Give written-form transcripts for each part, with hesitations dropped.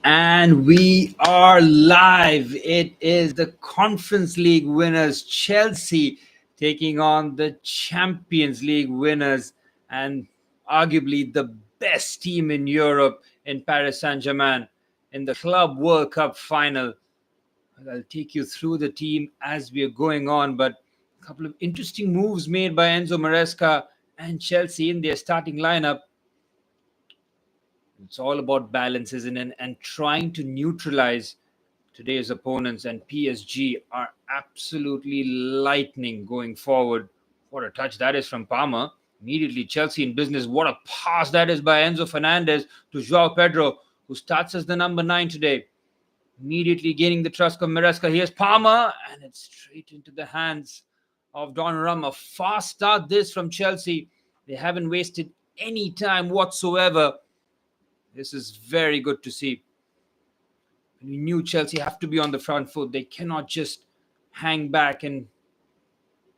And we are live. It is the Conference League winners, Chelsea, taking on the Champions League winners and arguably the best team in Europe in Paris Saint-Germain in the Club World Cup final. I'll take you through the team as we are going on, but a couple of interesting moves made by Enzo Maresca and Chelsea in their starting lineup. It's all about balance, isn't it? And trying to neutralize today's opponents. And PSG are absolutely lightning going forward. What a touch that is from Palmer. Immediately, Chelsea in business. What a pass that is by Enzo Fernandez to Joao Pedro, who starts as the number 9 today. Immediately gaining the trust of Maresca. Here's Palmer, and it's straight into the hands of Donnarumma. Fast start this from Chelsea. They haven't wasted any time whatsoever. This is very good to see. We knew Chelsea have to be on the front foot. They cannot just hang back and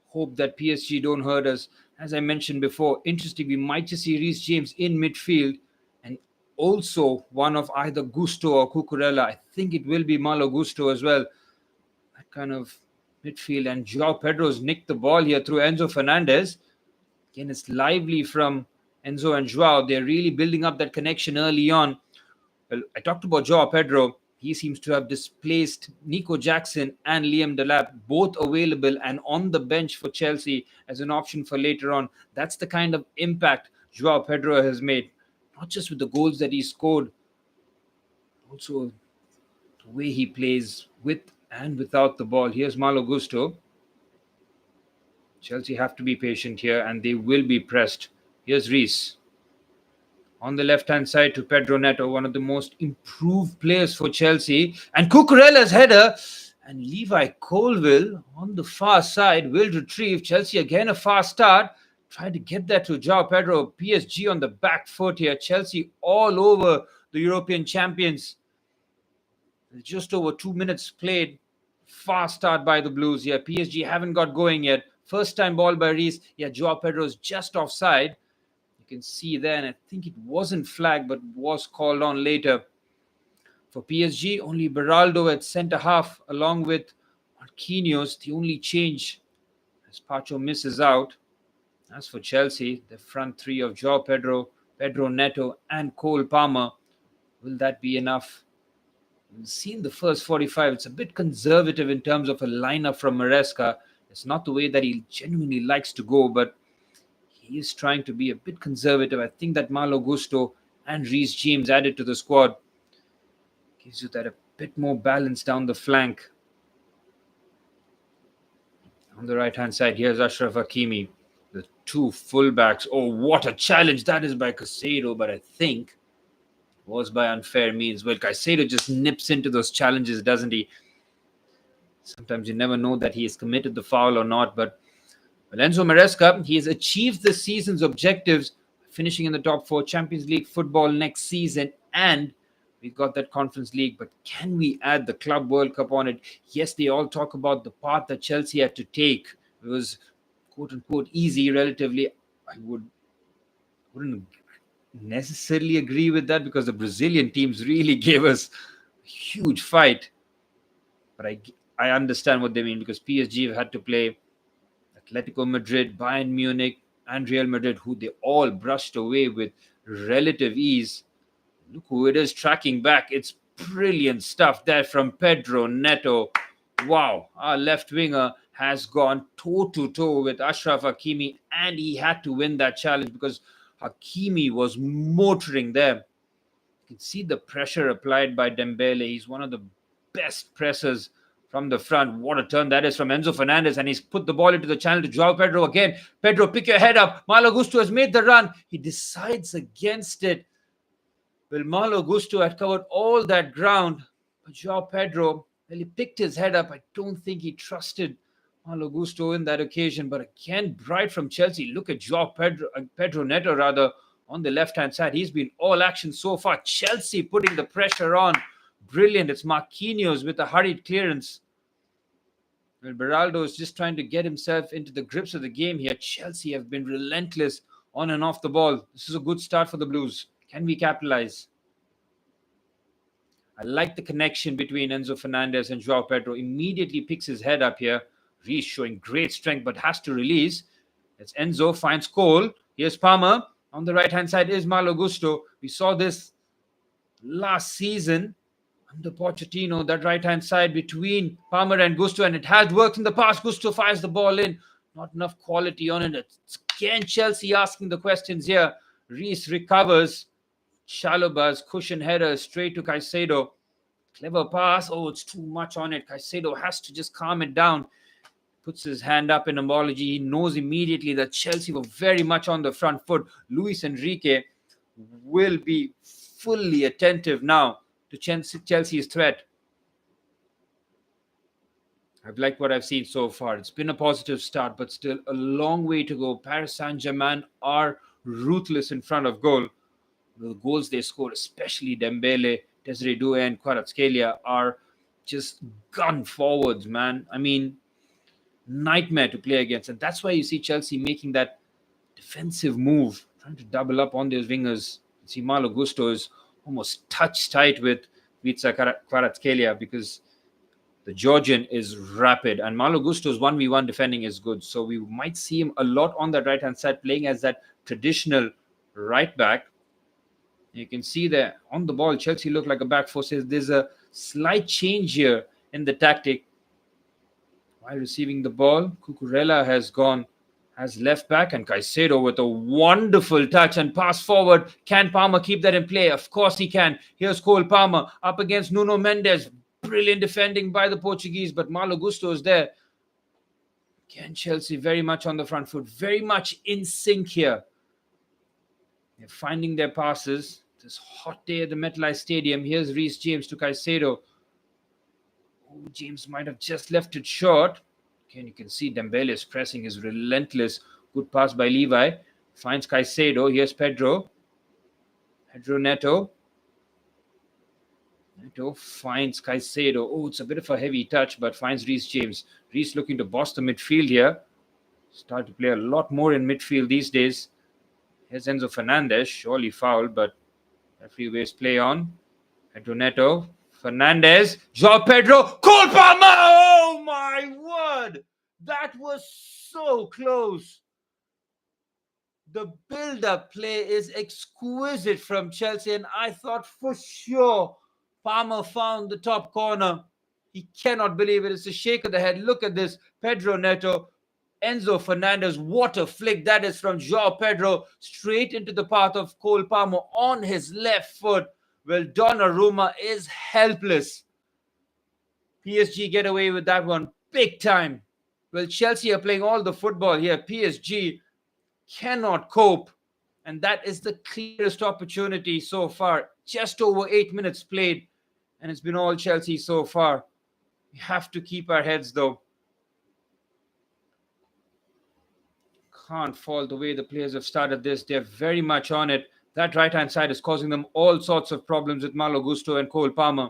hope that PSG don't hurt us. As I mentioned before, interesting, we might just see Reece James in midfield and also one of either Gusto or Cucurella. I think it will be Malo Gusto as well. That kind of midfield. And Joao Pedro's nicked the ball here through Enzo Fernandez. Again, it's lively from Enzo and Joao. They're really building up that connection early on. Well, I talked about Joao Pedro. He seems to have displaced Nico Jackson and Liam Delap, both available and on the bench for Chelsea as an option for later on. That's the kind of impact Joao Pedro has made, not just with the goals that he scored, also the way he plays with and without the ball. Here's Malo Gusto. Chelsea have to be patient here and they will be pressed. Here's Reece. On the left-hand side to Pedro Neto, one of the most improved players for Chelsea. And Cucurella's header. And Levi Colwill on the far side will retrieve. Chelsea again a fast start. Trying to get that to Joao Pedro. PSG on the back foot here. Chelsea all over the European champions. Just over 2 minutes played. Fast start by the Blues here. PSG haven't got going yet. First time ball by Reece. Yeah, Joao Pedro's just offside. You can see there, and I think it wasn't flagged, but was called on later. For PSG, only Beraldo at centre half, along with Marquinhos, the only change as Pacho misses out. As for Chelsea, the front three of Joao Pedro, Pedro Neto, and Cole Palmer. Will that be enough? We've seen the first 45. It's a bit conservative in terms of a lineup from Maresca. It's not the way that he genuinely likes to go, but he is trying to be a bit conservative. I think that Malo Gusto and Reece James added to the squad gives you that a bit more balance down the flank. On the right-hand side, here's Achraf Hakimi. The two fullbacks. Oh, what a challenge that is by Caicedo, but I think was by unfair means. Well, Caicedo just nips into those challenges, doesn't he? Sometimes you never know that he has committed the foul or not, but Enzo Maresca, he has achieved the season's objectives, finishing in the top 4, Champions League football next season, and we've got that Conference League. But can we add the Club World Cup on it? Yes, they all talk about the path that Chelsea had to take. It was, quote-unquote, easy relatively. I wouldn't necessarily agree with that because the Brazilian teams really gave us a huge fight. But I understand what they mean because PSG have had to play Atletico Madrid, Bayern Munich, and Real Madrid, who they all brushed away with relative ease. Look who it is tracking back. It's brilliant stuff there from Pedro Neto. Wow, our left winger has gone toe-to-toe with Achraf Hakimi, and he had to win that challenge because Hakimi was motoring there. You can see the pressure applied by Dembele. He's one of the best pressers from the front. What a turn that is from Enzo Fernandez, and he's put the ball into the channel to Joao Pedro again. Pedro, pick your head up. Malo Gusto has made the run. He decides against it. Well, Malo Gusto had covered all that ground, but Joao Pedro, well, he picked his head up. I don't think he trusted Malo Gusto in that occasion, but again, bright from Chelsea. Look at Joao Pedro Neto, rather, on the left-hand side. He's been all action so far. Chelsea putting the pressure on. Brilliant. It's Marquinhos with a hurried clearance. Well, Beraldo is just trying to get himself into the grips of the game here. Chelsea have been relentless on and off the ball. This is a good start for the Blues. Can we capitalize? I like the connection between Enzo Fernandez and Joao Pedro. Immediately picks his head up here. Reece showing great strength but has to release. It's Enzo, finds Cole. Here's Palmer. On the right-hand side is Malo Gusto. We saw this last season under Pochettino, that right-hand side between Palmer and Gusto, and it has worked in the past. Gusto fires the ball in. Not enough quality on it. It's again Chelsea asking the questions here. Reece recovers. Shallow buzz, cushion header straight to Caicedo. Clever pass. Oh, it's too much on it. Caicedo has to just calm it down. Puts his hand up in apology. He knows immediately that Chelsea were very much on the front foot. Luis Enrique will be fully attentive now to Chelsea's threat. I've liked what I've seen so far. It's been a positive start, but still a long way to go. Paris Saint-Germain are ruthless in front of goal. The goals they score, especially Dembele, Desiree Doué, and Kvaratskhelia, are just gun forwards, man. I mean, nightmare to play against. And that's why you see Chelsea making that defensive move, trying to double up on those wingers. You see Malo Gusto is almost touch tight with Vitsa Kvaratskhelia because the Georgian is rapid, and Malo Gusto's 1v1 defending is good. So we might see him a lot on that right-hand side, playing as that traditional right back. You can see there on the ball, Chelsea look like a back four. Says there's a slight change here in the tactic. While receiving the ball, Cucurella has left back, and Caicedo with a wonderful touch and pass forward. Can Palmer keep that in play? Of course he can. Here's Cole Palmer up against Nuno Mendes. Brilliant defending by the Portuguese, but Malo Gusto is there. Again, Chelsea very much on the front foot, very much in sync here. They're finding their passes. This hot day at the MetLife Stadium. Here's Reece James to Caicedo. Oh, James might have just left it short. Again, you can see Dembele's pressing is relentless. Good pass by Levi. Finds Caicedo. Here's Pedro. Pedro Neto. Neto finds Caicedo. Oh, it's a bit of a heavy touch, but finds Reece James. Reece looking to boss the midfield here. Start to play a lot more in midfield these days. Here's Enzo Fernandez. Surely fouled, but referee waves play on. Pedro Neto. Fernandez. Joao Pedro. Cole Palmer! Oh, my word! That was so close. The build-up play is exquisite from Chelsea, and I thought for sure Palmer found the top corner. He cannot believe it. It's a shake of the head. Look at this. Pedro Neto, Enzo Fernandez. What a flick that is from Joao Pedro. Straight into the path of Cole Palmer on his left foot. Well, Donnarumma is helpless. PSG get away with that one big time. Well, Chelsea are playing all the football here. PSG cannot cope. And that is the clearest opportunity so far. Just over 8 minutes played. And it's been all Chelsea so far. We have to keep our heads, though. Can't fall the way the players have started this. They're very much on it. That right-hand side is causing them all sorts of problems with Malo Gusto and Cole Palmer.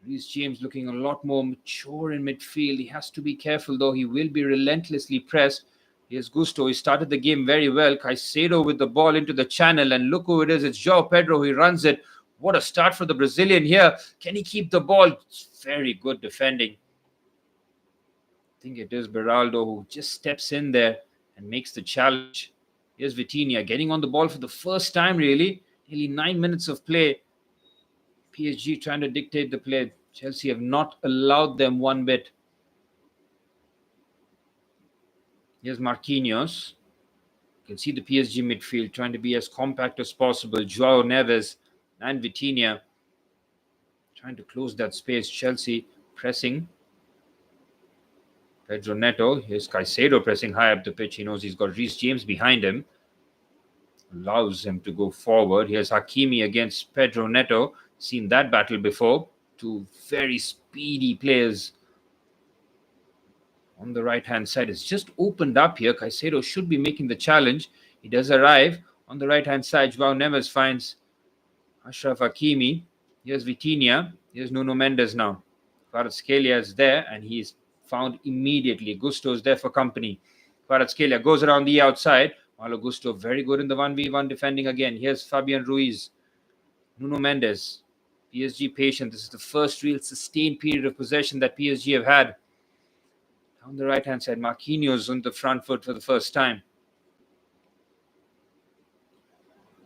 Reece James looking a lot more mature in midfield. He has to be careful, though. He will be relentlessly pressed. Here's Gusto. He started the game very well. Caicedo with the ball into the channel. And look who it is. It's Joao Pedro. He runs it. What a start for the Brazilian here. Can he keep the ball? It's very good defending. I think it is Beraldo who just steps in there and makes the challenge. Here's Vitinha getting on the ball for the first time, really. Nearly 9 minutes of play. PSG trying to dictate the play. Chelsea have not allowed them one bit. Here's Marquinhos. You can see the PSG midfield trying to be as compact as possible. Joao Neves and Vitinha trying to close that space. Chelsea pressing. Pedro Neto. Here's Caicedo pressing high up the pitch. He knows he's got Reece James behind him. Allows him to go forward. Here's Hakimi against Pedro Neto. Seen that battle before. Two very speedy players on the right-hand side. It's just opened up here. Caicedo should be making the challenge. He does arrive. On the right-hand side, Joao Neves finds Achraf Hakimi. Here's Vitinha. Here's Nuno Mendes now. Kvaratskhelia is there, and he's found immediately. Gusto is there for company. Kvaratskhelia goes around the outside. Malo Gusto very good in the 1v1 defending again. Here's Fabian Ruiz. Nuno Mendes. PSG patient. This is the first real sustained period of possession that PSG have had. Down the right-hand side, Marquinhos on the front foot for the first time.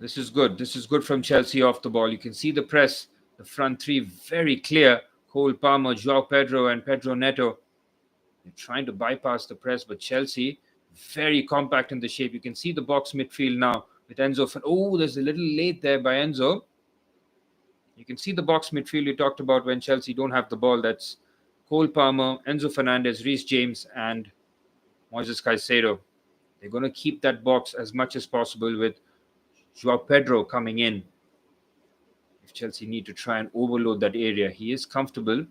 This is good. This is good from Chelsea off the ball. You can see the press, the front three very clear. Cole Palmer, Joao Pedro, and Pedro Neto. They're trying to bypass the press, but Chelsea very compact in the shape. You can see the box midfield now with Enzo. Oh, there's a little late there by Enzo. You can see the box midfield we talked about when Chelsea don't have the ball. That's Cole Palmer, Enzo Fernandez, Reece James, and Moises Caicedo. They're going to keep that box as much as possible with Joao Pedro coming in. If Chelsea need to try and overload that area, he is comfortable.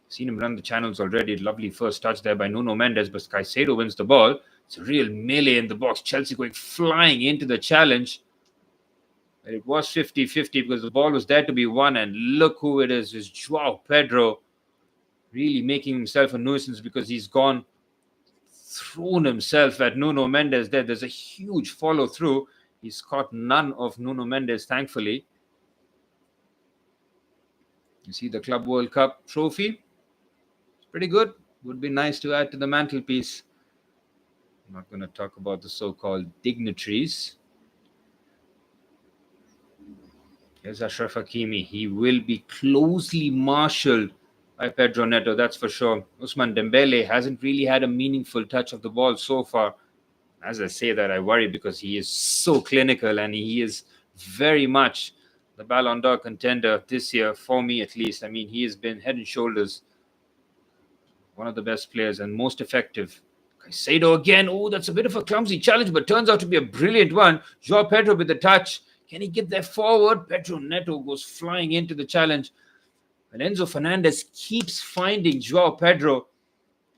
Seen him run the channels already. Lovely first touch there by Nuno Mendes, but Caicedo wins the ball. It's a real melee in the box. Chelsea going flying into the challenge. But it was 50-50 because the ball was there to be won, and look who it is. It's Joao Pedro really making himself a nuisance because he's thrown himself at Nuno Mendes there. There's a huge follow through. He's caught none of Nuno Mendes, thankfully. You see the Club World Cup trophy. It's pretty good. Would be nice to add to the mantelpiece. I'm not going to talk about the so-called dignitaries. Here's Achraf Hakimi. He will be closely marshaled by Pedro Neto, that's for sure. Ousmane Dembele hasn't really had a meaningful touch of the ball so far. As I say that, I worry because he is so clinical and he is very much the Ballon d'Or contender this year, for me at least. I mean, he has been head and shoulders one of the best players and most effective. Caicedo again. Oh, that's a bit of a clumsy challenge, but turns out to be a brilliant one. Joao Pedro with the touch. Can he get there forward? Pedro Neto goes flying into the challenge. And Enzo Fernandez keeps finding Joao Pedro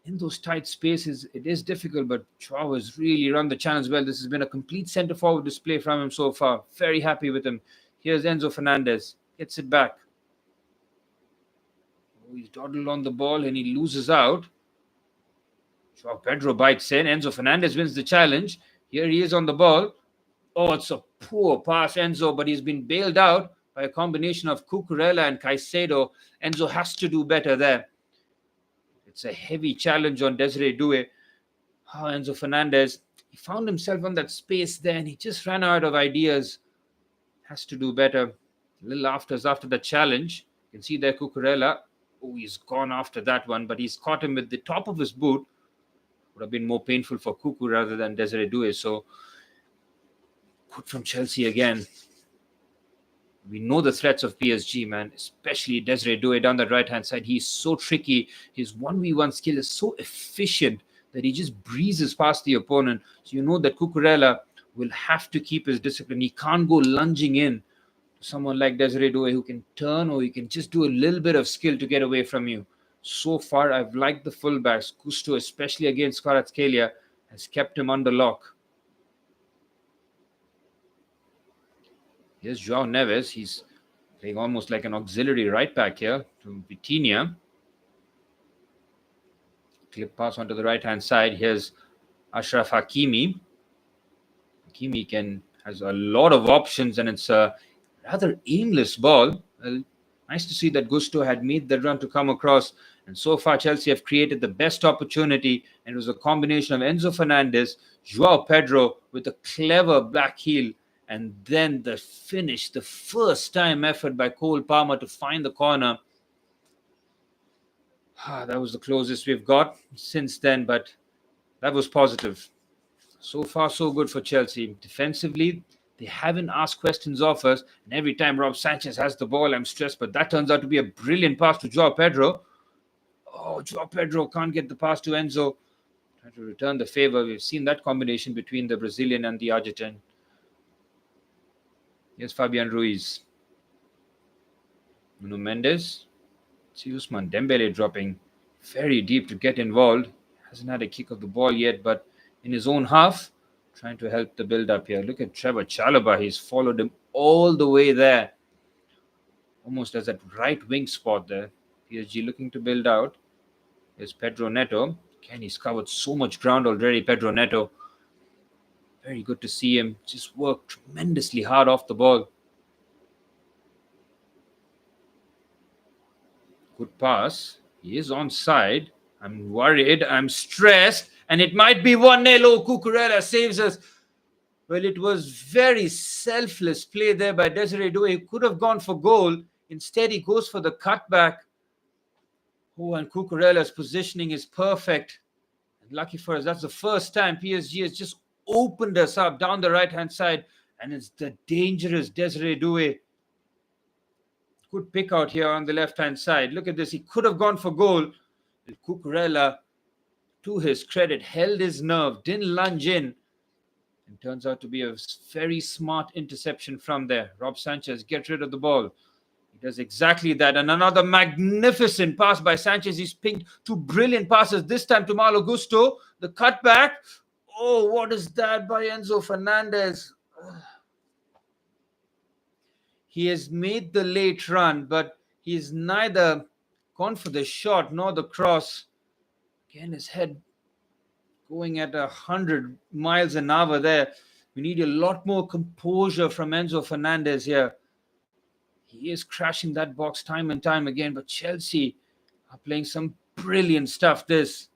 in those tight spaces. It is difficult, but Joao has really run the challenge well. This has been a complete centre-forward display from him so far. Very happy with him. Here's Enzo Fernandez. Gets it back. Oh, he's dawdled on the ball and he loses out. Joao Pedro bites in. Enzo Fernandez wins the challenge. Here he is on the ball. Oh, it's a poor pass, Enzo, but he's been bailed out by a combination of Cucurella and Caicedo. Enzo has to do better there. It's a heavy challenge on Desiree Doué. Oh, Enzo Fernandez, he found himself on that space there and he just ran out of ideas. Has to do better. A little after the challenge. You can see there Cucurella. Oh, he's gone after that one, but he's caught him with the top of his boot. Would have been more painful for Cucu rather than Desiree Doué. So, good from Chelsea again. We know the threats of PSG, man, especially Desiree Doué down that right-hand side. He's so tricky. His 1v1 skill is so efficient that he just breezes past the opponent. So you know that Cucurella will have to keep his discipline. He can't go lunging in to someone like Desiree Doué who can turn or he can just do a little bit of skill to get away from you. So far, I've liked the fullbacks. Gusto, especially against Kvaratskhelia, has kept him under lock. Here's Joao Neves. He's playing almost like an auxiliary right back here to Vitinha. Clip pass onto the right-hand side. Here's Achraf Hakimi. Hakimi has a lot of options and it's a rather aimless ball. Nice to see that Gusto had made the run to come across. And so far, Chelsea have created the best opportunity. And it was a combination of Enzo Fernandez, Joao Pedro with a clever black heel. And then the finish, the first time effort by Cole Palmer to find the corner. That was the closest we've got since then, but that was positive. So far, so good for Chelsea. Defensively, they haven't asked questions of us. And every time Rob Sanchez has the ball, I'm stressed. But that turns out to be a brilliant pass to Joao Pedro. Oh, Joao Pedro can't get the pass to Enzo. Trying to return the favor. We've seen that combination between the Brazilian and the Argentine. Here's Fabian Ruiz. Nuno Mendes. See Ousmane Dembele dropping very deep to get involved. Hasn't had a kick of the ball yet, but in his own half, trying to help the build-up here. Look at Trevor Chalobah. He's followed him all the way there. Almost as that right wing spot there. PSG looking to build out. There's Pedro Neto. Again, he's covered so much ground already, Pedro Neto. Very good to see him just work tremendously hard off the ball. Good pass. He is onside. I'm worried. I'm stressed. And it might be 1-0. Oh, Cucurella saves us. Well, it was very selfless play there by Desiree Doué. He could have gone for goal. Instead, he goes for the cutback. Oh, and Cucurella's positioning is perfect. And lucky for us, that's the first time PSG has just opened us up down the right-hand side. And it's the dangerous Desiree Doué. Good pick out here on the left-hand side. Look at this. He could have gone for goal. Cucurella, to his credit, held his nerve, didn't lunge in. And turns out to be a very smart interception from there. Rob Sanchez, get rid of the ball. He does exactly that. And another magnificent pass by Sanchez. He's pinged two brilliant passes, this time to Malo Gusto. The cutback. Oh, what is that by Enzo Fernandez? He has made the late run, but he's neither gone for the shot nor the cross. Again, his head going at 100 miles an hour there. We need a lot more composure from Enzo Fernandez here. He is crashing that box time and time again, but Chelsea are playing some brilliant stuff. This.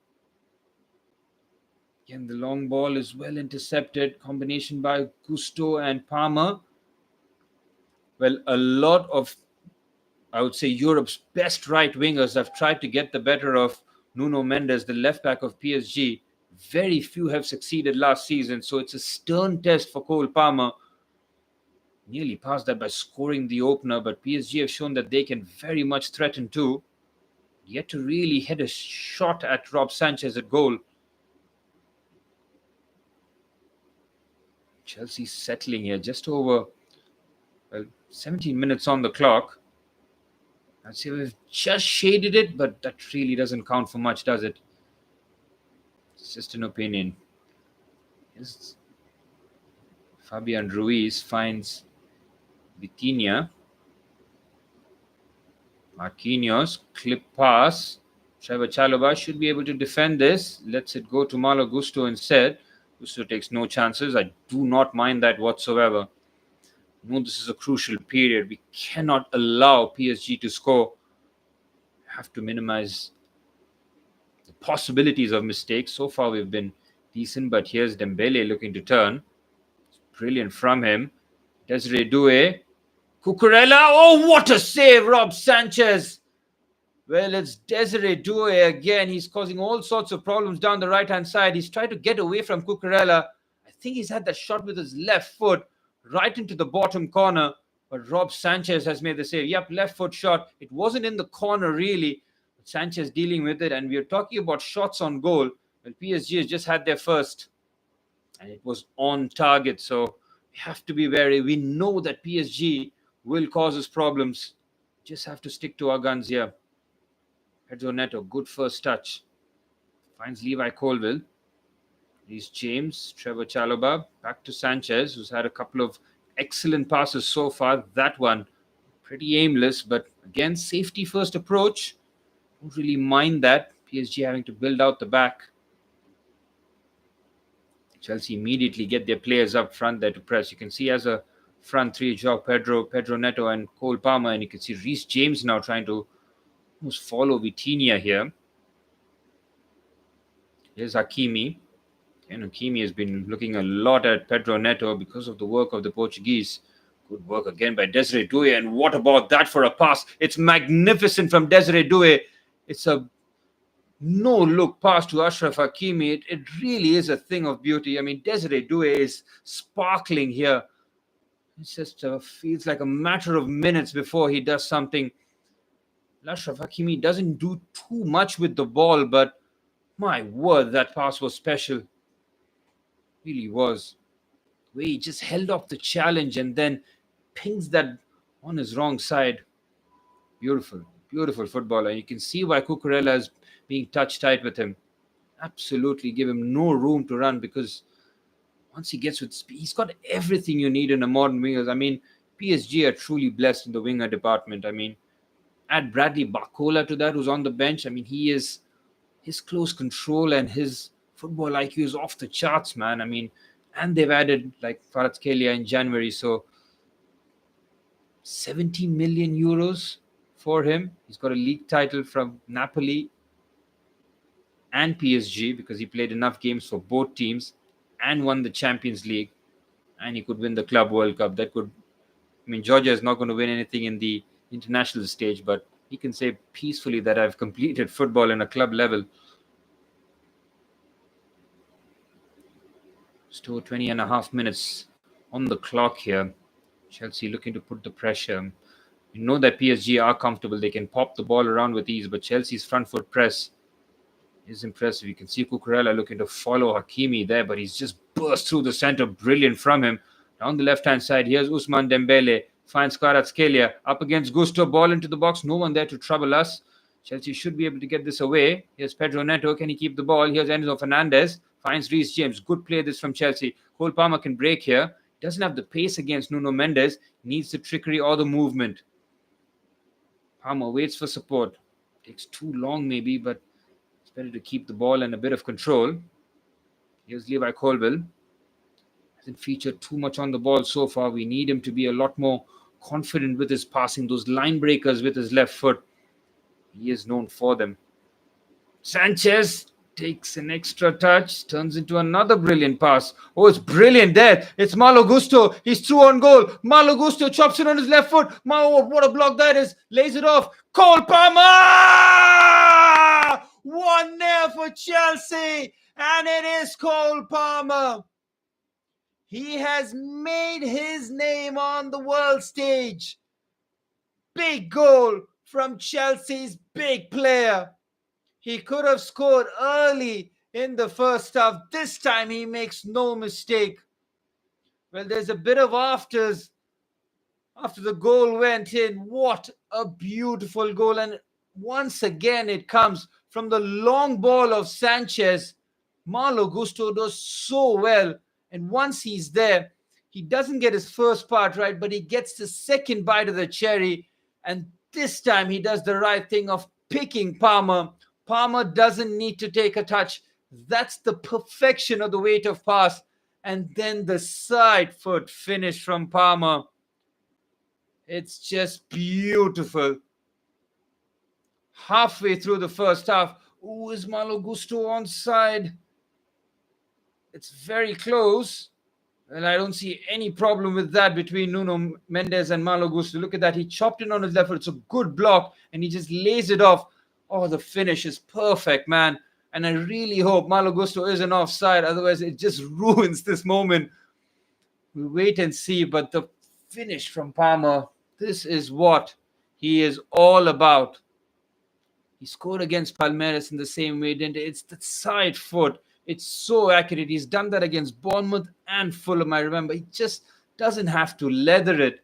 Again, the long ball is well intercepted. Combination by Gusto and Palmer. Well, a lot of, I would say, Europe's best right wingers have tried to get the better of Nuno Mendes, the left back of PSG. Very few have succeeded last season, so it's a stern test for Cole Palmer. Nearly passed that by scoring the opener, but PSG have shown that they can very much threaten too. Yet to really hit a shot at Rob Sanchez at goal. Chelsea settling here, just over 17 minutes on the clock. I'd say we've just shaded it, but that really doesn't count for much, does it? It's just an opinion. Yes. Fabian Ruiz finds Vitinha. Marquinhos, clip pass. Trevor Chalobah should be able to defend this. Lets it go to Malo Gusto instead. Gusto takes no chances. I do not mind that whatsoever. No, this is a crucial period. We cannot allow PSG to score. We have to minimize the possibilities of mistakes. So far, we've been decent, but here's Dembele looking to turn. It's brilliant from him. Desiree Doué. Cucurella. Oh, what a save, Rob Sanchez. Well, it's Desiree Doué again. He's causing all sorts of problems down the right-hand side. He's tried to get away from Cucurella. I think he's had that shot with his left foot right into the bottom corner. But Rob Sanchez has made the save. Yep, left foot shot. It wasn't in the corner, really. But Sanchez dealing with it. And we're talking about shots on goal. Well, PSG has just had their first. And it was on target. So we have to be wary. We know that PSG will cause us problems. Just have to stick to our guns here. Pedro Neto, good first touch. Finds Levi Colwill. Reece James, Trevor Chalobah, back to Sanchez, who's had a couple of excellent passes so far. That one, pretty aimless, but again, safety first approach. Don't really mind that. PSG having to build out the back. Chelsea immediately get their players up front there to press. You can see as a front three, Joao Pedro, Pedro Neto, and Cole Palmer, and you can see Reece James now trying to almost follow Vitinha here. Here's Hakimi. And Hakimi has been looking a lot at Pedro Neto because of the work of the Portuguese. Good work again by Desiree Doué. And what about that for a pass? It's magnificent from Desiree Doué. It's a no-look pass to Achraf Hakimi. It really is a thing of beauty. I mean, Desiree Doué is sparkling here. It just feels like a matter of minutes before he does something. Achraf Hakimi doesn't do too much with the ball, but my word, that pass was special. Really was. The way he just held off the challenge and then pings that on his wrong side. Beautiful, beautiful footballer. You can see why Cucurella is being touch tight with him. Absolutely give him no room to run, because once he gets with speed, he's got everything you need in a modern winger. I mean, PSG are truly blessed in the winger department. I mean, add Bradley Barcola to that, who's on the bench. I mean, his close control and his football IQ is off the charts, man. I mean, and they've added like Kvaratskhelia in January. So 70 million euros for him. He's got a league title from Napoli and PSG because he played enough games for both teams and won the Champions League, and he could win the Club World Cup. Georgia is not going to win anything in the international stage, but he can say peacefully that I've completed football in a club level. Still 20 and a half minutes on the clock here. Chelsea looking to put the pressure. You know that PSG are comfortable. They can pop the ball around with ease, but Chelsea's front foot press is impressive. You can see Cucurella looking to follow Hakimi there, but he's just burst through the center. Brilliant from him. Down the left-hand side, here's Ousmane Dembele. Finds Kvaratskhelia. Up against Gusto. Ball into the box. No one there to trouble us. Chelsea should be able to get this away. Here's Pedro Neto. Can he keep the ball? Here's Enzo Fernandez. Finds Reece James. Good play this from Chelsea. Cole Palmer can break here. Doesn't have the pace against Nuno Mendes. Needs the trickery or the movement. Palmer waits for support. Takes too long maybe, but it's better to keep the ball and a bit of control. Here's Levi Colwill. Hasn't featured too much on the ball so far. We need him to be a lot more confident with his passing. Those line breakers with his left foot. He is known for them. Sanchez takes an extra touch. Turns into another brilliant pass. Oh, it's brilliant there. It's Malo Gusto. He's through on goal. Malo Gusto chops it on his left foot. What a block that is. Lays it off. Cole Palmer! 1-0 for Chelsea. And it is Cole Palmer. He has made his name on the world stage. Big goal from Chelsea's big player. He could have scored early in the first half. This time he makes no mistake. Well, there's a bit of afters after the goal went in. What a beautiful goal. And once again, it comes from the long ball of Sanchez. Malo Gusto does so well. And once he's there, he doesn't get his first part right, but he gets the second bite of the cherry. And this time he does the right thing of picking Palmer. Palmer doesn't need to take a touch. That's the perfection of the weight of pass. And then the side foot finish from Palmer. It's just beautiful. Halfway through the first half. Oh, is Malo Gusto onside? It's very close. And I don't see any problem with that between Nuno Mendes and Malo Gusto. Look at that. He chopped it on his left foot. It's a good block. And he just lays it off. Oh, the finish is perfect, man. And I really hope Malo Gusto isn't offside. Otherwise, it just ruins this moment. We'll wait and see. But the finish from Palmer, this is what he is all about. He scored against Palmeiras in the same way, didn't it? It's the side foot. It's so accurate. He's done that against Bournemouth and Fulham, I remember. He just doesn't have to leather it.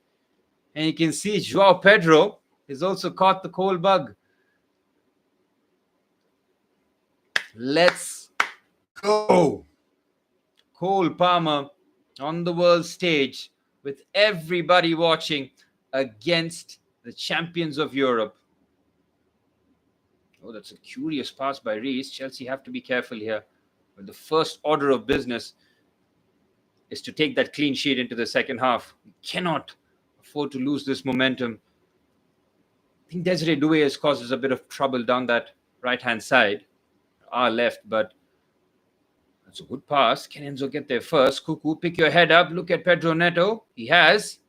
And you can see Joao Pedro has also caught the coal bug. Let's go. Cole Palmer on the world stage with everybody watching against the champions of Europe. Oh, that's a curious pass by Reece. Chelsea have to be careful here. But the first order of business is to take that clean sheet into the second half. We cannot afford to lose this momentum. I think Desiree Doué has caused us a bit of trouble down that right-hand side, our left, but that's a good pass. Can Enzo get there first? Cuckoo, pick your head up. Look at Pedro Neto. He has.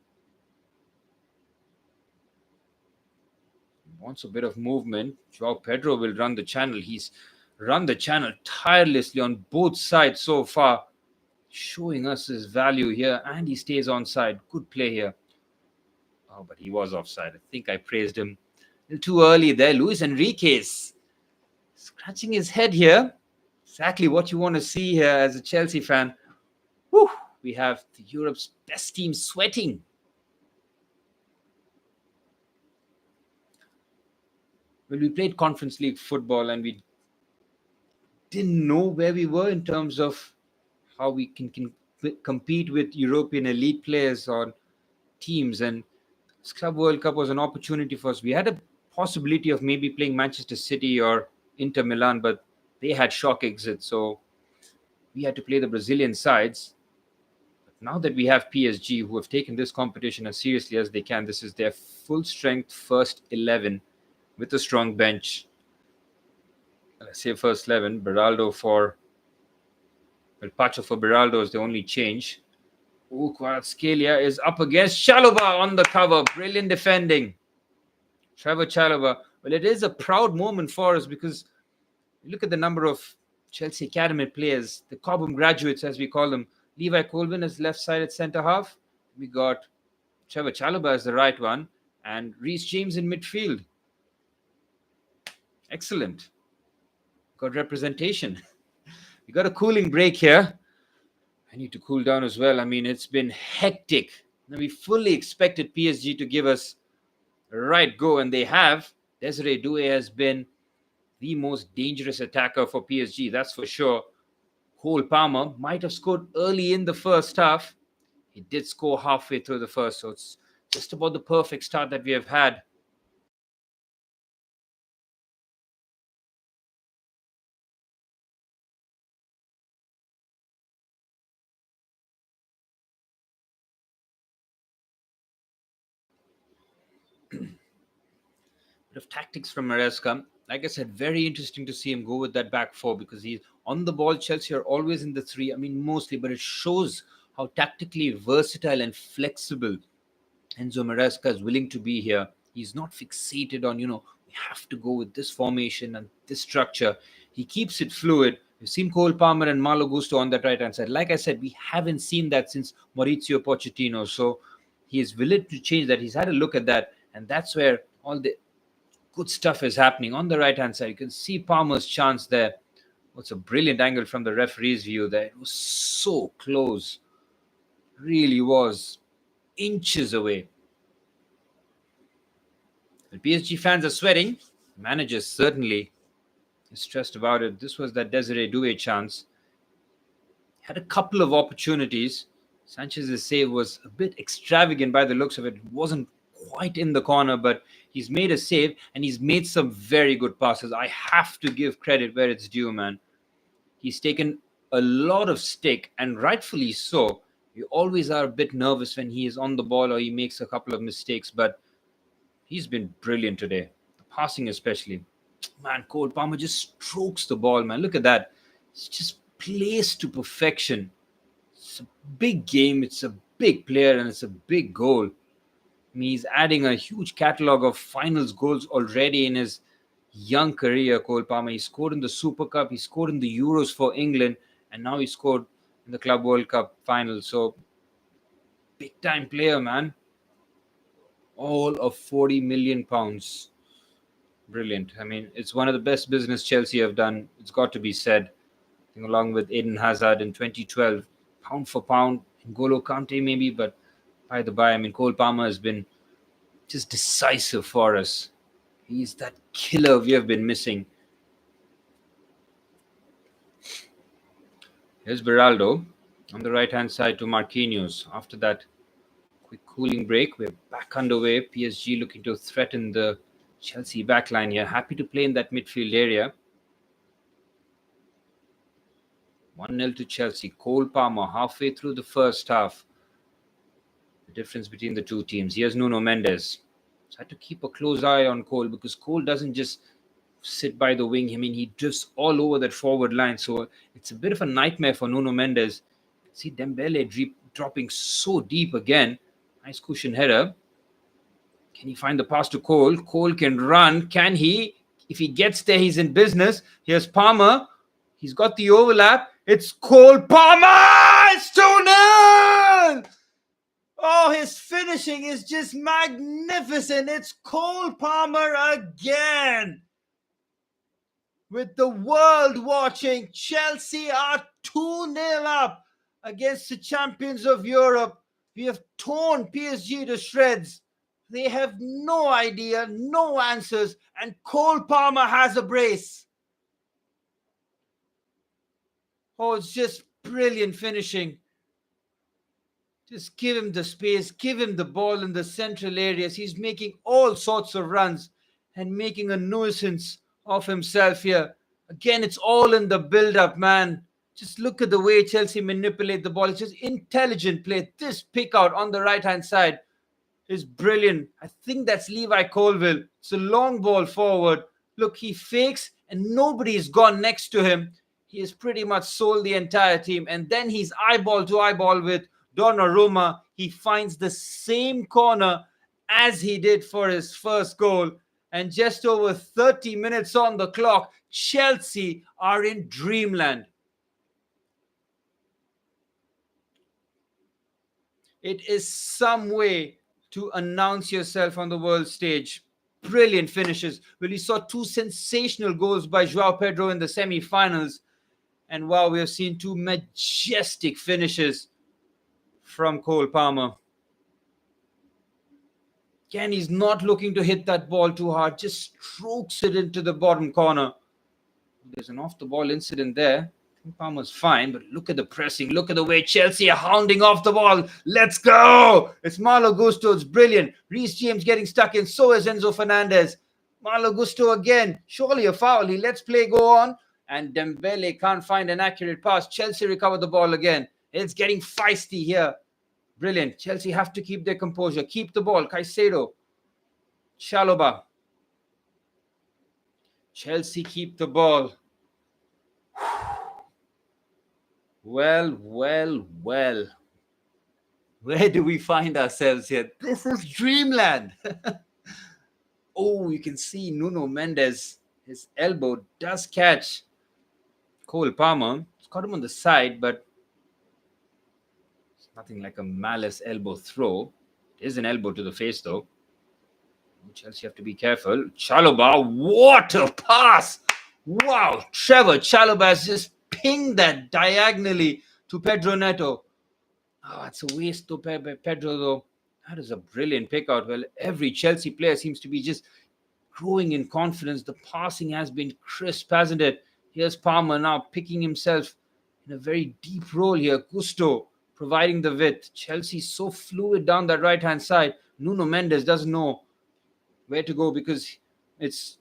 Wants a bit of movement. Joao Pedro will run the channel. He's run the channel tirelessly on both sides so far, showing us his value here, and he stays onside. Good play here. Oh, but he was offside. I think I praised him a little too early there. Luis Enriquez scratching his head here. Exactly what you want to see here as a Chelsea fan. Whew, we have Europe's best team sweating. Well, we played Conference League football and we didn't know where we were in terms of how we can compete with European elite players or teams. And this Club World Cup was an opportunity for us. We had a possibility of maybe playing Manchester City or Inter Milan, but they had shock exits. So we had to play the Brazilian sides. But Now that we have PSG, who have taken this competition as seriously as they can, this is their full strength first 11 with a strong bench. I say first 11, Beraldo for, well, Pacho for Beraldo is the only change. Kvaratskhelia is up against Chalobah on the cover. Brilliant defending. Trevor Chalobah. Well, it is a proud moment for us because look at the number of Chelsea Academy players, the Cobham graduates, as we call them. Levi Colvin is left-sided centre-half. We got Trevor Chalobah as the right one. And Reece James in midfield. Excellent. Got representation. We got a cooling break here. I need to cool down as well. I mean, it's been hectic. Now, we fully expected PSG to give us a right go, and they have. Desiree Doué has been the most dangerous attacker for PSG, that's for sure. Cole Palmer might have scored early in the first half. He did score halfway through the first, so it's just about the perfect start that we have had. Bit of tactics from Maresca. Like I said, very interesting to see him go with that back four because he's on the ball. Chelsea are always in the three. I mean, mostly, but it shows how tactically versatile and flexible Enzo Maresca is willing to be here. He's not fixated on, we have to go with this formation and this structure. He keeps it fluid. We've seen Cole Palmer and Malo Gusto on that right-hand side. Like I said, we haven't seen that since Maurizio Pochettino. So he is willing to change that. He's had a look at that. And that's where all the good stuff is happening. On the right-hand side, you can see Palmer's chance there. What's a brilliant angle from the referee's view there. It was so close. Really was. Inches away. The PSG fans are sweating. The manager certainly is stressed about it. This was that Desiree Doué chance. Had a couple of opportunities. Sanchez's save was a bit extravagant by the looks of it. It wasn't quite in the corner, but he's made a save and he's made some very good passes. I have to give credit where it's due, man. He's taken a lot of stick, and rightfully so. You always are a bit nervous when he is on the ball or he makes a couple of mistakes, but he's been brilliant today. The passing especially. Man, Cole Palmer just strokes the ball, man. Look at that. It's just placed to perfection. It's a big game. It's a big player and it's a big goal. I mean, he's adding a huge catalogue of finals goals already in his young career, Cole Palmer. He scored in the Super Cup. He scored in the Euros for England. And now he scored in the Club World Cup final. So, big-time player, man. All of £40 million. Brilliant. I mean, it's one of the best business Chelsea have done. It's got to be said. I think along with Eden Hazard in 2012. Pound for pound. N'Golo Kante maybe, but by the by, I mean, Cole Palmer has been just decisive for us. He's that killer we have been missing. Here's Beraldo on the right-hand side to Marquinhos. After that quick cooling break, we're back underway. PSG looking to threaten the Chelsea backline here. Happy to play in that midfield area. 1-0 to Chelsea. Cole Palmer halfway through the first half. The difference between the two teams. Here's Nuno Mendes. So I had to keep a close eye on Cole because Cole doesn't just sit by the wing. I mean, he drifts all over that forward line. So it's a bit of a nightmare for Nuno Mendes. See Dembele dropping so deep again. Nice cushion header. Can he find the pass to Cole? Cole can run. Can he? If he gets there, he's in business. Here's Palmer. He's got the overlap. It's Cole Palmer! It's 2-0! Oh, his finishing is just magnificent. It's Cole Palmer again. With the world watching, Chelsea are 2-0 up against the champions of Europe. We have torn PSG to shreds. They have no idea, no answers, and Cole Palmer has a brace. Oh, it's just brilliant finishing. Just give him the space, give him the ball in the central areas. He's making all sorts of runs and making a nuisance of himself here. Again, it's all in the build-up, man. Just look at the way Chelsea manipulate the ball. It's just intelligent play. This pick out on the right-hand side is brilliant. I think that's Levi Colville. It's a long ball forward. Look, he fakes and nobody's gone next to him. He has pretty much sold the entire team. And then he's eyeball to eyeball with Donnarumma. He finds the same corner as he did for his first goal. And just over 30 minutes on the clock, Chelsea are in dreamland. It is some way to announce yourself on the world stage. Brilliant finishes. Well, we saw two sensational goals by Joao Pedro in the semi-finals. And wow, we have seen two majestic finishes from Cole Palmer. Again, he's not looking to hit that ball too hard. Just strokes it into the bottom corner. There's an off-the-ball incident there. Palmer's fine, but look at the pressing. Look at the way Chelsea are hounding off the ball. Let's go! It's Malo Gusto. It's brilliant. Reece James getting stuck in. So is Enzo Fernandez. Malo Gusto again. Surely a foul. He lets play go on. And Dembele can't find an accurate pass. Chelsea recover the ball again. It's getting feisty here. Brilliant. Chelsea have to keep their composure. Keep the ball. Caicedo. Chalobah. Chelsea keep the ball. Well. Where do we find ourselves here? This is dreamland. Oh, you can see Nuno Mendes. His elbow does catch Cole Palmer. It's caught him on the side, but it's nothing like a malice elbow throw. It is an elbow to the face, though. Chelsea have to be careful. Chalobah, what a pass! Wow, Trevor Chalobah has just pinged that diagonally to Pedro Neto. Oh, it's a waste to Pedro, though. That is a brilliant pick out. Well, every Chelsea player seems to be just growing in confidence. The passing has been crisp, hasn't it? Here's Palmer now picking himself in a very deep role here. Gusto providing the width. Chelsea so fluid down that right-hand side. Nuno Mendes doesn't know where to go because it's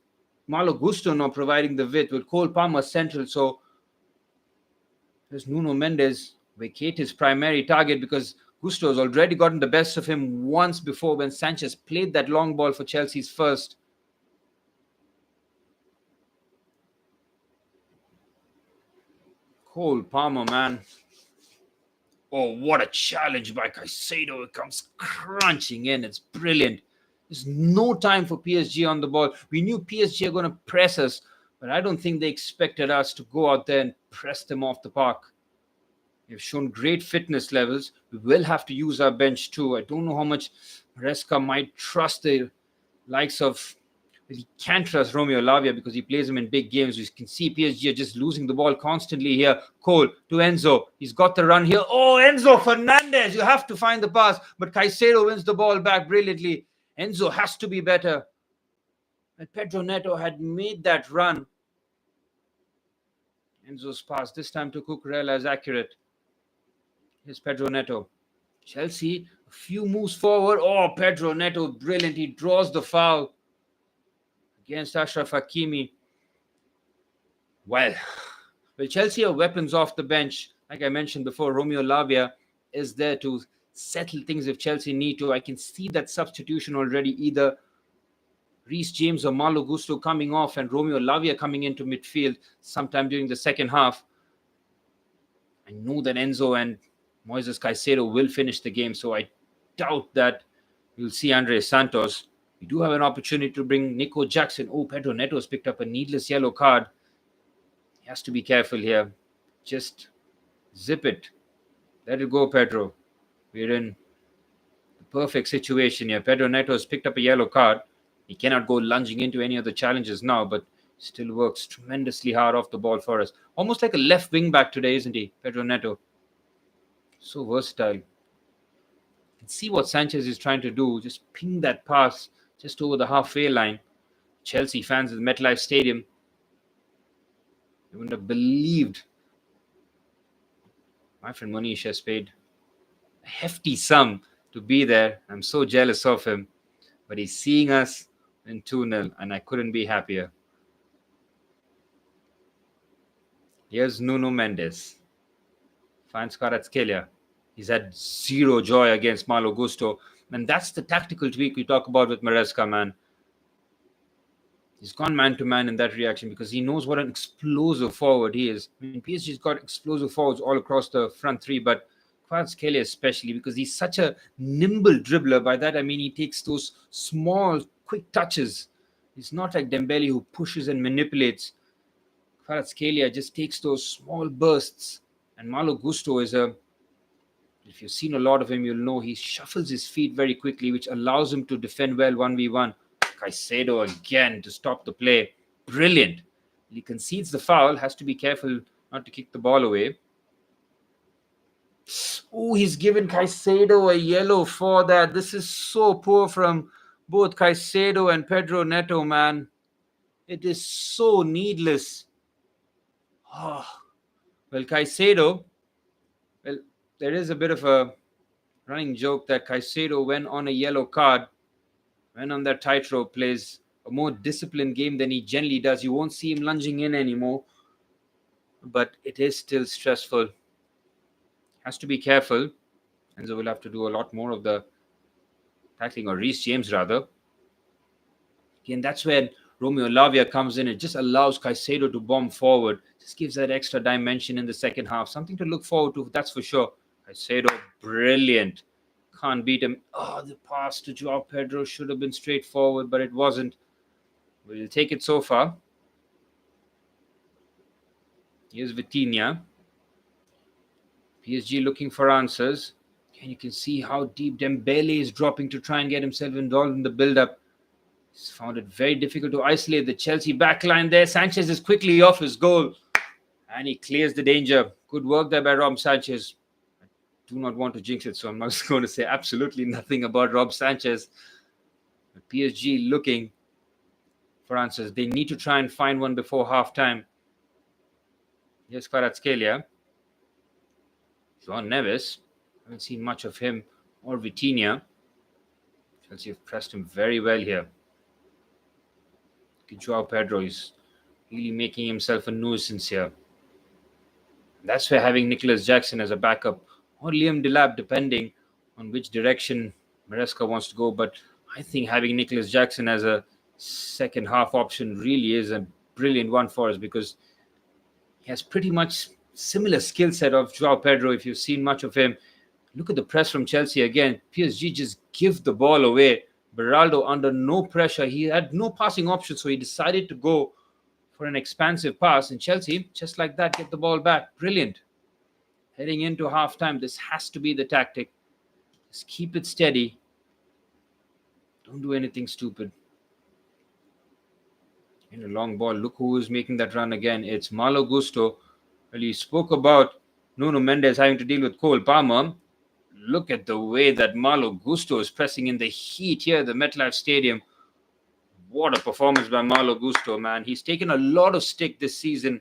Malo Gusto now providing the width with Cole Palmer central. So there's Nuno Mendes vacate his primary target because Gusto has already gotten the best of him once before when Sanchez played that long ball for Chelsea's first. Cole Palmer, man. Oh, what a challenge by Caicedo. It comes crunching in. It's brilliant. There's no time for PSG on the ball. We knew PSG are going to press us, but I don't think they expected us to go out there and press them off the park. They've shown great fitness levels. We will have to use our bench too. I don't know how much Maresca might trust the likes of... Well, he can't trust Romeo Lavia because he plays him in big games. We can see PSG are just losing the ball constantly here. Cole to Enzo. He's got the run here. Oh, Enzo Fernandez. You have to find the pass. But Caicedo wins the ball back brilliantly. Enzo has to be better. And Pedro Neto had made that run. Enzo's pass this time to Cucurella is accurate. Here's Pedro Neto. Chelsea, a few moves forward. Oh, Pedro Neto, brilliant. He draws the foul against Achraf Hakimi. Well, Chelsea have weapons off the bench. Like I mentioned before, Romeo Lavia is there to settle things if Chelsea need to. I can see that substitution already. Either Reece James or Malo Gusto coming off and Romeo Lavia coming into midfield sometime during the second half. I know that Enzo and Moises Caicedo will finish the game, so I doubt that we'll see Andre Santos. We do have an opportunity to bring Nico Jackson. Oh, Pedro Neto has picked up a needless yellow card. He has to be careful here. Just zip it. Let it go, Pedro. We're in the perfect situation here. Pedro Neto has picked up a yellow card. He cannot go lunging into any of the challenges now, but still works tremendously hard off the ball for us. Almost like a left wing back today, isn't he, Pedro Neto? So versatile. You can see what Sanchez is trying to do. Just ping that pass just over the halfway line. Chelsea fans at MetLife Stadium, they wouldn't have believed my friend Manish has paid a hefty sum to be there. I'm so jealous of him. But he's seeing us in 2-0, and I couldn't be happier. Here's Nuno Mendes. finds Kvaratskhelia. He's had zero joy against Malo Gusto. And that's the tactical tweak we talk about with Maresca, man. He's gone man to man in that reaction because he knows what an explosive forward he is. I mean, PSG's got explosive forwards all across the front three, but Kvaratskhelia especially because he's such a nimble dribbler. By that I mean he takes those small, quick touches. He's not like Dembele who pushes and manipulates. Kvaratskhelia just takes those small bursts. And Malo Gusto is if you've seen a lot of him, you'll know he shuffles his feet very quickly, which allows him to defend well 1v1. Caicedo again to stop the play. Brilliant. He concedes the foul, has to be careful not to kick the ball away. Oh, he's given Caicedo a yellow for that. This is so poor from both Caicedo and Pedro Neto, man. It is so needless. Oh. Well, Caicedo, well, there is a bit of a running joke that Caicedo, when on a yellow card, when on that tightrope, plays a more disciplined game than he generally does. You won't see him lunging in anymore, but it is still stressful. Has to be careful. Enzo will have to do a lot more of the tackling, or Reece James rather. Again, that's when Romeo Lavia comes in. It just allows Caicedo to bomb forward. Just gives that extra dimension in the second half. Something to look forward to, that's for sure. Caicedo, brilliant. Can't beat him. Oh, the pass to Joao Pedro should have been straightforward, but it wasn't. We'll take it so far. Here's Vitinha. PSG looking for answers. And you can see how deep Dembele is dropping to try and get himself involved in the build-up. He's found it very difficult to isolate the Chelsea backline there. Sanchez is quickly off his goal. And he clears the danger. Good work there by Rob Sanchez. I do not want to jinx it, so I'm not going to say absolutely nothing about Rob Sanchez. But PSG looking for answers. They need to try and find one before half-time. Here's Kvaratskhelia. João Neves. Haven't seen much of him or Vitinha. Chelsea have pressed him very well here. Joao Pedro is really making himself a nuisance here. That's where having Nicholas Jackson as a backup, or Liam Delap, depending on which direction Maresca wants to go. But I think having Nicholas Jackson as a second half option really is a brilliant one for us, because he has pretty much similar skill set of Joao Pedro. If you've seen much of him, look at the press from Chelsea again. PSG just give the ball away. Beraldo under no pressure. He had no passing option, so he decided to go for an expansive pass. And Chelsea, just like that, get the ball back. Brilliant. Heading into halftime, this has to be the tactic. Just keep it steady. Don't do anything stupid. In a long ball, look who is making that run again. It's Malo Gusto. Well, he spoke about Nuno Mendes having to deal with Cole Palmer. Look at the way that Malo Gusto is pressing in the heat here at the MetLife Stadium. What a performance by Malo Gusto, man. He's taken a lot of stick this season.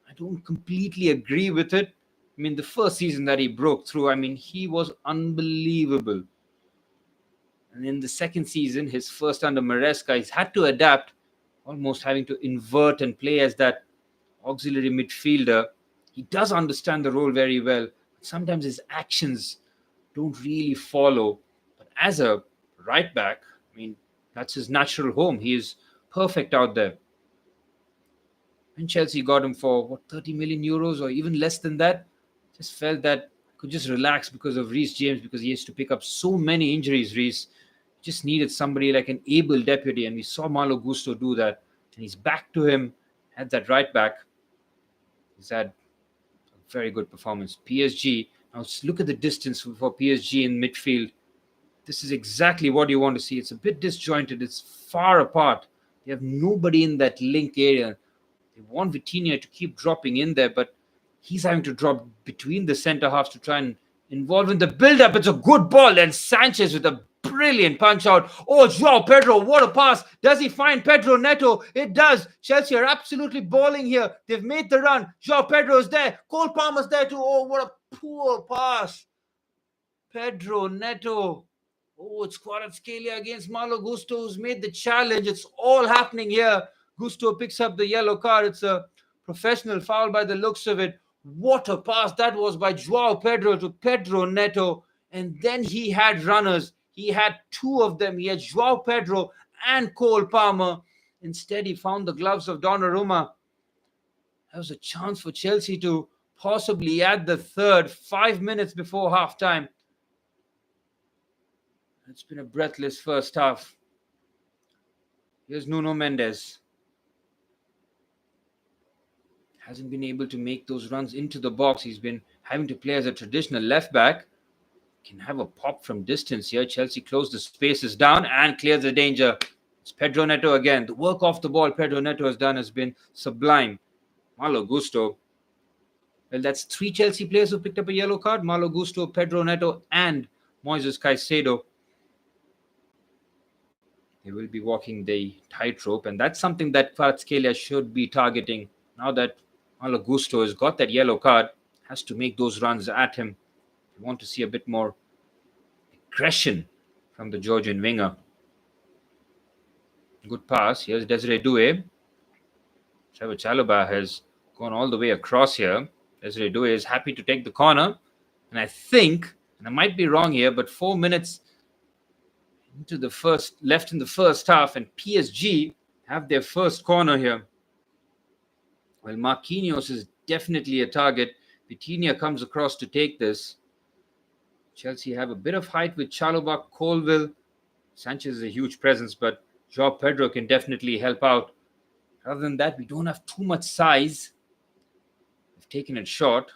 I don't completely agree with it. I mean, the first season that he broke through, I mean, he was unbelievable. And in the second season, his first under Maresca, he's had to adapt, almost having to invert and play as that auxiliary midfielder. He does understand the role very well. Sometimes his actions don't really follow. But as a right back, I mean, that's his natural home. He is perfect out there. And Chelsea got him for, 30 million euros or even less than that. Just felt that could just relax because of Reece James, because he has to pick up so many injuries, Reece. Just needed somebody like an able deputy, and we saw Malo Gusto do that. And he's back to him, had that right back. He's had very good performance. PSG, now look at the distance for PSG in midfield. This is exactly what you want to see. It's a bit disjointed. It's far apart. They have nobody in that link area. They want Vitinha to keep dropping in there, but he's having to drop between the centre halves to try and involve in the build-up. It's a good ball. And Sanchez with a brilliant punch out. Oh, Joao Pedro, what a pass. Does he find Pedro Neto? It does. Chelsea are absolutely balling here. They've made the run. Joao Pedro is there. Cole Palmer's there too. Oh, what a poor pass. Pedro Neto. Oh, it's Kvaratskhelia against Malo Gusto, who's made the challenge. It's all happening here. Gusto picks up the yellow card. It's a professional foul by the looks of it. What a pass that was by Joao Pedro to Pedro Neto. And then he had runners. He had two of them. He had Joao Pedro and Cole Palmer. Instead, he found the gloves of Donnarumma. That was a chance for Chelsea to possibly add the third 5 minutes before half-time. It's been a breathless first half. Here's Nuno Mendes. Hasn't been able to make those runs into the box. He's been having to play as a traditional left-back. Can have a pop from distance here. Chelsea close the spaces down and clears the danger. It's Pedro Neto again. The work off the ball Pedro Neto has done has been sublime. Malo Gusto. Well, that's three Chelsea players who picked up a yellow card. Malo Gusto, Pedro Neto and Moises Caicedo. They will be walking the tightrope, and that's something that Kvaratskhelia should be targeting. Now that Malo Gusto has got that yellow card, has to make those runs at him. We want to see a bit more aggression from the Georgian winger. Good pass. Here's Desiree Doué. Trevor Chalobah has gone all the way across here. Desiree Doué is happy to take the corner. And I think, and I might be wrong here, but 4 minutes into the left in the first half, and PSG have their first corner here. Well, Marquinhos is definitely a target. Vitinha comes across to take this. Chelsea have a bit of height with Chalobah, Colville. Sanchez is a huge presence, but Joao Pedro can definitely help out. Other than that, we don't have too much size. We've taken it short.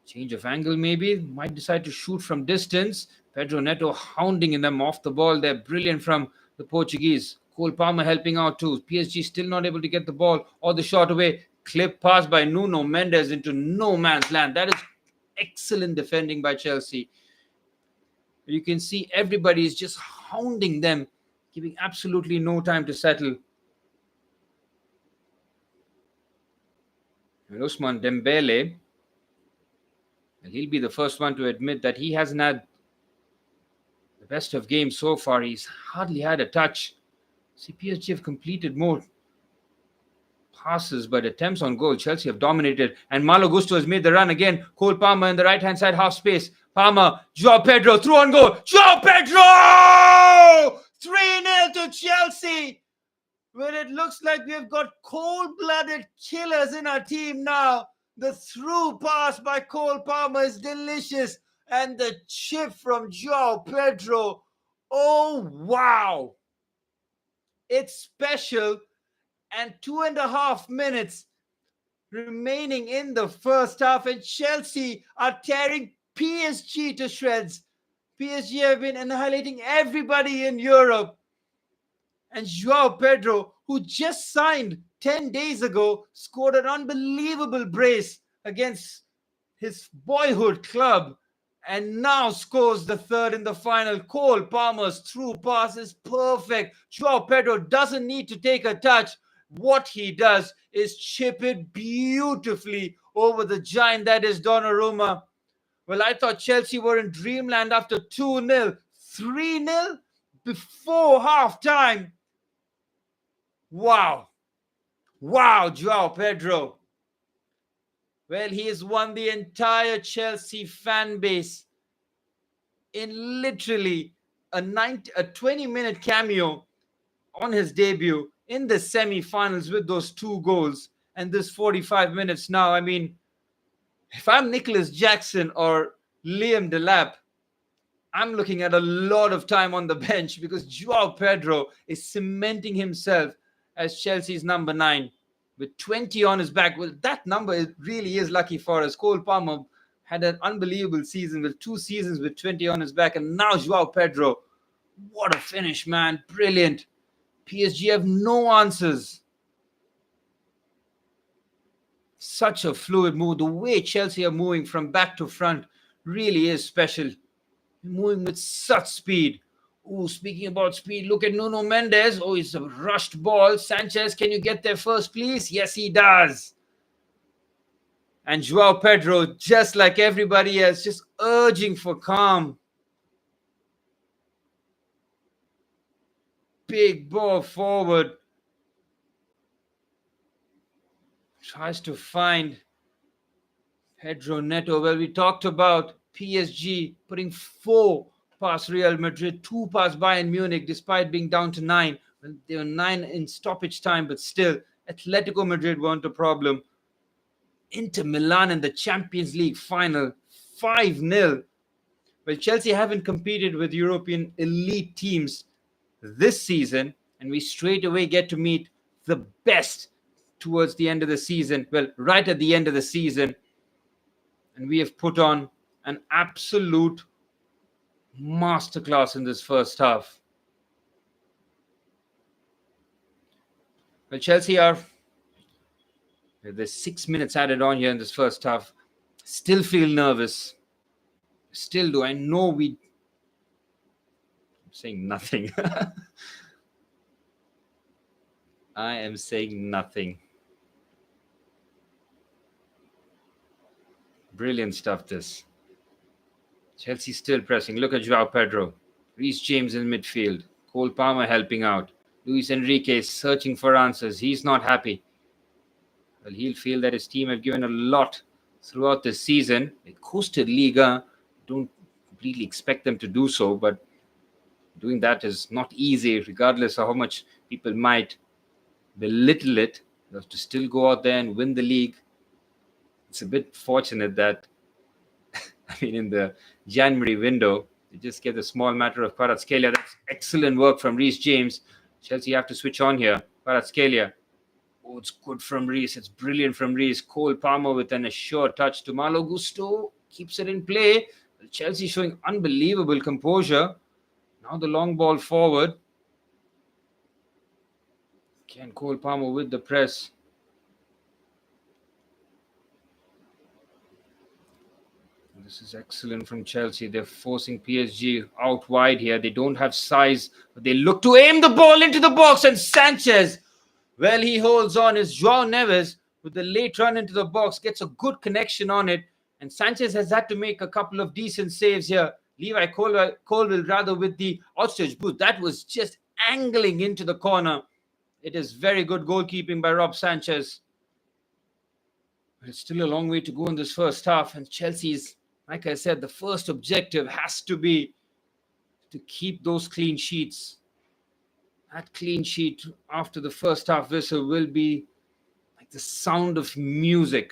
Change of angle maybe. Might decide to shoot from distance. Pedro Neto hounding them off the ball. They're brilliant from the Portuguese. Cole Palmer helping out too. PSG still not able to get the ball or the shot away. Clip pass by Nuno Mendes into no man's land. That is excellent defending by Chelsea. You can see everybody is just hounding them, giving absolutely no time to settle. And Ousmane Dembele, he'll be the first one to admit that he hasn't had the best of games so far. He's hardly had a touch. See, PSG have completed more passes, but attempts on goal, Chelsea have dominated. And Malo Gusto has made the run again. Cole Palmer in the right-hand side half space. Palmer, Joao Pedro, through on goal. Joao Pedro! 3-0 to Chelsea. Well, it looks like we've got cold-blooded killers in our team now. The through pass by Cole Palmer is delicious. And the chip from Joao Pedro. Oh, wow. It's special. And 2.5 minutes remaining in the first half. And Chelsea are tearing PSG to shreds. PSG have been annihilating everybody in Europe. And Joao Pedro, who just signed 10 days ago, scored an unbelievable brace against his boyhood club and now scores the third in the final. Cole Palmer's through pass is perfect. Joao Pedro doesn't need to take a touch. What he does is chip it beautifully over the giant that is Donnarumma. Well, I thought Chelsea were in dreamland after 2-0. 3-0 before half-time. Wow. Wow, Joao Pedro. Well, he has won the entire Chelsea fan base in literally a 20-minute cameo on his debut in the semi-finals with those 2 goals and this 45 minutes now. I mean, if I'm Nicholas Jackson or Liam Delap, I'm looking at a lot of time on the bench because Joao Pedro is cementing himself as Chelsea's number 9 with 20 on his back. Well, that number really is lucky for us. Cole Palmer had an unbelievable season with 2 seasons with 20 on his back. And now Joao Pedro. What a finish, man. Brilliant. PSG have no answers. Such a fluid move. The way Chelsea are moving from back to front really is special. Moving with such speed. Oh, speaking about speed, look at Nuno Mendes. Oh, it's a rushed ball. Sanchez, can you get there first, please? Yes, he does. And Joao Pedro, just like everybody else, just urging for calm. Big ball forward. Tries to find Pedro Neto. Well, we talked about PSG putting 4 past Real Madrid, 2 past Bayern Munich, despite being down to 9. Well, they were 9 in stoppage time, but still, Atletico Madrid weren't a problem. Inter Milan in the Champions League final, 5-0. Well, Chelsea haven't competed with European elite teams this season, and we straight away get to meet the best towards the end of the season. Well, right at the end of the season. And we have put on an absolute masterclass in this first half. Well, Chelsea are, there's 6 minutes added on here in this first half. Still feel nervous. Still do. I know I'm saying nothing. I am saying nothing. Brilliant stuff, this. Chelsea still pressing. Look at Joao Pedro. Reece James in midfield. Cole Palmer helping out. Luis Enrique is searching for answers. He's not happy. Well, he'll feel that his team have given a lot throughout this season. They coasted Liga. Don't completely expect them to do so, but doing that is not easy, regardless of how much people might belittle it. You have to still go out there and win the league. It's a bit fortunate that, in the January window, they just get the small matter of Kvaratskhelia. That's excellent work from Reece James. Chelsea have to switch on here. Kvaratskhelia. Oh, it's good from Reece. It's brilliant from Reece. Cole Palmer with an assured touch to Malo Gusto. Keeps it in play. Chelsea showing unbelievable composure. Now the long ball forward. Again, Cole Palmer with the press. This is excellent from Chelsea. They're forcing PSG out wide here. They don't have size, but they look to aim the ball into the box. And Sanchez, well, he holds on. It's Joao Neves with the late run into the box. Gets a good connection on it. And Sanchez has had to make a couple of decent saves here. Levi Colwill rather with the outstretched boot. That was just angling into the corner. It is very good goalkeeping by Rob Sanchez. But it's still a long way to go in this first half. And Chelsea's, like I said, the first objective has to be to keep those clean sheets. That clean sheet after the first half whistle will be like the sound of music.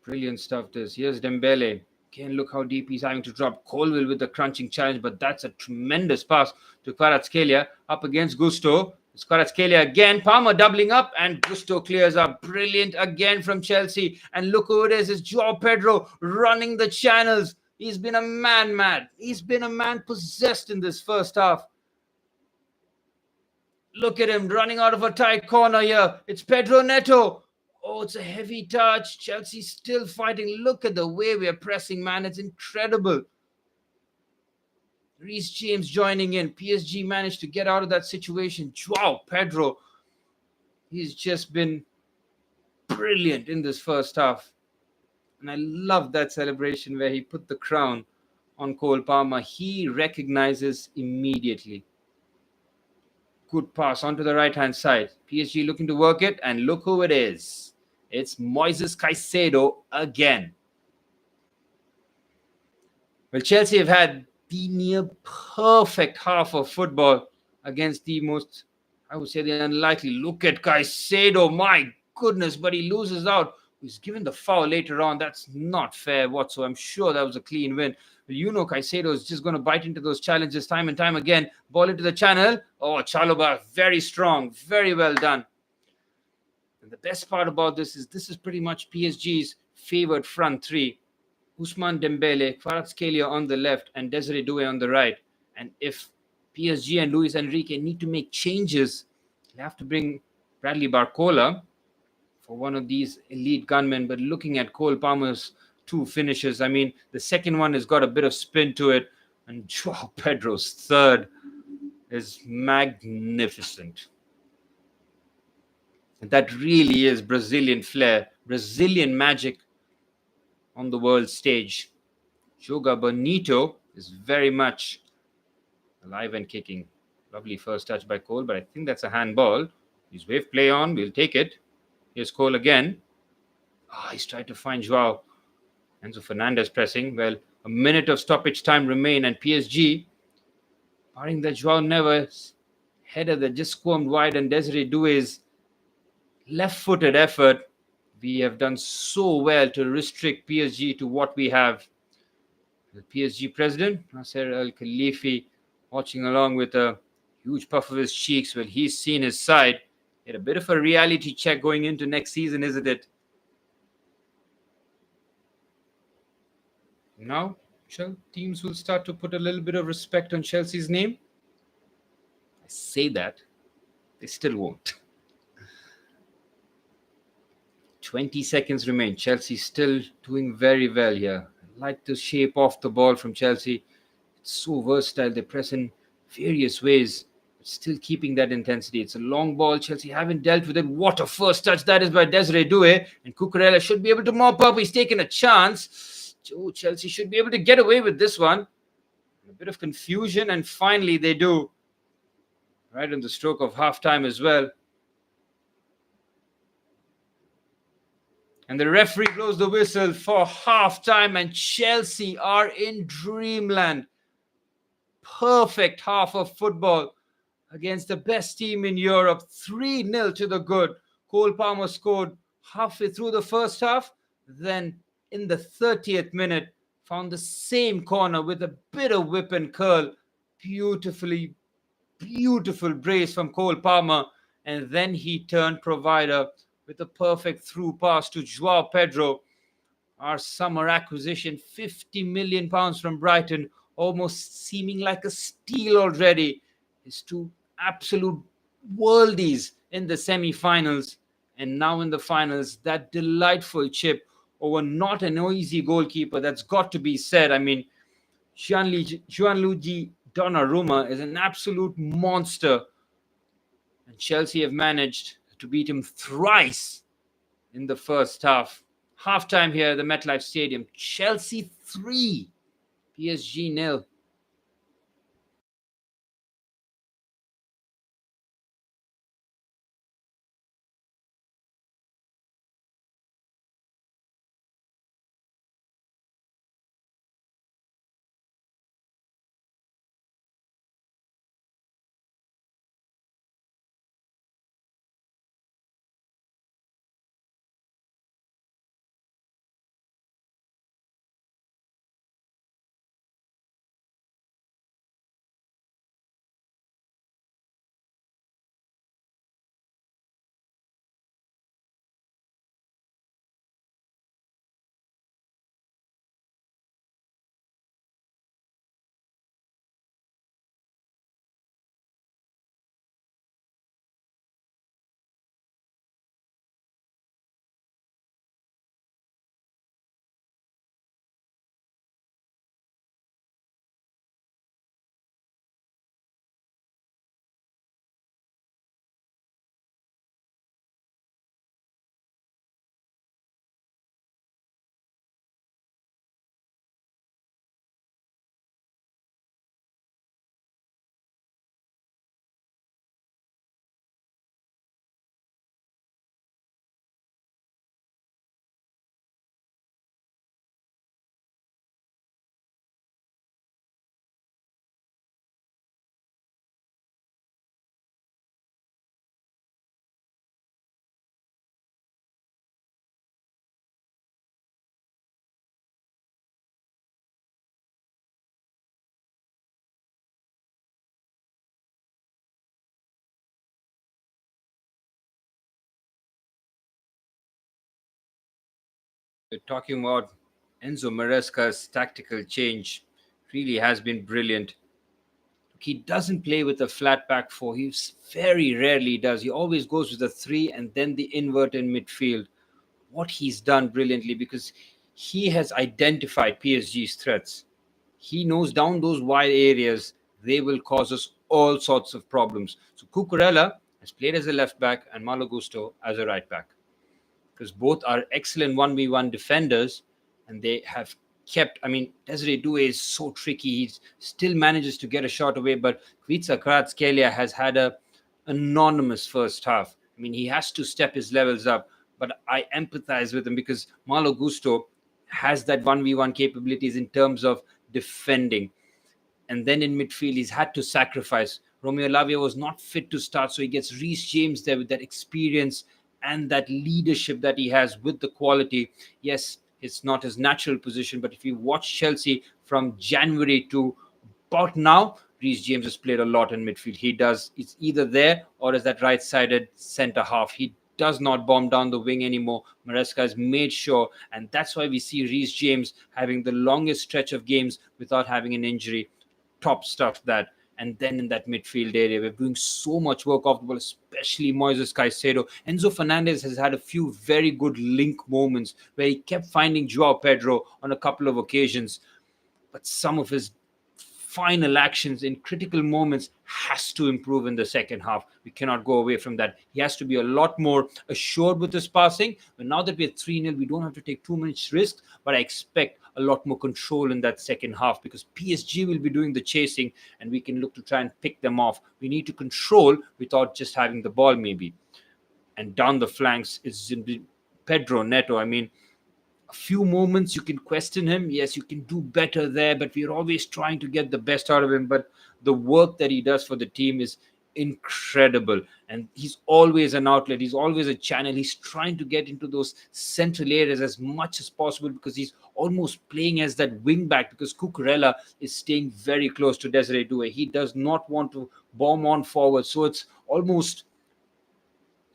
Brilliant stuff this. Here's Dembele. Again, look how deep he's having to drop. Colwill with the crunching challenge, but that's a tremendous pass to Kvaratskhelia. Up against Gusto. It's Kvaratskhelia again. Palmer doubling up, and Gusto clears up. Brilliant again from Chelsea. And look who it is. It's Joao Pedro running the channels. He's been a man mad. He's been a man possessed in this first half. Look at him running out of a tight corner here. It's Pedro Neto. Oh, it's a heavy touch. Chelsea still fighting. Look at the way we're pressing, man. It's incredible. Reece James joining in. PSG managed to get out of that situation. Joao Pedro. He's just been brilliant in this first half. And I love that celebration where he put the crown on Cole Palmer. He recognizes immediately. Good pass onto the right-hand side. PSG looking to work it, and look who it is. It's Moises Caicedo again. Well, Chelsea have had the near perfect half of football against the most, I would say, the unlikely. Look at Caicedo. My goodness, but he loses out. He's given the foul later on. That's not fair whatsoever. I'm sure that was a clean win. But Caicedo is just going to bite into those challenges time and time again. Ball into the channel. Oh, Chalobah, very strong. Very well done. And the best part about this is pretty much PSG's favored front three. Ousmane Dembele, Kvaratskhelia on the left, and Desiree Doué on the right. And if PSG and Luis Enrique need to make changes, they have to bring Bradley Barcola for one of these elite gunmen. But looking at Cole Palmer's 2 finishes, the second one has got a bit of spin to it, and Joao Pedro's third is magnificent. And that really is Brazilian flair, Brazilian magic on the world stage. Joga Bonito is very much alive and kicking. Lovely first touch by Cole, but I think that's a handball. He's wave play on. We'll take it. Here's Cole again. He's tried to find Joao. Enzo Fernandez pressing. Well, a minute of stoppage time remain, and PSG, barring that Joao Neves header that just squirmed wide, and Desiree Doué's left-footed effort, we have done so well to restrict PSG to what we have. The PSG president, Nasser Al Khalifi, watching along with a huge puff of his cheeks. Well, he's seen his side. Get a bit of a reality check going into next season, isn't it? Now, teams will start to put a little bit of respect on Chelsea's name. I say that, they still won't. 20 seconds remain. Chelsea still doing very well here. I like the shape off the ball from Chelsea. It's so versatile. They press in various ways, but still keeping that intensity. It's a long ball. Chelsea haven't dealt with it. What a first touch that is by Desiree Doué. And Cucurella should be able to mop up. He's taken a chance. Chelsea should be able to get away with this one. A bit of confusion, and finally they do. Right on the stroke of halftime as well. And the referee blows the whistle for halftime, and Chelsea are in dreamland. Perfect half of football against the best team in Europe. 3-0 to the good. Cole Palmer scored halfway through the first half. Then in the 30th minute, found the same corner with a bit of whip and curl. Beautiful brace from Cole Palmer. And then he turned provider with a perfect through pass to Joao Pedro. Our summer acquisition, £50 million from Brighton, almost seeming like a steal already. His two absolute worldies in the semi-finals. And now in the finals, that delightful chip over not an easy goalkeeper. That's got to be said. I mean, Gianluigi Donnarumma is an absolute monster. And Chelsea have managed to beat him thrice in the first half. Halftime here at the MetLife Stadium. Chelsea 3, PSG 0. We're talking about Enzo Maresca's tactical change. Really has been brilliant. He doesn't play with a flat back four. He very rarely does. He always goes with a 3 and then the invert in midfield. What he's done brilliantly, because he has identified PSG's threats. He knows down those wide areas, they will cause us all sorts of problems. So Cucurella has played as a left back and Malo Gusto as a right back, because both are excellent 1v1 defenders, and they have kept, I mean, Desiree Doué is so tricky. He still manages to get a shot away, but Kvica Kvaratskhelia has had a anonymous first half. I mean, he has to step his levels up, but I empathize with him because Malo Gusto has that 1v1 capabilities in terms of defending. And then in midfield, he's had to sacrifice. Romeo Lavia was not fit to start, so he gets Reece James there with that experience and that leadership that he has with the quality. Yes, it's not his natural position, but if you watch Chelsea from January to about now, Reece James has played a lot in midfield. He does, it's either there or as that right-sided centre half. He does not bomb down the wing anymore. Maresca has made sure, and that's why we see Reece James having the longest stretch of games without having an injury. Top stuff that. And then in that midfield area, we're doing so much work off the ball, especially Moises Caicedo. Enzo Fernandez has had a few very good link moments where he kept finding Joao Pedro on a couple of occasions, but some of his final actions in critical moments has to improve in the second half. We cannot go away from that. He has to be a lot more assured with his passing. But now that we're 3-0, we don't have to take too much risk, but I expect a lot more control in that second half because PSG will be doing the chasing and we can look to try and pick them off. We need to control without just having the ball maybe. And down the flanks is Pedro Neto. I mean, a few moments you can question him. Yes, you can do better there, but we're always trying to get the best out of him. But the work that he does for the team is incredible. And he's always an outlet. He's always a channel. He's trying to get into those central areas as much as possible because he's almost playing as that wing back because Cucurella is staying very close to Desiree Doué. He does not want to bomb on forward. So it's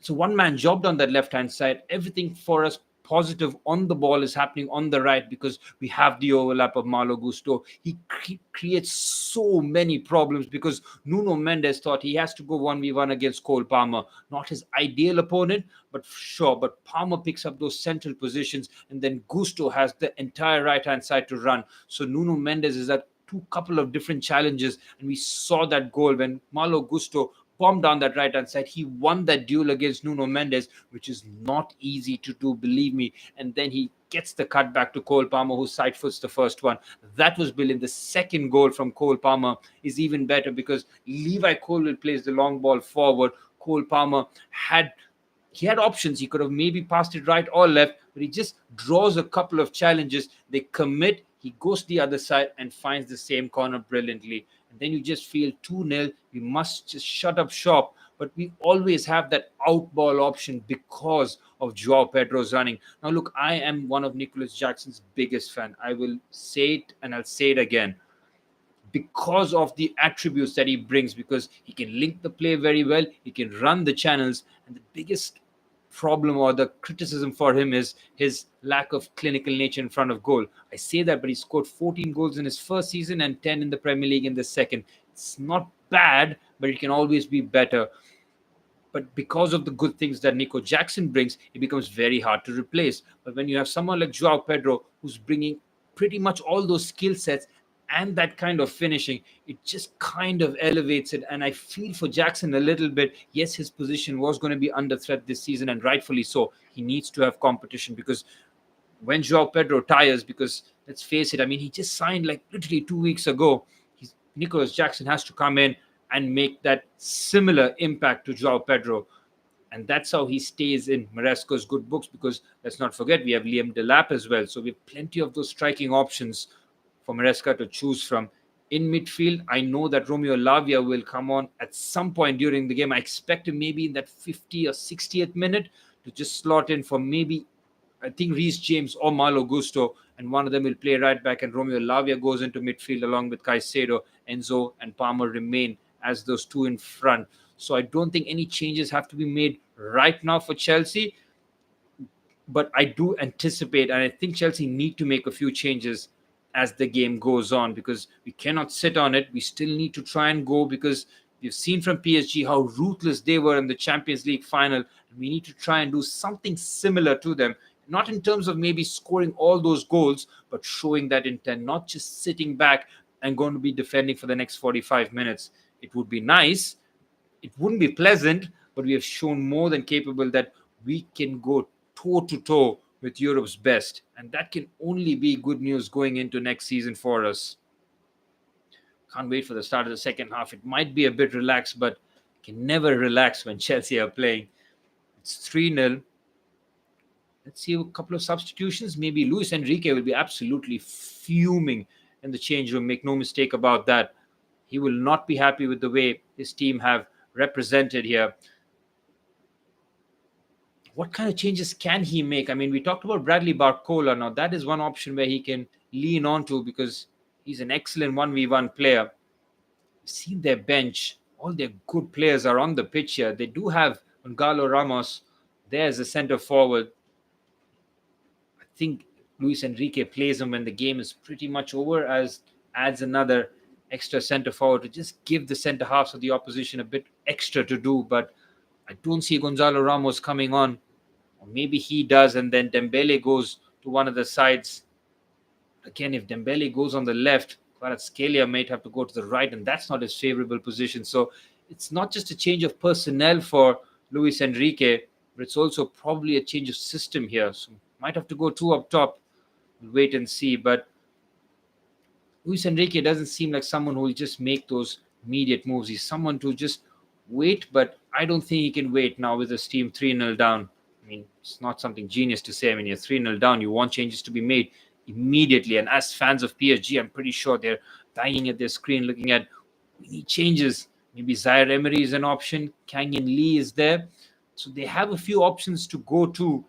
a one-man job on that left-hand side. Everything for us positive on the ball is happening on the right because we have the overlap of Malo Gusto. He creates so many problems because Nuno Mendes thought he has to go 1v1 against Cole Palmer. Not his ideal opponent, but sure. But Palmer picks up those central positions and then Gusto has the entire right-hand side to run. So Nuno Mendes is at couple of different challenges, and we saw that goal when Malo Gusto bombed down that right-hand side. He won that duel against Nuno Mendes, which is not easy to do, believe me. And then he gets the cut back to Cole Palmer, who side-foots the first one. That was brilliant. The second goal from Cole Palmer is even better because Levi Colwill plays the long ball forward. Cole Palmer had options. He could have maybe passed it right or left, but he just draws a couple of challenges. They commit. He goes to the other side and finds the same corner brilliantly. And then you just feel 2-0. We must just shut up shop. But we always have that out ball option because of Joao Pedro's running. Now, look, I am one of Nicholas Jackson's biggest fan. I will say it and I'll say it again. Because of the attributes that he brings, because he can link the play very well, he can run the channels, and the biggest problem or the criticism for him is his lack of clinical nature in front of goal. I say that, but he scored 14 goals in his first season and 10 in the Premier League in the second. It's not bad, but it can always be better. But because of the good things that Nico Jackson brings, it becomes very hard to replace. But when you have someone like Joao Pedro, who's bringing pretty much all those skill sets and that kind of finishing, it just kind of elevates it. And I feel for Jackson a little bit. Yes, his position was going to be under threat this season, and rightfully so. He needs to have competition because when Joao Pedro tires, because let's face it, I mean, he just signed like literally 2 weeks ago. Nicholas Jackson has to come in and make that similar impact to Joao Pedro. And that's how he stays in Maresca's good books because let's not forget, we have Liam Delap as well. So we have plenty of those striking options for Maresca to choose from. In midfield, I know that Romeo Lavia will come on at some point during the game. I expect him maybe in that 50th or 60th minute to just slot in for maybe, I think, Reece James or Malo Gusto, and one of them will play right back, and Romeo Lavia goes into midfield along with Caicedo. Enzo and Palmer remain as those two in front. So I don't think any changes have to be made right now for Chelsea, but I do anticipate, and I think Chelsea need to make a few changes as the game goes on because we cannot sit on it. We still need to try and go because we've seen from PSG how ruthless they were in the Champions League final. We need to try and do something similar to them, not in terms of maybe scoring all those goals, but showing that intent, not just sitting back and going to be defending for the next 45 minutes. It would be nice. It wouldn't be pleasant, but we have shown more than capable that we can go toe-to-toe with Europe's best. And that can only be good news going into next season for us. Can't wait for the start of the second half. It might be a bit relaxed, but can never relax when Chelsea are playing. It's 3-0. Let's see a couple of substitutions. Maybe Luis Enrique will be absolutely fuming in the change room. Make no mistake about that. He will not be happy with the way his team have represented here. What kind of changes can he make? I mean, we talked about Bradley Barcola. Now, that is one option where he can lean on to because he's an excellent 1v1 player. Seen their bench. All their good players are on the pitch here. They do have Gonzalo Ramos there as a centre forward. I think Luis Enrique plays him when the game is pretty much over, as adds another extra centre forward to just give the centre halves of the opposition a bit extra to do. But I don't see Gonzalo Ramos coming on. Or maybe he does, and then Dembele goes to one of the sides. Again, if Dembele goes on the left, Kvaratskhelia might have to go to the right, and that's not his favourable position. So it's not just a change of personnel for Luis Enrique, but it's also probably a change of system here. So might have to go two up top. We'll wait and see. But Luis Enrique doesn't seem like someone who will just make those immediate moves. He's someone to just wait, but I don't think he can wait now with his team 3-0 down. I mean, it's not something genius to say. I mean, you're 3-0 down. You want changes to be made immediately. And as fans of PSG, I'm pretty sure they're dying at their screen looking at, we need changes. Maybe Zaire Emery is an option. Kang In Lee is there. So they have a few options to go to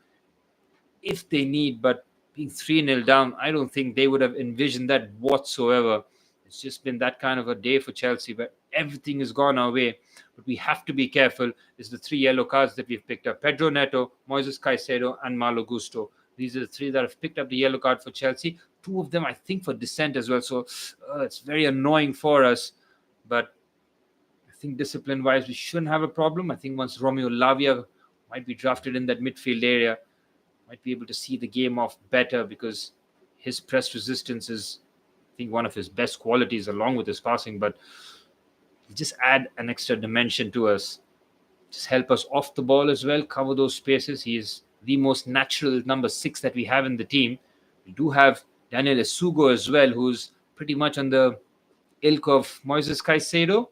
if they need. But being 3-0 down, I don't think they would have envisioned that whatsoever. It's just been that kind of a day for Chelsea where everything has gone our way. But we have to be careful. Is the 3 yellow cards that we've picked up. Pedro Neto, Moises Caicedo, and Malo Gusto. These are the 3 that have picked up the yellow card for Chelsea. 2 of them, I think, for dissent as well. So it's very annoying for us. But I think discipline-wise, we shouldn't have a problem. I think once Romeo Lavia might be drafted in that midfield area, might be able to see the game off better because his press resistance is, I think, one of his best qualities along with his passing. But just add an extra dimension to us. Just help us off the ball as well, cover those spaces. He is the most natural number 6 that we have in the team. We do have Daniel Esugo as well, who's pretty much on the ilk of Moises Caicedo.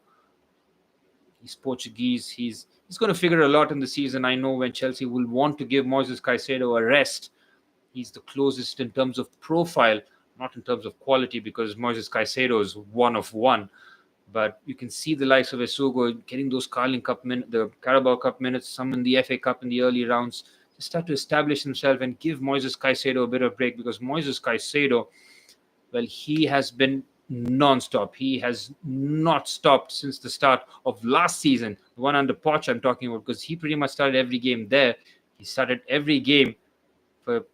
He's Portuguese. He's going to figure a lot in the season. I know when Chelsea will want to give Moises Caicedo a rest. He's the closest in terms of profile, not in terms of quality, because Moises Caicedo is one of one. But you can see the likes of Esugo getting those Carling Cup minutes, the Carabao Cup minutes, some in the FA Cup in the early rounds. Just start to establish himself and give Moises Caicedo a bit of break, because Moises Caicedo, well, he has been non-stop. He has not stopped since the start of last season, the one under Poch I'm talking about, because he pretty much started every game there. He started every game for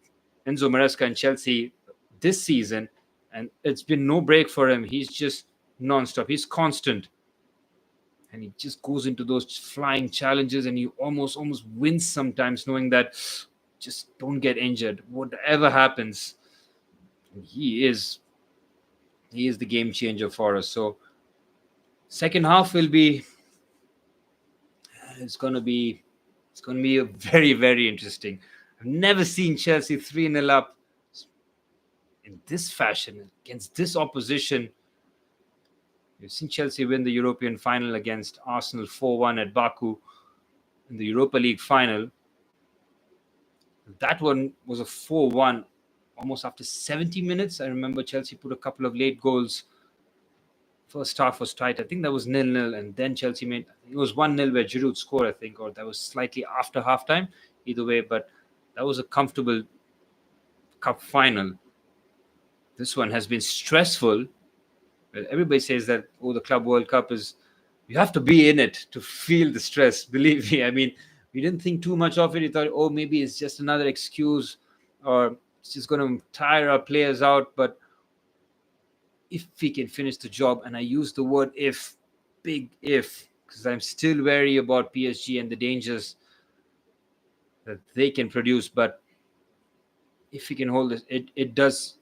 Enzo Maresca and Chelsea this season, and it's been no break for him. He's just non-stop. He's constant. And he just goes into those flying challenges, and you almost wins sometimes knowing that just don't get injured. Whatever happens, he is the game changer for us. So second half will be, it's going to be a very, very interesting. I've never seen Chelsea 3-0 up in this fashion against this opposition. We've seen Chelsea win the European final against Arsenal 4-1 at Baku in the Europa League final. That one was a 4-1 almost after 70 minutes. I remember Chelsea put a couple of late goals. First half was tight. I think that was 0-0, and then Chelsea made, it was 1-0 where Giroud scored, I think, or that was slightly after halftime. Either way, but that was a comfortable cup final. This one has been stressful. Everybody says that, the Club World Cup is, you have to be in it to feel the stress. Believe me. I mean, we didn't think too much of it. We thought, maybe it's just another excuse, or it's just going to tire our players out. But if we can finish the job, and I use the word if, big if, because I'm still wary about PSG and the dangers that they can produce. But if we can hold this, it does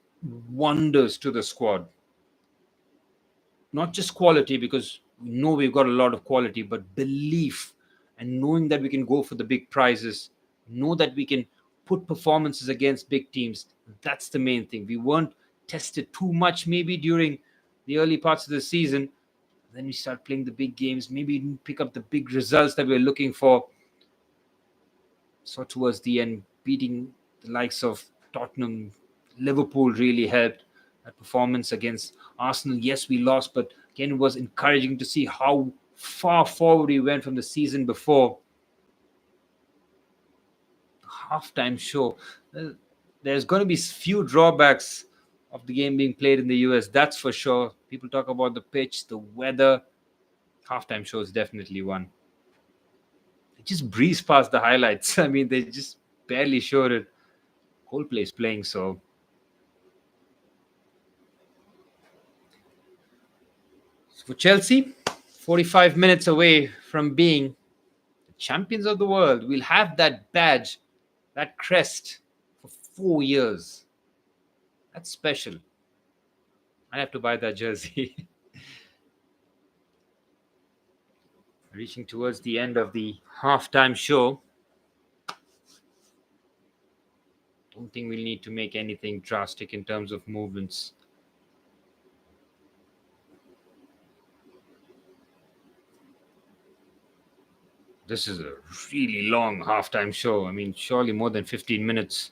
wonders to the squad. Not just quality, because we know we've got a lot of quality, but belief and knowing that we can go for the big prizes, know that we can put performances against big teams. That's the main thing. We weren't tested too much maybe during the early parts of the season. Then we start playing the big games, maybe pick up the big results that we're looking for. So towards the end, beating the likes of Tottenham, Liverpool really helped. That performance against Arsenal, yes, we lost, but again, it was encouraging to see how far forward we went from the season before. Halftime show. Uh, There's going to be few drawbacks of the game being played in the US, that's for sure. People talk about the pitch, the weather. Halftime show is definitely one. They just breeze past the highlights. I mean, they just barely showed it. Whole place playing. So for Chelsea, 45 minutes away from being the champions of the world. We'll have that badge, that crest for 4 years. That's special. I have to buy that jersey. Reaching towards the end of the halftime show. Don't think we'll need to make anything drastic in terms of movements. This is a really long halftime show. I mean, surely more than 15 minutes.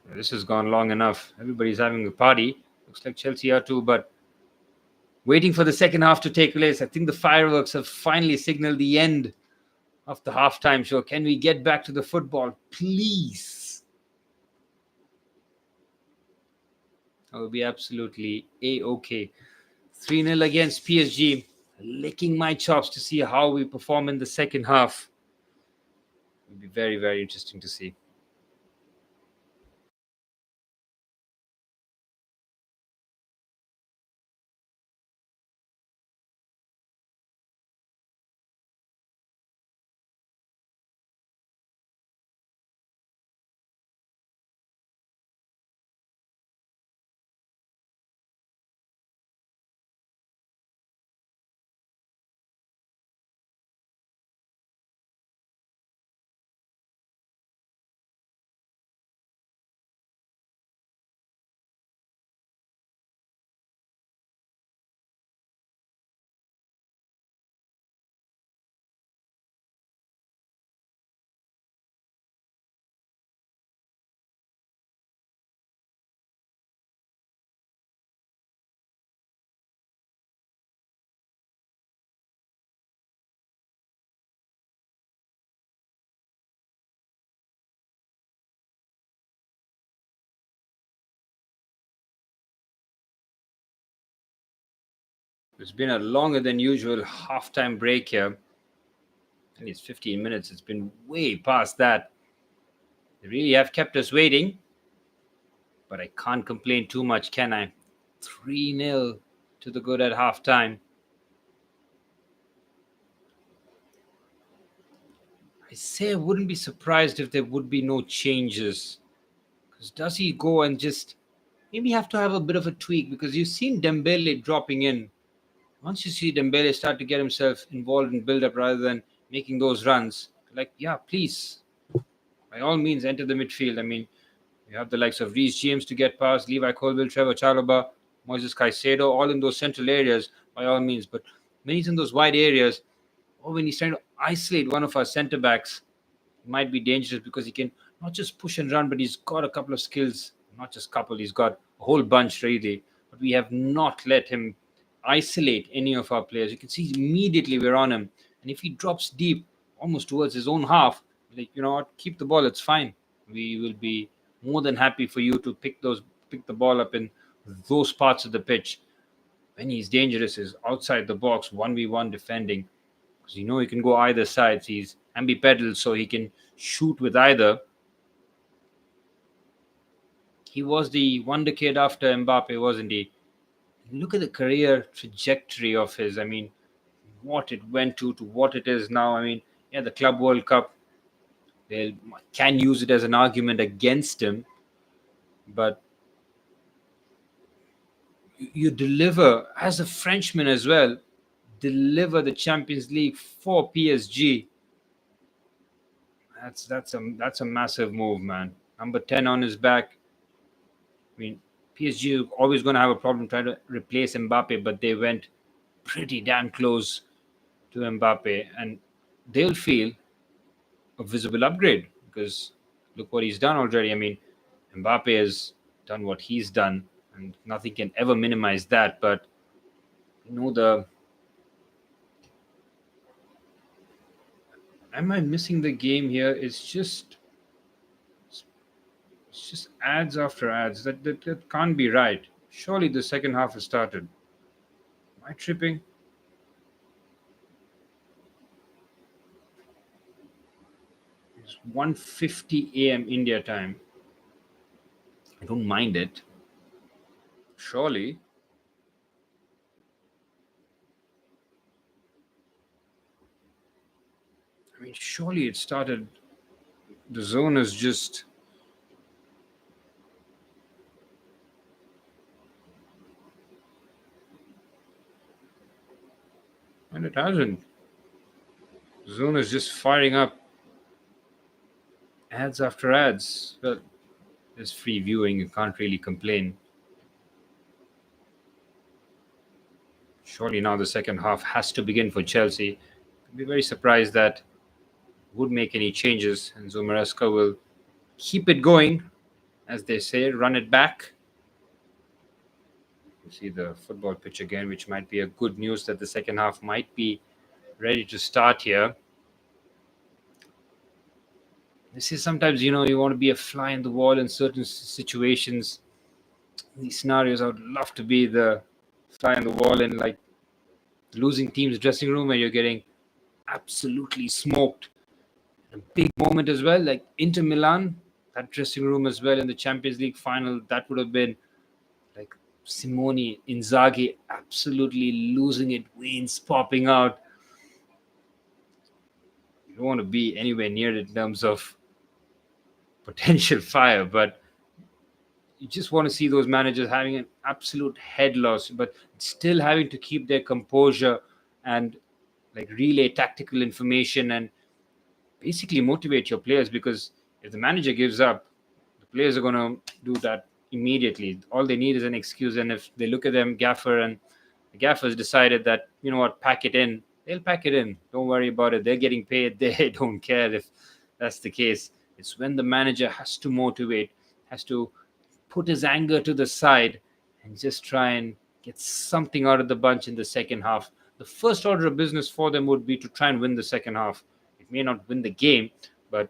This has gone long enough. Everybody's having a party. Looks like Chelsea are too, but waiting for the second half to take place. I think the fireworks have finally signaled the end of the halftime show. Can we get back to the football, please? That would be absolutely A-OK. 3-0 against PSG. Licking my chops to see how we perform in the second half. It would be very, very interesting to see. It's been a longer than usual halftime break here. And it's 15 minutes. It's been way past that. They really have kept us waiting. But I can't complain too much, can I? 3-0 to the good at halftime. I say I wouldn't be surprised if there would be no changes. Because does he go and just maybe have to have a bit of a tweak? Because you've seen Dembele dropping in. Once you see Dembele start to get himself involved in build up rather than making those runs, like, yeah, please, by all means, enter the midfield. I mean, you have the likes of Reece James to get past, Levi Colville, Trevor Chalobah, Moises Caicedo, all in those central areas, by all means. But when he's in those wide areas, or when he's trying to isolate one of our centre backs, it might be dangerous because he can not just push and run, but he's got a couple of skills. Not just couple, he's got a whole bunch really. But we have not let him isolate any of our players. You can see immediately we're on him. And if he drops deep, almost towards his own half, like, you know what, keep the ball, it's fine. We will be more than happy for you to pick the ball up in those parts of the pitch. When he's dangerous is outside the box, 1v1 defending. Because you know he can go either side. He's ambipedal, so he can shoot with either. He was the wonder kid after Mbappe, wasn't he? Look at the career trajectory of his. I mean, what it went to what it is now. I mean, yeah, the Club World Cup, they can use it as an argument against him, but you deliver as a Frenchman as well, deliver the Champions League for PSG. That's a massive move, man. Number 10 on his back. I mean, PSG are always going to have a problem trying to replace Mbappe, but they went pretty damn close to Mbappe, and they'll feel a visible upgrade because look what he's done already. I mean, Mbappe has done what he's done, and nothing can ever minimize that. But the am I missing the game here? It's just ads after ads. That can't be right. Surely the second half has started. Am I tripping? It's 1:50 a.m. India time. I don't mind it. Surely. I mean, surely it started. The zone is just. And it hasn't. The zone is just firing up ads after ads. Well, there's free viewing. You can't really complain. Surely now the second half has to begin for Chelsea. I'd be very surprised that would make any changes, and Zomareska will keep it going, as they say, run it back. You see the football pitch again, which might be a good news that the second half might be ready to start here. This is sometimes, you want to be a fly in the wall in certain situations. In these scenarios, I would love to be the fly in the wall in like losing team's dressing room where you're getting absolutely smoked. A big moment as well, like Inter Milan, that dressing room as well in the Champions League final, that would have been like Simone Inzaghi absolutely losing it, veins popping out. You don't want to be anywhere near it in terms of potential fire, but you just want to see those managers having an absolute head loss, but still having to keep their composure and like relay tactical information and basically motivate your players, because if the manager gives up, the players are going to do that immediately. All they need is an excuse, and if they look at them gaffer and the gaffer's decided that, pack it in, they'll pack it in. Don't worry about it. They're getting paid. They don't care if that's the case. It's when the manager has to motivate, has to put his anger to the side and just try and get something out of the bunch in the second half. The first order of business for them would be to try and win the second half. It may not win the game, but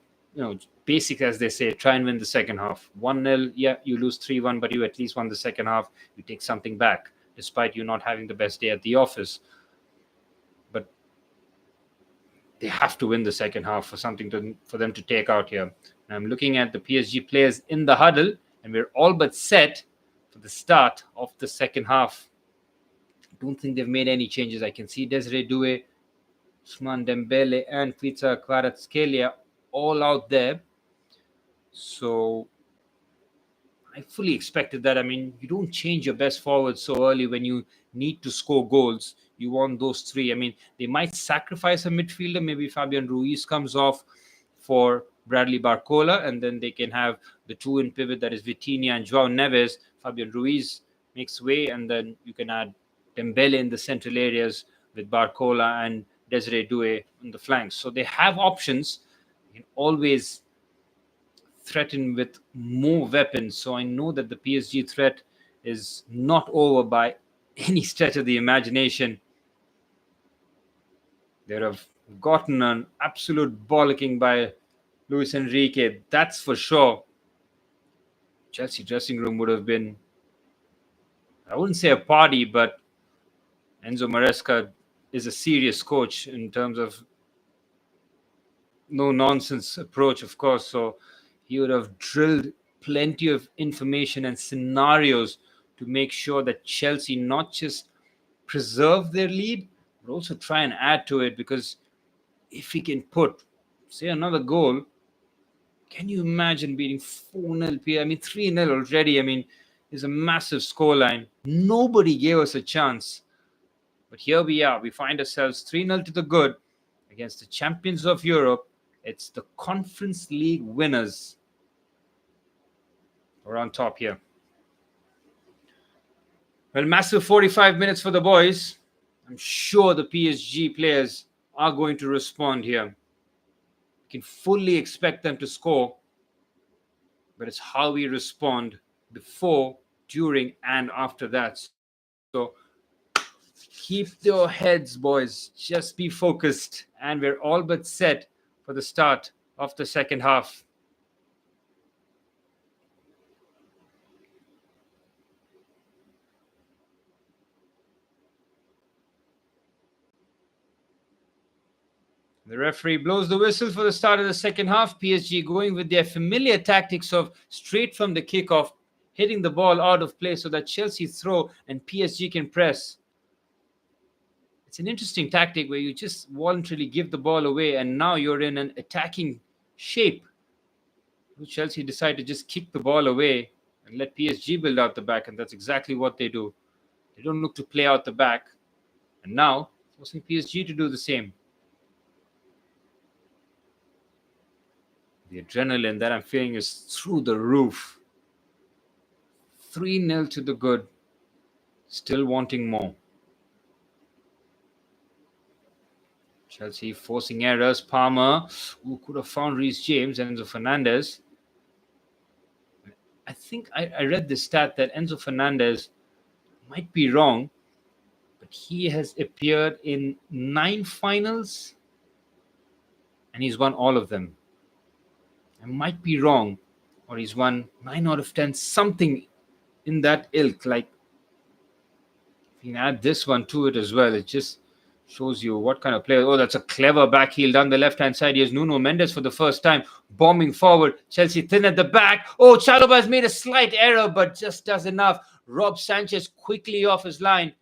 basic as they say, try and win the second half. 1-0, yeah, you lose 3-1, but you at least won the second half. You take something back, despite you not having the best day at the office. But they have to win the second half for them to take out here. And I'm looking at the PSG players in the huddle, and we're all but set for the start of the second half. I don't think they've made any changes. I can see Desiree Doué, Ousmane Dembele, and Kviza Kvaratskhelia all out there. So I fully expected that. I mean, you don't change your best forward so early when you need to score goals. You want those three. I mean, they might sacrifice a midfielder. Maybe Fabian Ruiz comes off for Bradley Barcola, and then they can have the two in pivot, that is Vitinha and Joao Neves. Fabian Ruiz makes way, and then you can add Dembele in the central areas with Barcola and Desiree Doué on the flanks. So they have options. You can always threaten with more weapons. So I know that the PSG threat is not over by any stretch of the imagination. They have gotten an absolute bollocking by Luis Enrique, that's for sure. Chelsea dressing room would have been, I wouldn't say a party, but Enzo Maresca is a serious coach in terms of no nonsense approach, of course. So he would have drilled plenty of information and scenarios to make sure that Chelsea not just preserve their lead, but also try and add to it. Because if he can put, say, another goal, can you imagine beating 4-0? I mean, 3-0 already. I mean, is a massive scoreline. Nobody gave us a chance. But here we are. We find ourselves 3-0 to the good against the champions of Europe. It's the Conference League winners. We're on top here. Well, massive 45 minutes for the boys. I'm sure the PSG players are going to respond here. You can fully expect them to score, but it's how we respond before, during, and after that. So keep your heads, boys. Just be focused, and we're all but set for the start of the second half. The referee blows the whistle for the start of the second half. PSG going with their familiar tactics of straight from the kickoff, hitting the ball out of play so that Chelsea throw and PSG can press. It's an interesting tactic where you just voluntarily give the ball away and now you're in an attacking shape. Chelsea decide to just kick the ball away and let PSG build out the back, and that's exactly what they do. They don't look to play out the back, and now forcing PSG to do the same. The adrenaline that I'm feeling is through the roof. 3-0 to the good. Still wanting more. Chelsea forcing errors. Palmer, who could have found Reece James, Enzo Fernandez. I think I read the stat that Enzo Fernandez might be wrong, but he has appeared in 9 finals and he's won all of them. I might be wrong, or he's won 9 out of 10, something in that ilk. Like, if you can add this one to it as well, it just shows you what kind of player. Oh, that's a clever back heel down the left-hand side. Here's Nuno Mendes for the first time, bombing forward. Chelsea thin at the back. Oh, Chalobah has made a slight error, but just does enough. Rob Sanchez quickly off his line.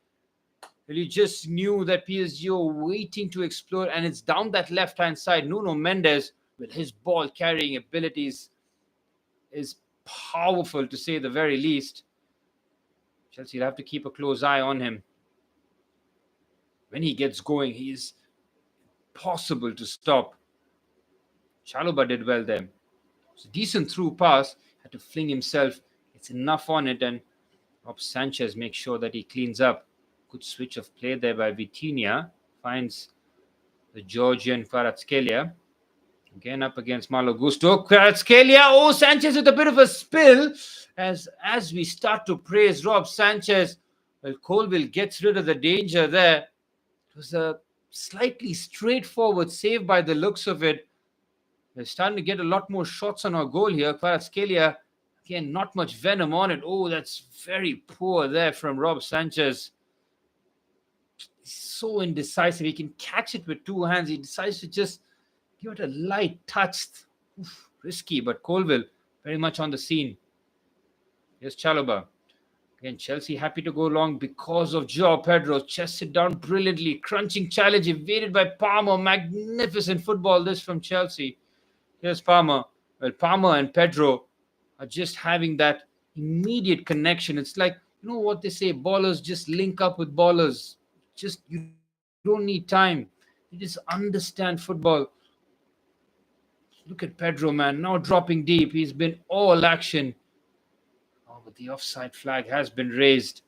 Well, you just knew that PSG were waiting to explode, and it's down that left-hand side. Nuno Mendes, with his ball-carrying abilities, is powerful, to say the very least. Chelsea will have to keep a close eye on him. When he gets going, he's impossible to stop. Chalobah did well there. It's a decent through pass. Had to fling himself. It's enough on it, and Rob Sanchez makes sure that he cleans up. Good switch of play there by Vitinha. Finds the Georgian Kvaratskhelia. Again up against Malo Gusto. Kvaratskhelia. Oh, Sanchez with a bit of a spill. As we start to praise Rob Sanchez, well, Colville gets rid of the danger there. It was a slightly straightforward save by the looks of it. We're starting to get a lot more shots on our goal here. Kvaratskhelia, again, not much venom on it. Oh, that's very poor there from Rob Sanchez. He's so indecisive. He can catch it with 2 hands. He decides to just give it a light touch. Oof, risky, but Colville very much on the scene. Here's Chalobah. Again, Chelsea happy to go long because of Joao Pedro. Chested down brilliantly. Crunching challenge evaded by Palmer. Magnificent football this from Chelsea. Here's Palmer. Well, Palmer and Pedro are just having that immediate connection. It's like, you know what they say, ballers just link up with ballers. Just, you don't need time. You just understand football. Look at Pedro, man. Now dropping deep. He's been all action. Oh, but the offside flag has been raised.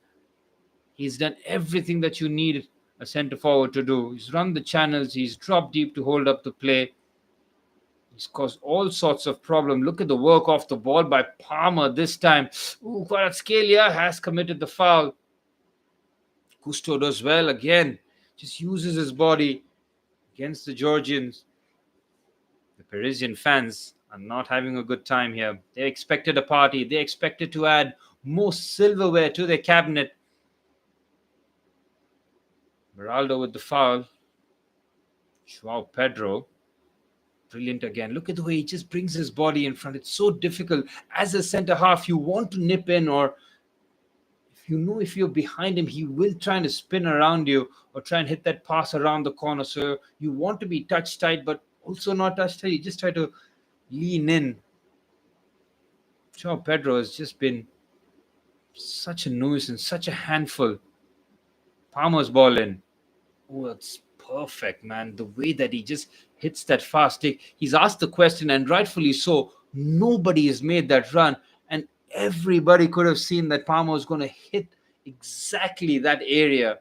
He's done everything that you need a centre forward to do. He's run the channels. He's dropped deep to hold up the play. He's caused all sorts of problems. Look at the work off the ball by Palmer this time. Ooh, Kvaratskhelia has committed the foul. Gusto does well again. Just uses his body against the Georgians. The Parisian fans are not having a good time here. They expected a party. They expected to add more silverware to their cabinet. Beraldo with the foul. Joao Pedro. Brilliant again. Look at the way he just brings his body in front. It's so difficult. As a centre half, you want to nip in, or if you're behind him, he will try to spin around you or try and hit that pass around the corner. So you want to be touch tight, but also not touch tight. You just try to lean in. Joao Pedro has just been such a nuisance, such a handful. Palmer's ball in. Oh, it's perfect, man. The way that he just hits that fast take. He's asked the question, and rightfully so. Nobody has made that run, and everybody could have seen that Palmer was going to hit exactly that area.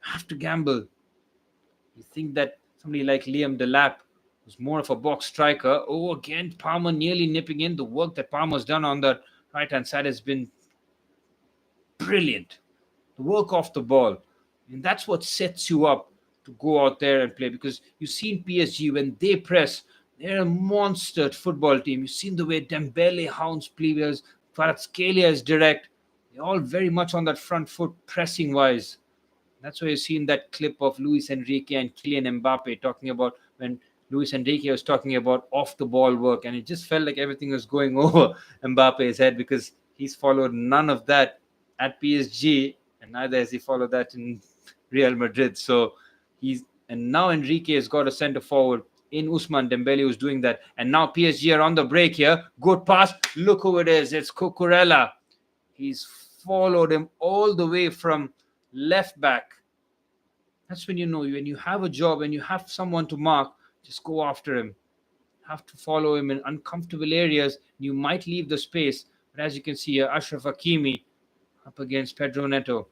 Have to gamble. You think that Somebody like Liam Delap, who's more of a box striker. Oh, again, Palmer nearly nipping in. The work that Palmer's done on the right-hand side has been brilliant. The work off the ball. And that's what sets you up to go out there and play, because you've seen PSG when they press, they're a monster football team. You've seen the way Dembele hounds players, Kvaratskhelia is direct. They're all very much on that front foot pressing wise. That's why you've seen that clip of Luis Enrique and Kylian Mbappe talking about when Luis Enrique was talking about off the ball work, and it just felt like everything was going over Mbappe's head because he's followed none of that at PSG, and neither has he followed that in Real Madrid. So now Enrique has got a centre forward in Ousmane Dembele who's doing that, and now PSG are on the break here. Good pass. Look who it is. It's Cucurella. He's followed him all the way from left back. That's when you know when you have a job and you have someone to mark, just go after him. Have to follow him in uncomfortable areas. You might leave the space, but as you can see here, Achraf Hakimi up against Pedro Neto.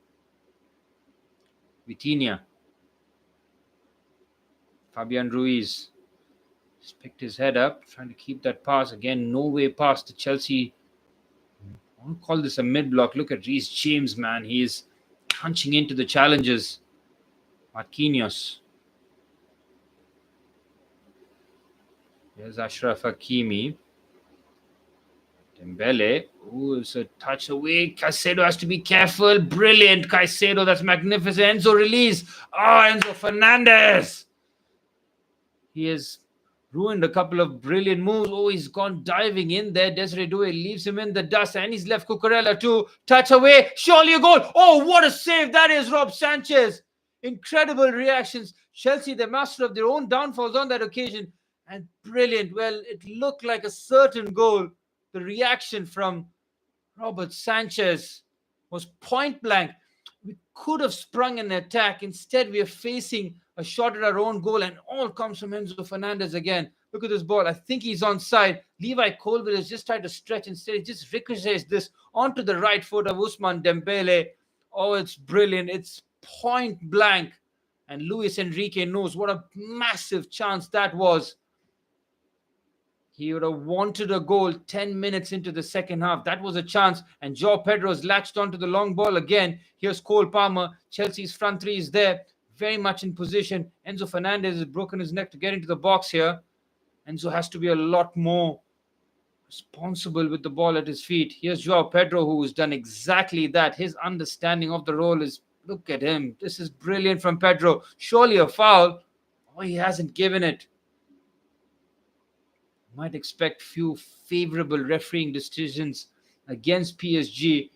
Vitinha. Fabian Ruiz just picked his head up, trying to keep that pass. Again, no way past the Chelsea. I won't call this a mid-block. Look at Reece James, man. He is punching into the challenges. Marquinhos. There's Achraf Hakimi. Dembele. Oh, it's a touch away. Caicedo has to be careful. Brilliant, Caicedo. That's magnificent. Enzo release. Enzo Fernandez. He has ruined a couple of brilliant moves. Oh, he's gone diving in there. Desiree Doué leaves him in the dust, and he's left Cucurella too. Touch away. Surely a goal. Oh, what a save that is, Rob Sanchez. Incredible reactions. Chelsea, the master of their own downfalls on that occasion. And brilliant. Well, it looked like a certain goal. The reaction from Robert Sanchez was point blank. We could have sprung an attack. Instead, we are facing a shot at our own goal, and all comes from Enzo Fernandez again. Look at this ball. I think he's onside. Levi Colwill has just tried to stretch. Instead, he just ricochets this onto the right foot of Ousmane Dembele. Oh, it's brilliant. It's point blank. And Luis Enrique knows what a massive chance that was. He would have wanted a goal 10 minutes into the second half. That was a chance. And Joao Pedro's latched onto the long ball again. Here's Cole Palmer. Chelsea's front three is there. Very much in position. Enzo Fernandez has broken his neck to get into the box here. Enzo has to be a lot more responsible with the ball at his feet. Here's Joao Pedro, who's done exactly that. His understanding of the role is, look at him. This is brilliant from Pedro. Surely a foul. Oh, he hasn't given it. Might expect few favorable refereeing decisions against PSG.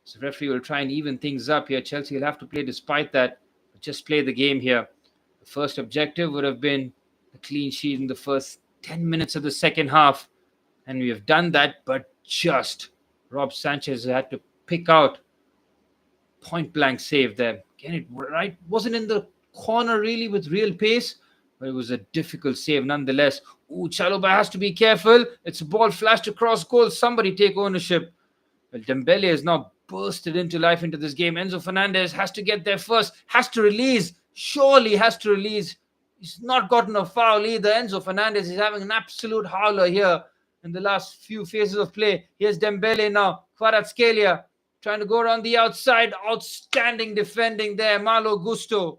So referee will try and even things up here. Chelsea will have to play despite that, but just play the game here. The first objective would have been a clean sheet in the first 10 minutes of the second half. And we have done that, but just Rob Sanchez had to pick out point blank save there. Get it right. Wasn't in the corner really with real pace, but it was a difficult save nonetheless. Ooh, Chalobah has to be careful. It's a ball flashed across goal. Somebody take ownership. Well, Dembele has now bursted into life into this game. Enzo Fernandez has to get there first. Has to release. Surely has to release. He's not gotten a foul either. Enzo Fernandez is having an absolute howler here in the last few phases of play. Here's Dembele now. Kvaratskhelia trying to go around the outside. Outstanding defending there. Malo Gusto.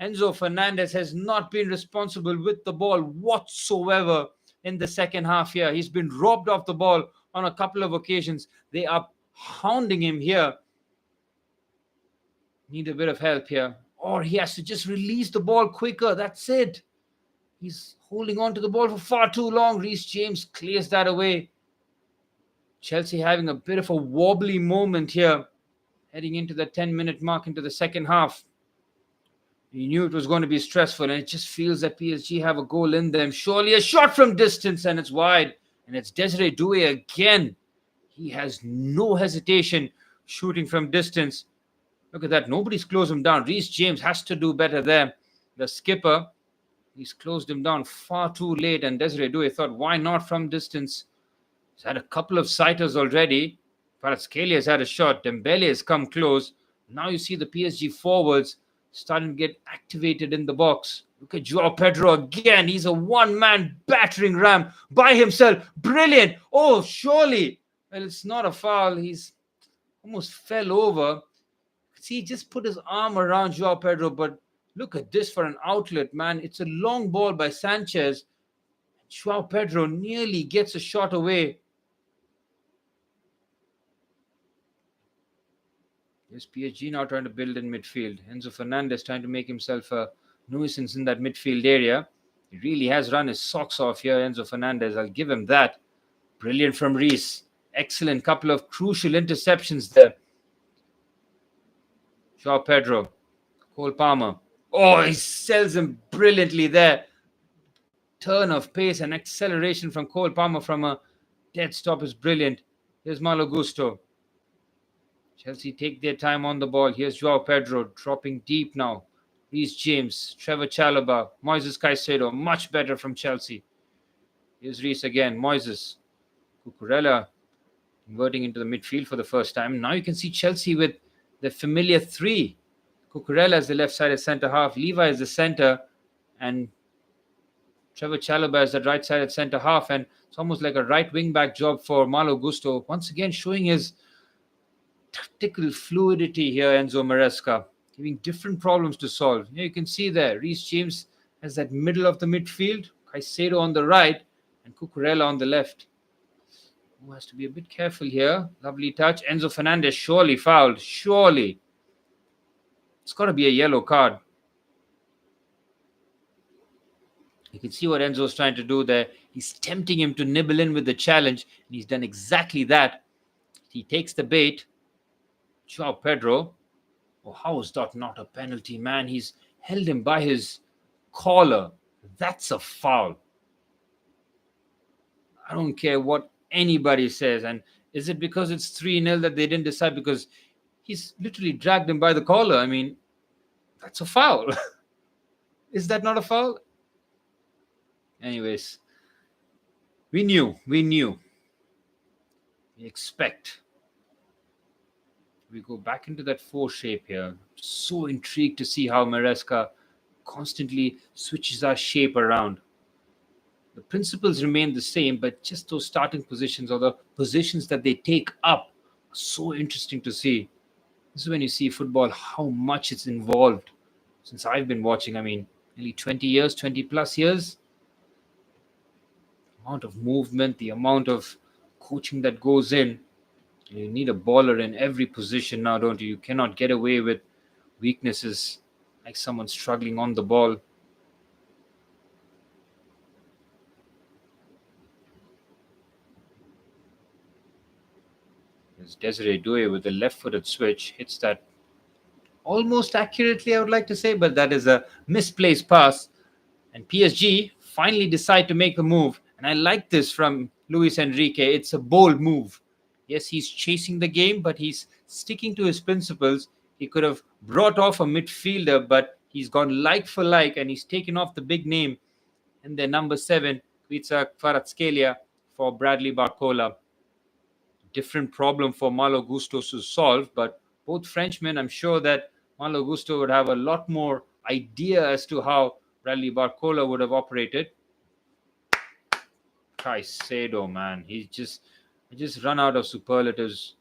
Enzo Fernandez has not been responsible with the ball whatsoever in the second half here. He's been robbed of the ball on a couple of occasions. They are hounding him here. Need a bit of help here. Or he has to just release the ball quicker. That's it. He's holding on to the ball for far too long. Reece James clears that away. Chelsea having a bit of a wobbly moment here, heading into the 10-minute mark into the second half. You knew it was going to be stressful, and it just feels that PSG have a goal in them. Surely a shot from distance, and it's wide. And it's Desiree Doué again. He has no hesitation shooting from distance. Look at that. Nobody's closed him down. Reece James has to do better there. The skipper, he's closed him down far too late, and Desiree Doué thought, why not from distance? He's had a couple of sighters already. Kvaratskhelia has had a shot. Dembele has come close. Now you see the PSG forwards. starting to get activated in the box. Look at Joao Pedro again. He's a one-man battering ram by himself. Brilliant. Oh, surely. Well, it's not a foul. He's almost fell over. See, he just put his arm around Joao Pedro, but look at this for an outlet, man. It's a long ball by Sanchez. Joao Pedro nearly gets a shot away. Here's PSG now trying to build in midfield. Enzo Fernandez trying to make himself a nuisance in that midfield area. He really has run his socks off here, Enzo Fernandez. I'll give him that. Brilliant from Reece. Excellent couple of crucial interceptions there. Joao Pedro. Cole Palmer. Oh, he sells him brilliantly there. Turn of pace and acceleration from Cole Palmer from a dead stop is brilliant. Here's Malo Gusto. Chelsea take their time on the ball. Here's Joao Pedro dropping deep now. Reece James, Trevor Chalobah, Moises Caicedo. Much better from Chelsea. Here's Reece again. Moises. Cucurella inverting into the midfield for the first time. Now you can see Chelsea with the familiar three. Cucurella is the left-sided centre-half. Levi is the centre. And Trevor Chalobah is the right-sided centre-half. And it's almost like a right wing-back job for Malo Gusto. Once again showing his tactical fluidity here, Enzo Maresca, giving different problems to solve. Here you can see there, Reece James has that middle of the midfield, Caicedo on the right, and Cucurella on the left. Who has to be a bit careful here. Lovely touch. Enzo Fernandez surely fouled. Surely. It's got to be a yellow card. You can see what Enzo's trying to do there. He's tempting him to nibble in with the challenge, and he's done exactly that. He takes the bait. Joao Pedro. Oh, how is that not a penalty, man? He's held him by his collar. That's a foul. I don't care what anybody says. And is it because it's 3-0 that they didn't decide? Because he's literally dragged him by the collar. I mean, that's a foul. Is that not a foul? Anyways, we knew. We expect. We go back into that 4 shape here. So intrigued to see how Maresca constantly switches our shape around. The principles remain the same, but just those starting positions or the positions that they take up are so interesting to see. This is when you see football, how much it's involved. Since I've been watching, I mean, nearly 20 years, 20 plus years. The amount of movement, the amount of coaching that goes in. You need a baller in every position now, don't you? You cannot get away with weaknesses like someone struggling on the ball. There's Desiree Doué with the left-footed switch. Hits that almost accurately, I would like to say, but that is a misplaced pass. And PSG finally decide to make the move. And I like this from Luis Enrique. It's a bold move. Yes, he's chasing the game, but he's sticking to his principles. He could have brought off a midfielder, but he's gone like for like, and he's taken off the big name. And then number 7, Kvica Kvaratskhelia for Bradley Barcola. Different problem for Malo Gusto to solve, but both Frenchmen, I'm sure that Malo Gusto would have a lot more idea as to how Bradley Barcola would have operated. Caicedo, man, I just run out of superlatives.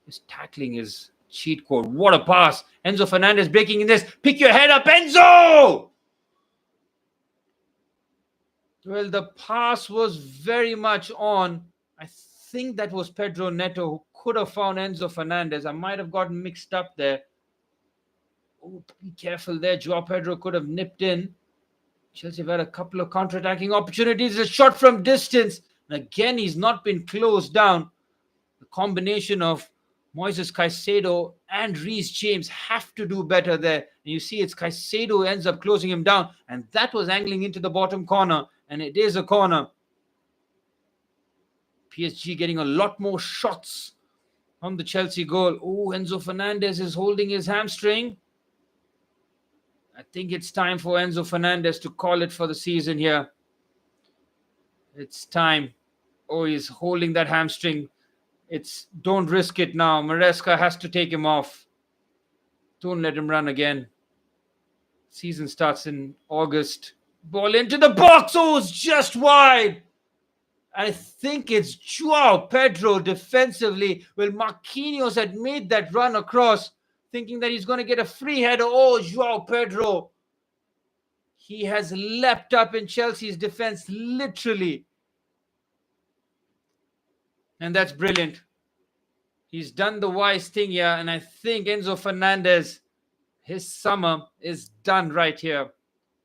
His tackling is cheat code. What a pass. Enzo Fernandez breaking in this. Pick your head up, Enzo! Well, the pass was very much on. I think that was Pedro Neto who could have found Enzo Fernandez. I might have gotten mixed up there. Oh, be careful there. Joao Pedro could have nipped in. Chelsea have had a couple of counter-attacking opportunities. A shot from distance. And again, he's not been closed down. The combination of Moises Caicedo and Reece James have to do better there. And you see it's Caicedo who ends up closing him down. And that was angling into the bottom corner. And it is a corner. PSG getting a lot more shots on the Chelsea goal. Oh, Enzo Fernandez is holding his hamstring. I think it's time for Enzo Fernandez to call it for the season here. It's time. Oh, he's holding that hamstring. Don't risk it now. Maresca has to take him off. Don't let him run again. Season starts in August. Ball into the box. Oh, it's just wide. I think it's Joao Pedro defensively. Well, Marquinhos had made that run across, thinking that he's going to get a free header. Oh, Joao Pedro. He has leapt up in Chelsea's defense, literally. And that's brilliant. He's done the wise thing here. And I think Enzo Fernandez, his summer is done right here.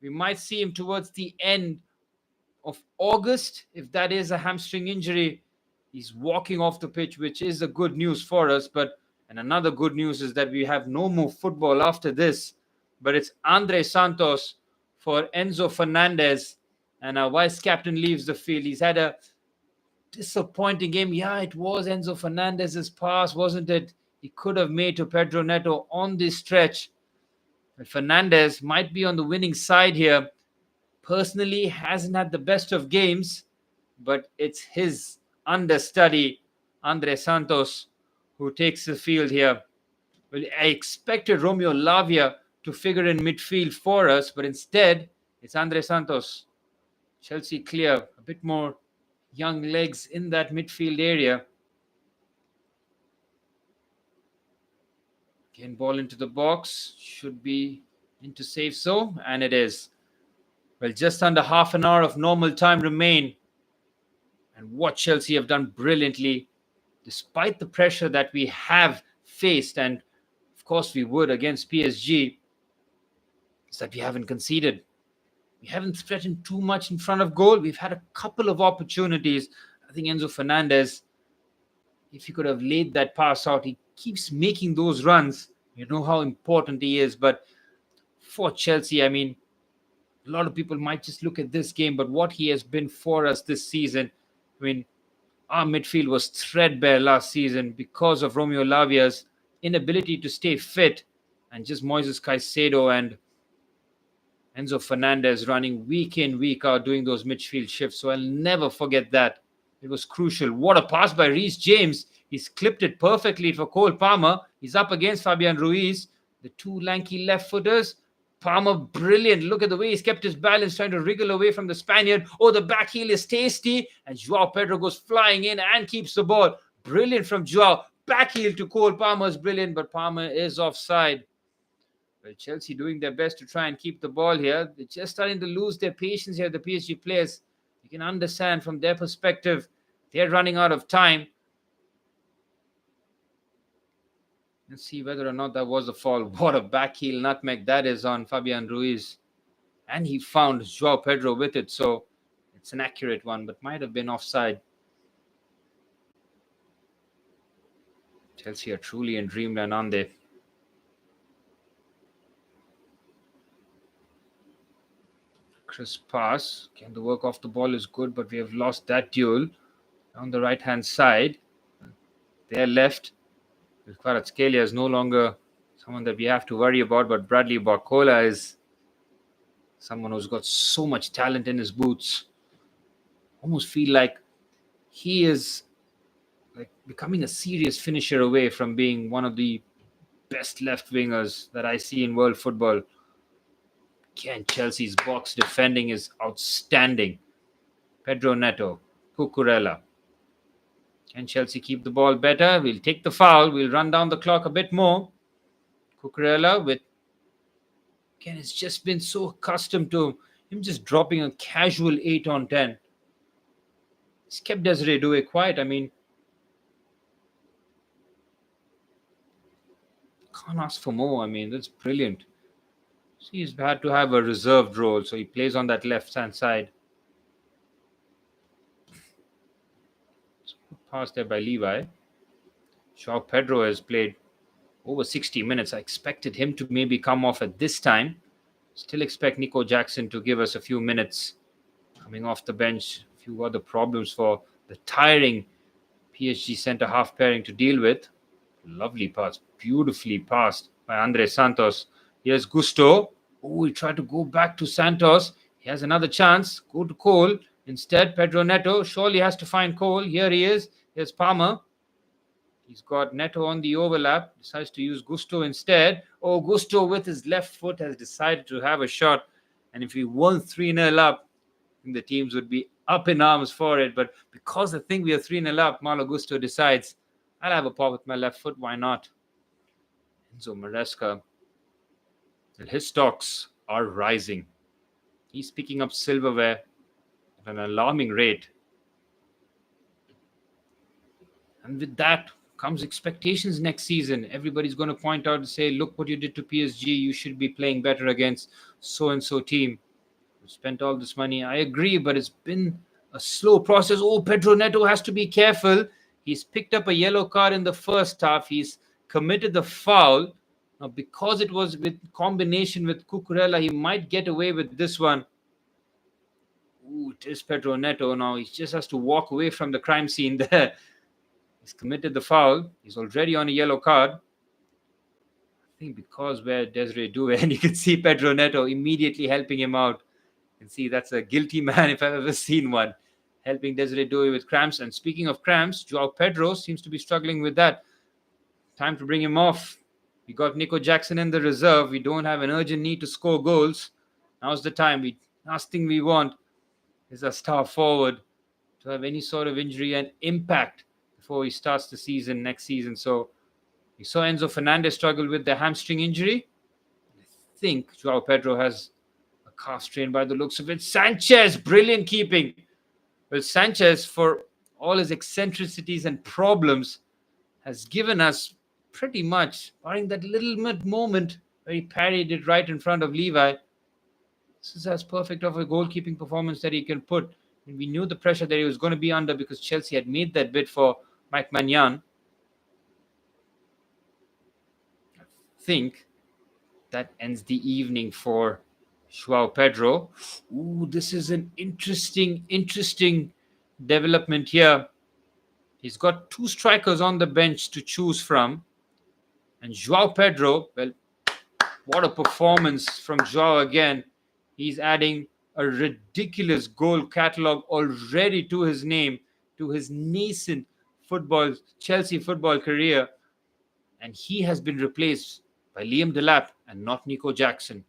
We might see him towards the end of August, if that is a hamstring injury. He's walking off the pitch, which is a good news for us. And another good news is that we have no more football after this. But it's Andre Santos for Enzo Fernandez, and our vice captain leaves the field. He's had a disappointing game. Yeah, it was Enzo Fernandez's pass, wasn't it? He could have made to Pedro Neto on this stretch. But Fernandez might be on the winning side here. Personally, hasn't had the best of games, but it's his understudy, Andre Santos, who takes the field here. Well, I expected Romeo Lavia to figure in midfield for us, but instead, it's Andre Santos. Chelsea clear, a bit more young legs in that midfield area. Again, ball into the box, should be into safe zone, and it is. Well, just under half an hour of normal time remain. And what Chelsea have done brilliantly, despite the pressure that we have faced, and of course we would against PSG, is that we haven't conceded. We haven't threatened too much in front of goal. We've had a couple of opportunities. I think Enzo Fernandez, if he could have laid that pass out, he keeps making those runs. You know how important he is. But for Chelsea, I mean, a lot of people might just look at this game, but what he has been for us this season, I mean, our midfield was threadbare last season because of Romeo Lavia's inability to stay fit, and just Moises Caicedo and Enzo Fernandez running week in, week out, doing those midfield shifts. So I'll never forget that. It was crucial. What a pass by Reece James. He's clipped it perfectly for Cole Palmer. He's up against Fabian Ruiz. The two lanky left-footers. Palmer, brilliant. Look at the way he's kept his balance, trying to wriggle away from the Spaniard. Oh, the back heel is tasty. And Joao Pedro goes flying in and keeps the ball. Brilliant from Joao. Back heel to Cole Palmer is brilliant, but Palmer is offside. Well, Chelsea doing their best to try and keep the ball here. They're just starting to lose their patience here, the PSG players. You can understand from their perspective, they're running out of time. Let's see whether or not that was a foul. What a back heel nutmeg that is on Fabian Ruiz. And he found Joao Pedro with it, so it's an accurate one, but might have been offside. Chelsea are truly in dreamland, aren't they? Crisp pass. Again, the work off the ball is good, but we have lost that duel. On the right-hand side, their left, Kvaratskhelia is no longer someone that we have to worry about, but Bradley Barcola is someone who's got so much talent in his boots. Almost feel like he is like becoming a serious finisher away from being one of the best left wingers that I see in world football. Again, Chelsea's box defending is outstanding. Pedro Neto, Cucurella. Can Chelsea keep the ball better? We'll take the foul. We'll run down the clock a bit more. Cucurella with... Again, it's just been so accustomed to him just dropping a casual 8 on 10. He's kept Desiree Doué quiet. I mean, can't ask for more. I mean, that's brilliant. So he's had to have a reserved role, so he plays on that left-hand side. Pass there by Levi. Joao Pedro has played over 60 minutes. I expected him to maybe come off at this time. Still expect Nico Jackson to give us a few minutes coming off the bench. A few other problems for the tiring PSG centre-half pairing to deal with. Lovely pass. Beautifully passed by Andre Santos. Here's Gusto. Oh, he tried to go back to Santos. He has another chance. Go to Cole. Instead, Pedro Neto surely has to find Cole. Here he is. Here's Palmer. He's got Neto on the overlap, decides to use Gusto instead. Oh, Gusto with his left foot has decided to have a shot. And if he won 3-0 up, the teams would be up in arms for it. But because I think we are 3-0 up, Malo Gusto decides, I'll have a pop with my left foot. Why not? Enzo Maresca, his stocks are rising. He's picking up silverware at an alarming rate. And with that comes expectations next season. Everybody's going to point out and say, look what you did to PSG. You should be playing better against so-and-so team. You spent all this money. I agree, but it's been a slow process. Oh, Pedro Neto has to be careful. He's picked up a yellow card in the first half. He's committed the foul. Now, because it was with combination with Cucurella, he might get away with this one. Ooh, it is Pedro Neto now. He just has to walk away from the crime scene there. He's committed the foul. He's already on a yellow card. I think because we're Desiree Doué, and you can see Pedro Neto immediately helping him out. You can see that's a guilty man if I've ever seen one. Helping Desiree Doué with cramps. And speaking of cramps, Joao Pedro seems to be struggling with that. Time to bring him off. We got Nico Jackson in the reserve. We don't have an urgent need to score goals. Now's the time. Last thing we want is a star forward to have any sort of injury and impact before he starts the season next season. So we saw Enzo Fernandez struggle with the hamstring injury. I think Joao Pedro has a calf strain by the looks of it. Sanchez, brilliant keeping. Well, Sanchez, for all his eccentricities and problems, has given us pretty much, barring that little moment where he parried it right in front of Levi, this is as perfect of a goalkeeping performance that he can put. And we knew the pressure that he was going to be under because Chelsea had made that bid for Mike Maignan. I think that ends the evening for Joao Pedro. Ooh, this is an interesting development here. He's got two strikers on the bench to choose from. And Joao Pedro, well, what a performance from Joao again. He's adding a ridiculous goal catalogue already to his name, to his nascent Chelsea football career. And he has been replaced by Liam Delap and not Nico Jackson.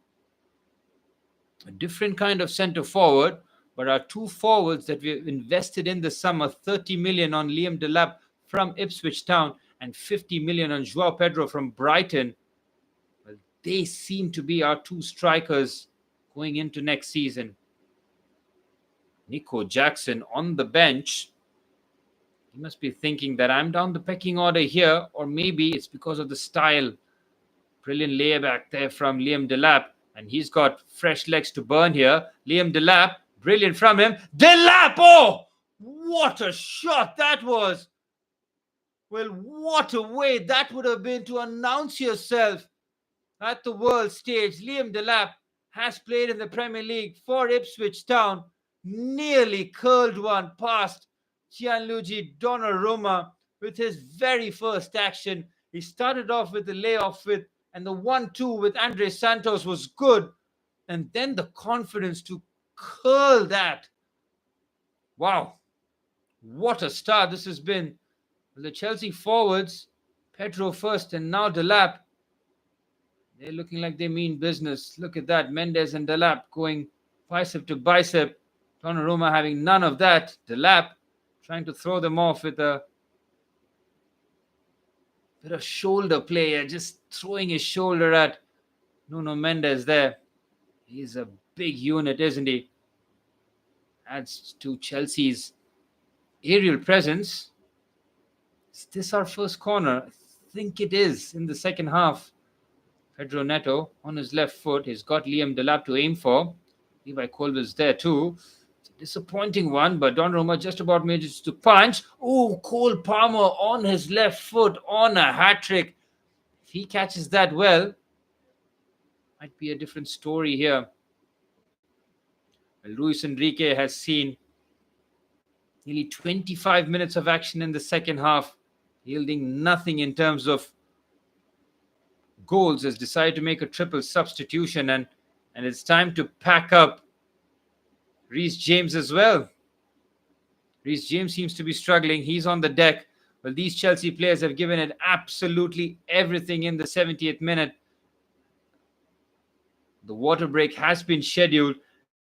A different kind of centre forward, but our two forwards that we've invested in the summer, 30 million on Liam Delap from Ipswich Town and 50 million on Joao Pedro from Brighton, well, they seem to be our two strikers going into next season. Nico Jackson on the bench. He must be thinking that I'm down the pecking order here, or maybe it's because of the style. Brilliant layback there from Liam Delap, and he's got fresh legs to burn here. Liam Delap, brilliant from him. Delap! Oh! What a shot that was! Well, what a way that would have been to announce yourself at the world stage. Liam Delap has played in the Premier League for Ipswich Town. Nearly curled one past Gianluigi Donnarumma with his very first action. He started off with the layoff and the 1-2 with Andre Santos was good. And then the confidence to curl that. Wow. What a start this has been. The Chelsea forwards, Pedro first and now Delap. They're looking like they mean business. Look at that. Mendes and Delap going bicep to bicep. Donnarumma having none of that. Delap trying to throw them off with a bit of shoulder play. Just throwing his shoulder at Nuno Mendes there. He's a big unit, isn't he? Adds to Chelsea's aerial presence. Is this our first corner? I think it is in the second half. Pedro Neto on his left foot. He's got Liam Delap to aim for. Levi Colville's there too. It's a disappointing one, but Donnarumma just about manages to punch. Oh, Cole Palmer on his left foot on a hat-trick. If he catches that well, might be a different story here. Well, Luis Enrique has seen nearly 25 minutes of action in the second half, yielding nothing in terms of goals, has decided to make a triple substitution, and it's time to pack up Reece James as well. Reece James seems to be struggling. He's on the deck. Well, these Chelsea players have given it absolutely everything in the 70th minute. The water break has been scheduled,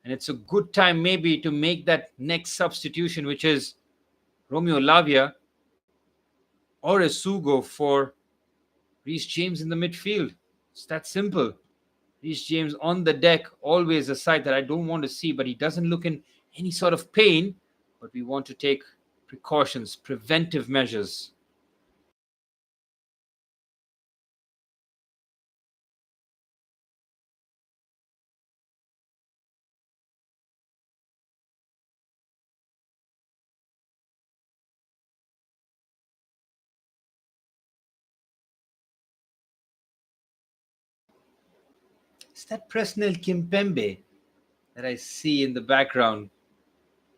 and it's a good time maybe to make that next substitution, which is Romeo Lavia or a Sugo for Reece James in the midfield. It's that simple. Reece James on the deck, always a sight that I don't want to see, but he doesn't look in any sort of pain. But we want to take precautions, preventive measures. It's that Presnel Kimpembe that I see in the background.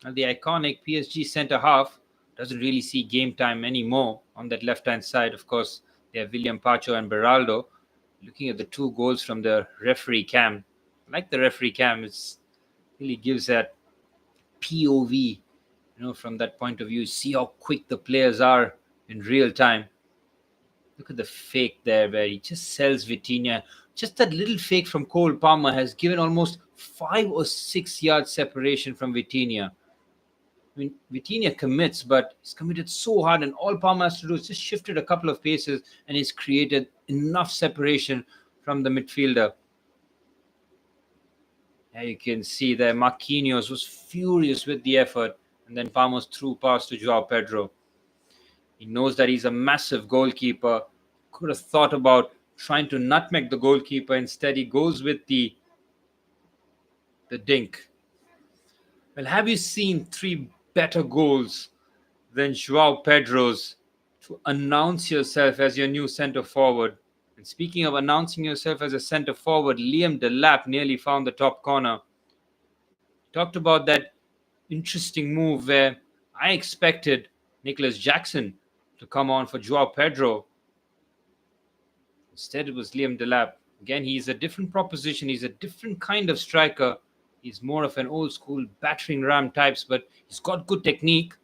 And the iconic PSG centre half doesn't really see game time anymore on that left hand side. Of course, they have William Pacho and Beraldo. Looking at the two goals from the referee cam, I like the referee cam, it really gives that POV, from that point of view. See how quick the players are in real time. Look at the fake there where he just sells Vitinha. Just that little fake from Cole Palmer has given almost 5 or 6 yard separation from Vitinha. I mean, Vitinha commits, but he's committed so hard, and all Palmer has to do is just shifted a couple of paces, and he's created enough separation from the midfielder. Yeah, you can see there Marquinhos was furious with the effort, and then Palmer's through pass to Joao Pedro. He knows that he's a massive goalkeeper. Could have thought about trying to nutmeg the goalkeeper. Instead, he goes with the dink. Well, have you seen three better goals than Joao Pedro's to announce yourself as your new centre forward? And speaking of announcing yourself as a centre forward, Liam Delap nearly found the top corner. Talked about that interesting move where I expected Nicholas Jackson to come on for Joao Pedro. Instead, it was Liam Delap. Again, he's a different proposition. He's a different kind of striker. He's more of an old school battering ram types, but he's got good technique.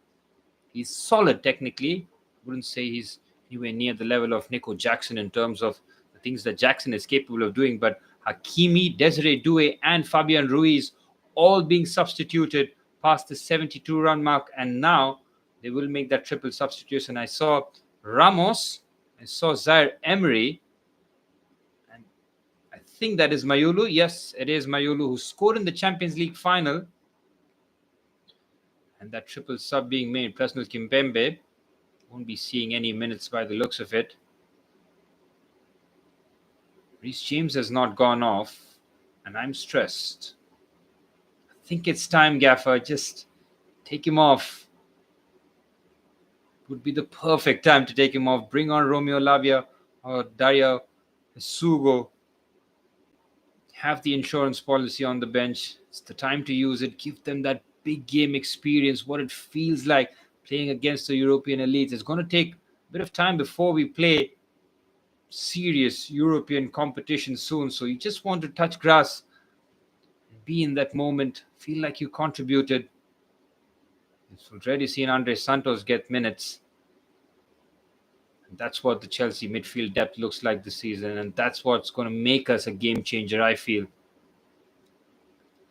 He's solid technically. Wouldn't say he's anywhere near the level of Nico Jackson in terms of the things that Jackson is capable of doing. But Hakimi, Desiree Doué, and Fabian Ruiz all being substituted past the 72-run mark, and now they will make that triple substitution. I saw Ramos, I saw Zaire Emery, and I think that is Mayulu. Yes, it is Mayulu, who scored in the Champions League final. And that triple sub being made, Presnel Kimpembe won't be seeing any minutes by the looks of it. Reece James has not gone off, and I'm stressed. I think it's time, Gaffer. Just take him off. Would be the perfect time to take him off. Bring on Romeo Lavia or Dario Sugo. Have the insurance policy on the bench. It's the time to use it. Give them that big game experience, what it feels like playing against the European elites. It's going to take a bit of time before we play serious European competition soon. So you just want to touch grass, be in that moment, feel like you contributed. We've already seen Andre Santos get minutes. And that's what the Chelsea midfield depth looks like this season. And that's what's going to make us a game changer, I feel.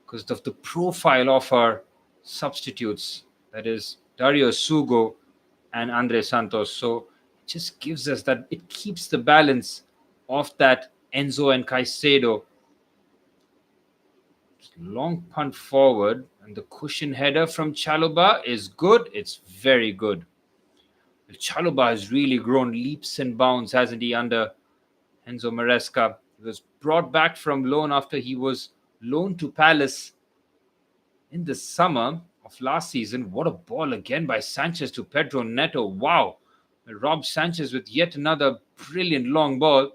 Because of the profile of our substitutes, that is Dario Sugo and Andre Santos. So it just gives us that, it keeps the balance of that Enzo and Caicedo. Long punt forward, and the cushion header from Chalobah is good. It's very good. Chalobah has really grown leaps and bounds, hasn't he, under Enzo Maresca. He was brought back from loan after he was loaned to Palace in the summer of last season. What a ball again by Sanchez to Pedro Neto. Wow. Rob Sanchez with yet another brilliant long ball.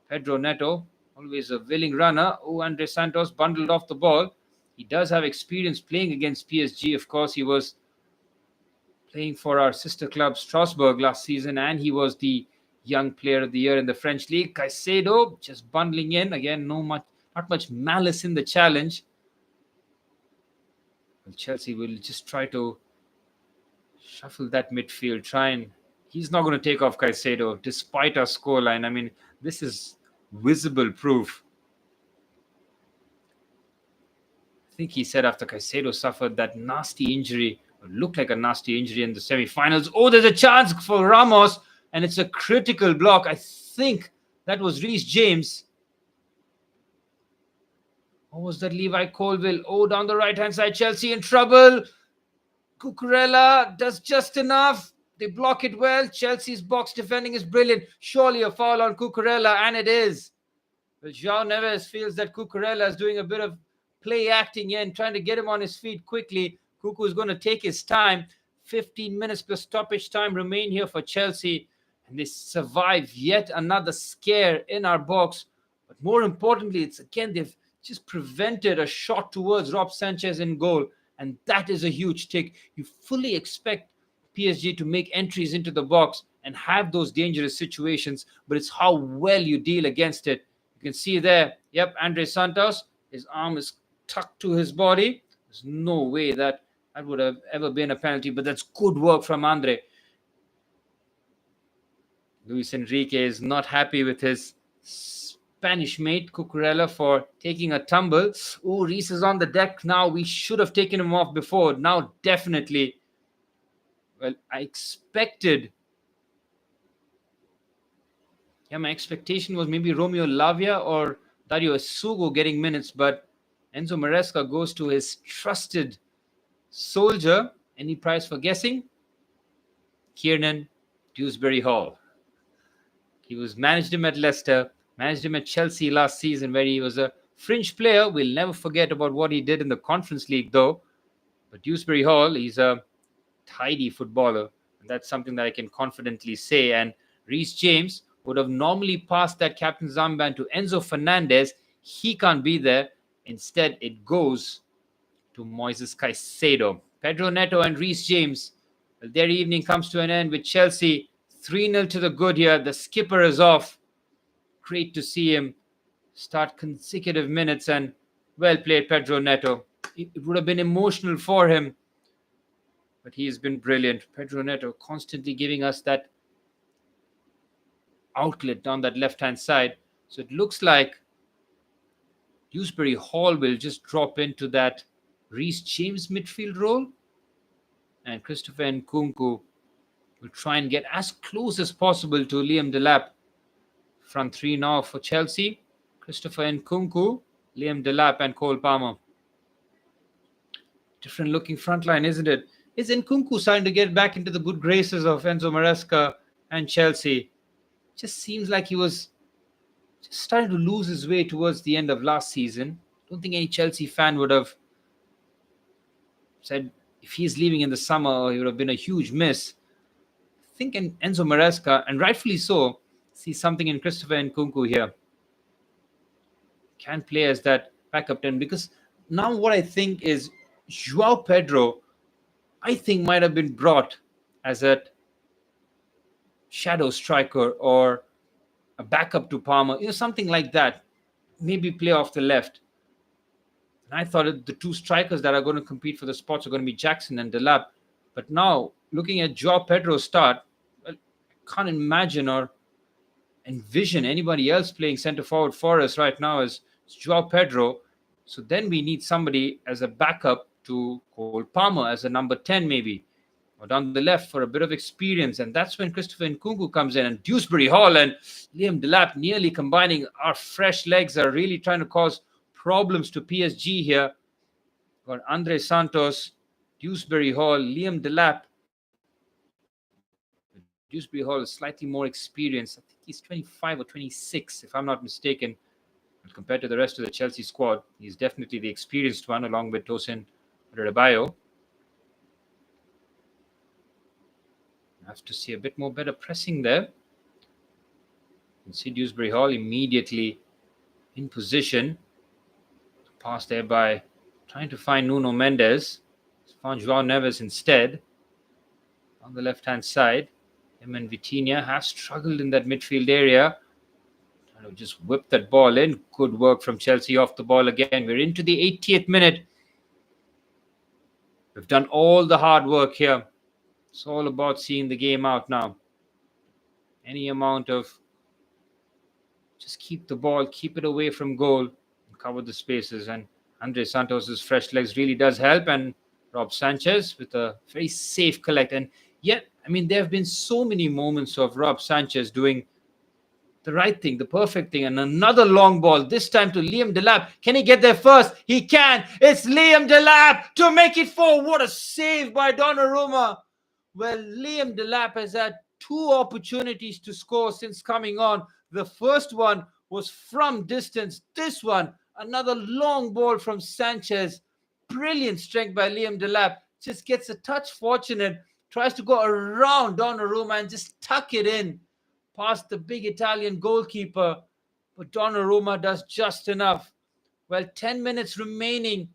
Pedro Neto, always a willing runner. Oh, Andre Santos bundled off the ball. He does have experience playing against PSG. Of course, he was playing for our sister club Strasbourg last season, and he was the young player of the year in the French league. Caicedo just bundling in. Again, not much malice in the challenge. Well, Chelsea will just try to shuffle that midfield, try and He's not going to take off Caicedo despite our scoreline. I mean, this is visible proof. I think he said after Caicedo suffered that nasty injury, or looked like a nasty injury in the semi-finals. Oh, there's a chance for Ramos, and it's a critical block. I think that was Reece James. Or was that Levi Colville? Oh, down the right-hand side, Chelsea in trouble. Cucurella does just enough. They block it well. Chelsea's box defending is brilliant. Surely a foul on Cucurella, and it is. But Joao Neves feels that Cucurella is doing a bit of play acting here and trying to get him on his feet quickly. Cucu is going to take his time. 15 minutes plus stoppage time remain here for Chelsea. And they survive yet another scare in our box. But more importantly, it's again, they've just prevented a shot towards Rob Sanchez in goal. And that is a huge tick. You fully expect PSG to make entries into the box and have those dangerous situations, but it's how well you deal against it. You can see there, yep, Andre Santos, his arm is tucked to his body. There's no way that would have ever been a penalty, but that's good work from Andre. Luis Enrique is not happy with his Spanish mate, Cucurella, for taking a tumble. Oh, Reece is on the deck now. We should have taken him off before. Now, definitely. Well, I expected... Yeah, my expectation was maybe Romeo Lavia or Dario Esugo getting minutes, but Enzo Maresca goes to his trusted soldier. Any prize for guessing? Kiernan Dewsbury Hall. He managed him at Leicester, managed him at Chelsea last season, where he was a fringe player. We'll never forget about what he did in the Conference League, though. But Dewsbury Hall, he's a tidy footballer, and that's something that I can confidently say. And Reece James would have normally passed that captain's armband to Enzo Fernandez. He can't be there. Instead, it goes to Moises Caicedo. Pedro Neto and Reece James, well, their evening comes to an end with Chelsea 3-0 to the good here. The skipper is off. Great to see him start consecutive minutes, and well played, Pedro Neto. It would have been emotional for him, but he has been brilliant. Pedro Neto constantly giving us that outlet down that left-hand side. So it looks like Dewsbury Hall will just drop into that Reece James midfield role, and Christopher Nkunku will try and get as close as possible to Liam Delap. Front three now for Chelsea. Christopher Nkunku, Liam Delap and Cole Palmer. Different looking front line, isn't it? Is Nkunku starting to get back into the good graces of Enzo Maresca and Chelsea? Just seems like he was just starting to lose his way towards the end of last season. Don't think any Chelsea fan would have said if he's leaving in the summer, he would have been a huge miss. I think Enzo Maresca, and rightfully so, see something in Christopher Nkunku here. Can play as that backup 10, because now what I think is Joao Pedro, I think, might have been brought as a shadow striker or a backup to Palmer, something like that. Maybe play off the left. And I thought the two strikers that are going to compete for the spots are going to be Jackson and Delap. But now, looking at Joao Pedro's start, well, I can't imagine or envision anybody else playing centre forward for us right now as Joao Pedro. So then we need somebody as a backup to Cole Palmer as a number 10 maybe, or down the left for a bit of experience. And that's when Christopher Nkunku comes in, and Dewsbury Hall and Liam Delap nearly combining. Our fresh legs are really trying to cause problems to PSG here. Got Andre Santos, Dewsbury Hall, Liam Delap. Dewsbury Hall is slightly more experienced. I think he's 25 or 26, if I'm not mistaken. And compared to the rest of the Chelsea squad, he's definitely the experienced one, along with Tosin Adebayo. Have to see a bit more better pressing there. You can see Dewsbury Hall immediately in position. Pass there by trying to find Nuno Mendes. Found Joao Neves instead. On the left-hand side, him and Vitinha have struggled in that midfield area. Trying to just whip that ball in. Good work from Chelsea off the ball again. We're into the 80th minute. We've done all the hard work here. It's all about seeing the game out now. Any amount of just keep the ball, keep it away from goal, and cover the spaces. And Andre Santos's fresh legs really does help. And Rob Sanchez with a very safe collect. And yet, I mean, there have been so many moments of Rob Sanchez doing the right thing, the perfect thing, and another long ball, this time to Liam Delap. Can he get there first? He can. It's Liam Delap to make it 4. What a save by Donnarumma. Well, Liam Delap has had 2 opportunities to score since coming on. The first one was from distance. This one, another long ball from Sanchez. Brilliant strength by Liam Delap. Just gets a touch fortunate, tries to go around Donnarumma and just tuck it in past the big Italian goalkeeper, but Donnarumma does just enough. Well, 10 minutes remaining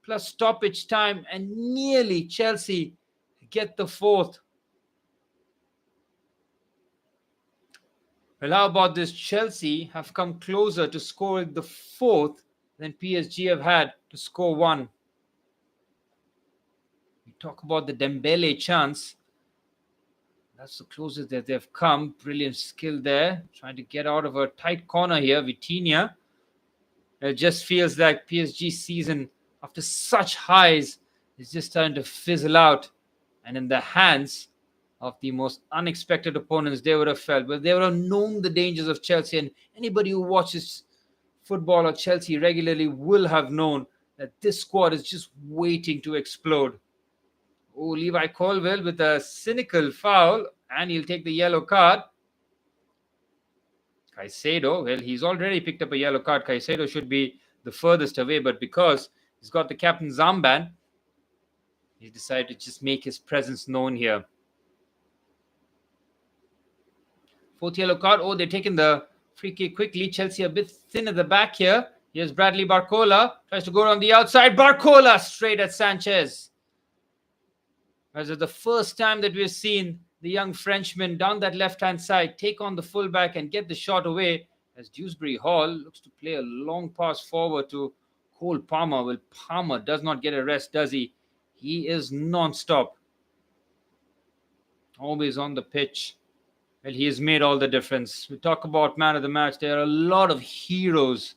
plus stoppage time, and nearly Chelsea get the 4th. Well, how about this? Chelsea have come closer to scoring the 4th than PSG have had to score 1. We talk about the Dembele chance. That's the closest that they've come. Brilliant skill there. Trying to get out of a tight corner here. Vitinha. It just feels like PSG season, after such highs, is just starting to fizzle out. And in the hands of the most unexpected opponents, they would have felt. Well, they would have known the dangers of Chelsea. And anybody who watches football or Chelsea regularly will have known that this squad is just waiting to explode. Oh, Levi Colwill with a cynical foul, and he'll take the yellow card. Caicedo, well, he's already picked up a yellow card. Caicedo should be the furthest away, but because he's got the captain's armband, he decided to just make his presence known here. 4th yellow card. Oh, they're taking the free kick quickly. Chelsea a bit thin at the back here. Here's Bradley Barcola. Tries to go on the outside. Barcola straight at Sanchez. As it's the first time that we've seen the young Frenchman down that left-hand side take on the fullback and get the shot away, as Dewsbury Hall looks to play a long pass forward to Cole Palmer. Well, Palmer does not get a rest, does he? He is non-stop. Always on the pitch. Well, he has made all the difference. We talk about man of the match. There are a lot of heroes.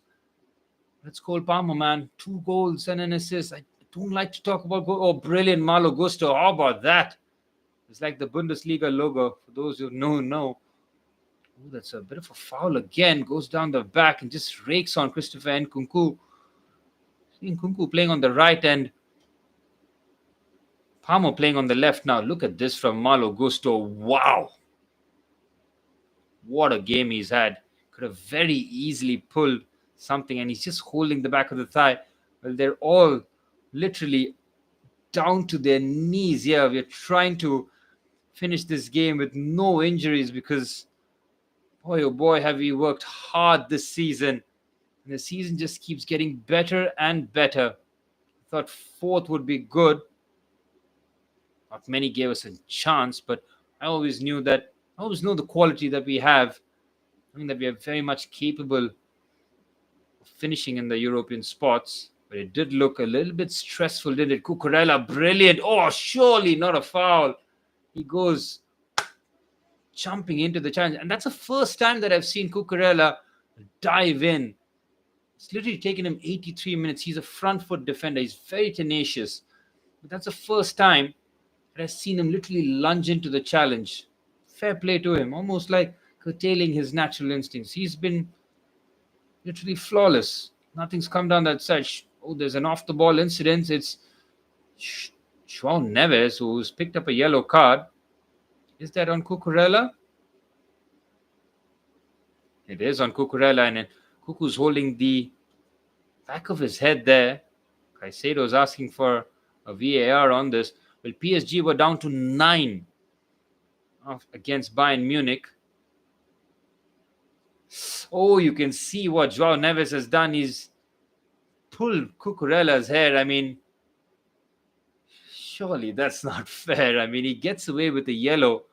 Let's Cole Palmer, man. 2 goals and an assist. I don't like to talk about goal. Oh, brilliant Malo Gusto. How about that? It's like the Bundesliga logo. For those who know. Oh, that's a bit of a foul again. Goes down the back and just rakes on Christopher Nkunku. Nkunku playing on the right end. Palmer playing on the left now. Look at this from Malo Gusto. Wow. What a game he's had. Could have very easily pulled something, and he's just holding the back of the thigh. Well, they're all literally down to their knees here. We're trying to finish this game with no injuries because, boy, oh boy, have we worked hard this season. And the season just keeps getting better and better. I thought 4th would be good. Not many gave us a chance, but I always know the quality that we have. I mean, that we are very much capable of finishing in the European spots. But it did look a little bit stressful, didn't it? Cucurella, brilliant. Oh, surely not a foul. He goes jumping into the challenge. And that's the first time that I've seen Cucurella dive in. It's literally taken him 83 minutes. He's a front foot defender. He's very tenacious. But that's the first time that I've seen him literally lunge into the challenge. Fair play to him. Almost like curtailing his natural instincts. He's been literally flawless. Nothing's come down that side. Oh, there's an off-the-ball incident. It's Joao Neves who's picked up a yellow card. Is that on Cucurella? It is on Cucurella, and Cucu's holding the back of his head there. Caicedo's asking for a VAR on this. Well, PSG were down to 9 against Bayern Munich. Oh, you can see what Joao Neves has done. He's pulled Cucurella's hair. I mean, surely that's not fair. I mean, he gets away with the yellow.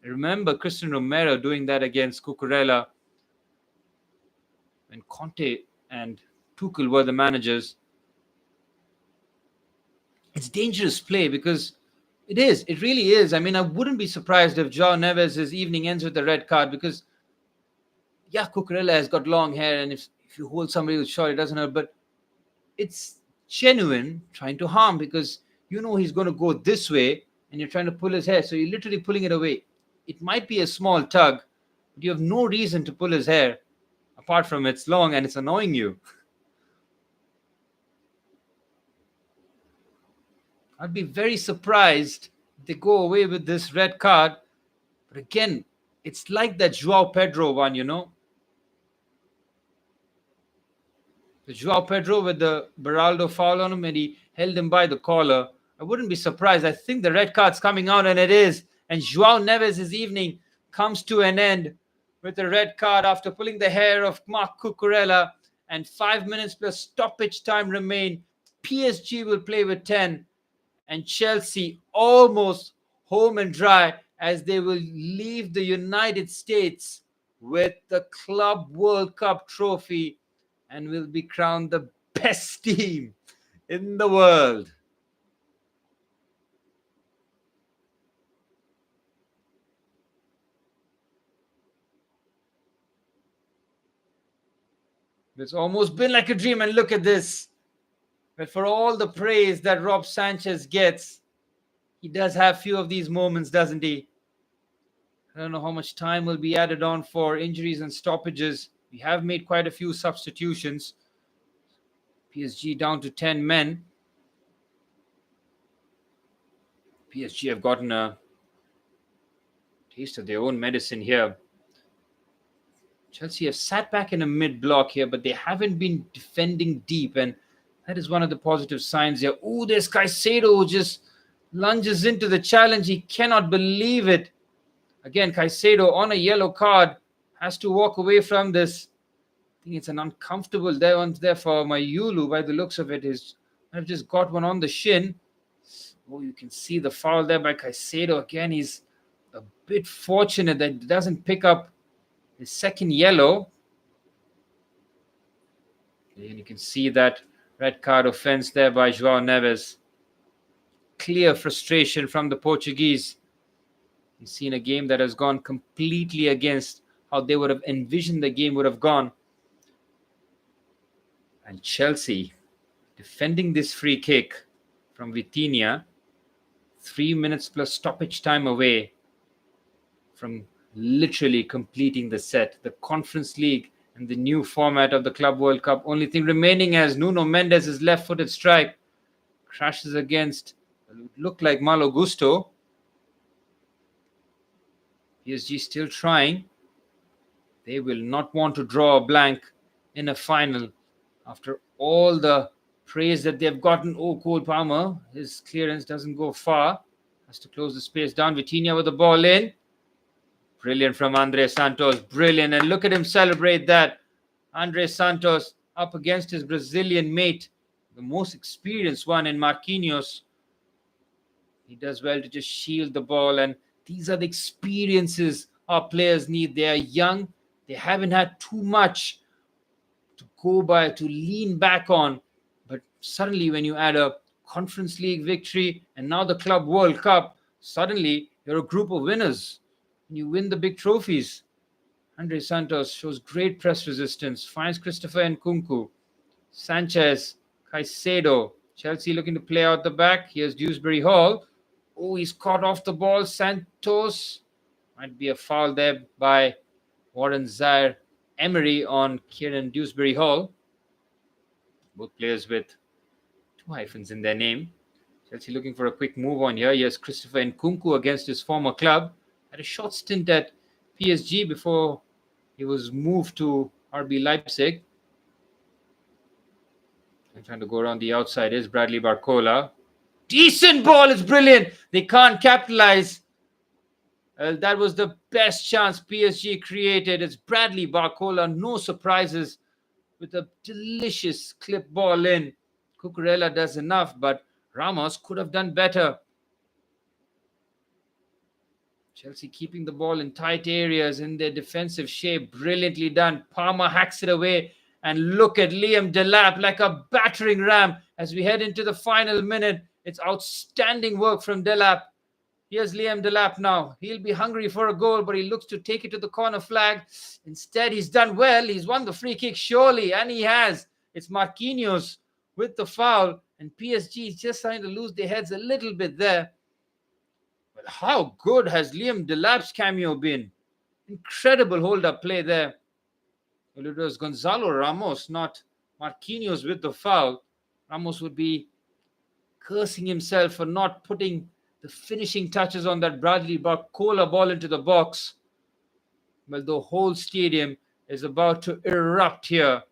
I remember Christian Romero doing that against Cucurella when Conte and Tuchel were the managers. It's dangerous play because It is. It really is. I mean, I wouldn't be surprised if Joao Neves' evening ends with a red card because, yeah, Cucurella has got long hair, and if you hold somebody with short, it doesn't hurt. But it's genuine trying to harm because you know he's going to go this way and you're trying to pull his hair. So you're literally pulling it away. It might be a small tug, but you have no reason to pull his hair apart from it's long and it's annoying you. I'd be very surprised if they go away with this red card. But again, it's like that Joao Pedro one, The Joao Pedro with the Beraldo foul on him and he held him by the collar. I wouldn't be surprised. I think the red card's coming out, and it is. And Joao Neves' evening comes to an end with a red card after pulling the hair of Marc Cucurella, and 5 minutes plus stoppage time remain. PSG will play with 10, and Chelsea almost home and dry as they will leave the United States with the Club World Cup trophy and will be crowned the best team in the world. It's almost been like a dream, and look at this. But for all the praise that Rob Sanchez gets, he does have few of these moments, doesn't he? I don't know how much time will be added on for injuries and stoppages. We have made quite a few substitutions. PSG down to 10 men. PSG have gotten a taste of their own medicine here. Chelsea have sat back in a mid-block here, but they haven't been defending deep, and that is one of the positive signs here. Oh, there's Caicedo who just lunges into the challenge. He cannot believe it. Again, Caicedo on a yellow card has to walk away from this. I think it's an uncomfortable one there for Mayulu by the looks of it. I've just got one on the shin. Oh, you can see the foul there by Caicedo. Again, he's a bit fortunate that he doesn't pick up his second yellow. And you can see that red card offense there by Joao Neves. Clear frustration from the Portuguese. You've seen a game that has gone completely against how they would have envisioned the game would have gone. And Chelsea defending this free kick from Vitinha, 3 minutes plus stoppage time away from literally completing the set. The Conference League and the new format of the Club World Cup. Only thing remaining as Nuno Mendes' left-footed strike crashes against look like Malo Gusto. PSG still trying. They will not want to draw a blank in a final after all the praise that they've gotten. Oh, Cole Palmer, his clearance doesn't go far. Has to close the space down. Vitinha with the ball in. Brilliant from Andre Santos. Brilliant. And look at him celebrate that. Andre Santos up against his Brazilian mate, the most experienced one in Marquinhos. He does well to just shield the ball. And these are the experiences our players need. They are young. They haven't had too much to go by, to lean back on. But suddenly when you add a Conference League victory and now the Club World Cup, suddenly you're a group of winners. And you win the big trophies. Andre Santos shows great press resistance, finds Christopher Nkunku. Sanchez, Caicedo. Chelsea looking to play out the back. Here's Dewsbury Hall. Oh, he's caught off the ball. Santos. Might be a foul there by Warren Zaire-Emery on Kieran Dewsbury Hall. Both players with 2 hyphens in their name. Chelsea looking for a quick move on here. Here's Christopher Nkunku against his former club. Had a short stint at PSG before he was moved to RB Leipzig. And trying to go around the outside is Bradley Barcola. Decent ball, it's brilliant. They can't capitalize. That was the best chance PSG created. It's Bradley Barcola, no surprises, with a delicious clip ball in. Cucurella does enough, but Ramos could have done better. Chelsea keeping the ball in tight areas in their defensive shape. Brilliantly done. Palmer hacks it away. And look at Liam Delap like a battering ram as we head into the final minute. It's outstanding work from Delap. Here's Liam Delap now. He'll be hungry for a goal, but he looks to take it to the corner flag. Instead, he's done well. He's won the free kick, surely, and he has. It's Marquinhos with the foul, and PSG is just trying to lose their heads a little bit there. But how good has Liam Delap's cameo been? Incredible hold-up play there. Well, it was Gonzalo Ramos, not Marquinhos with the foul. Ramos would be cursing himself for not putting the finishing touches on that Bradley Barcola ball into the box. Well, the whole stadium is about to erupt here.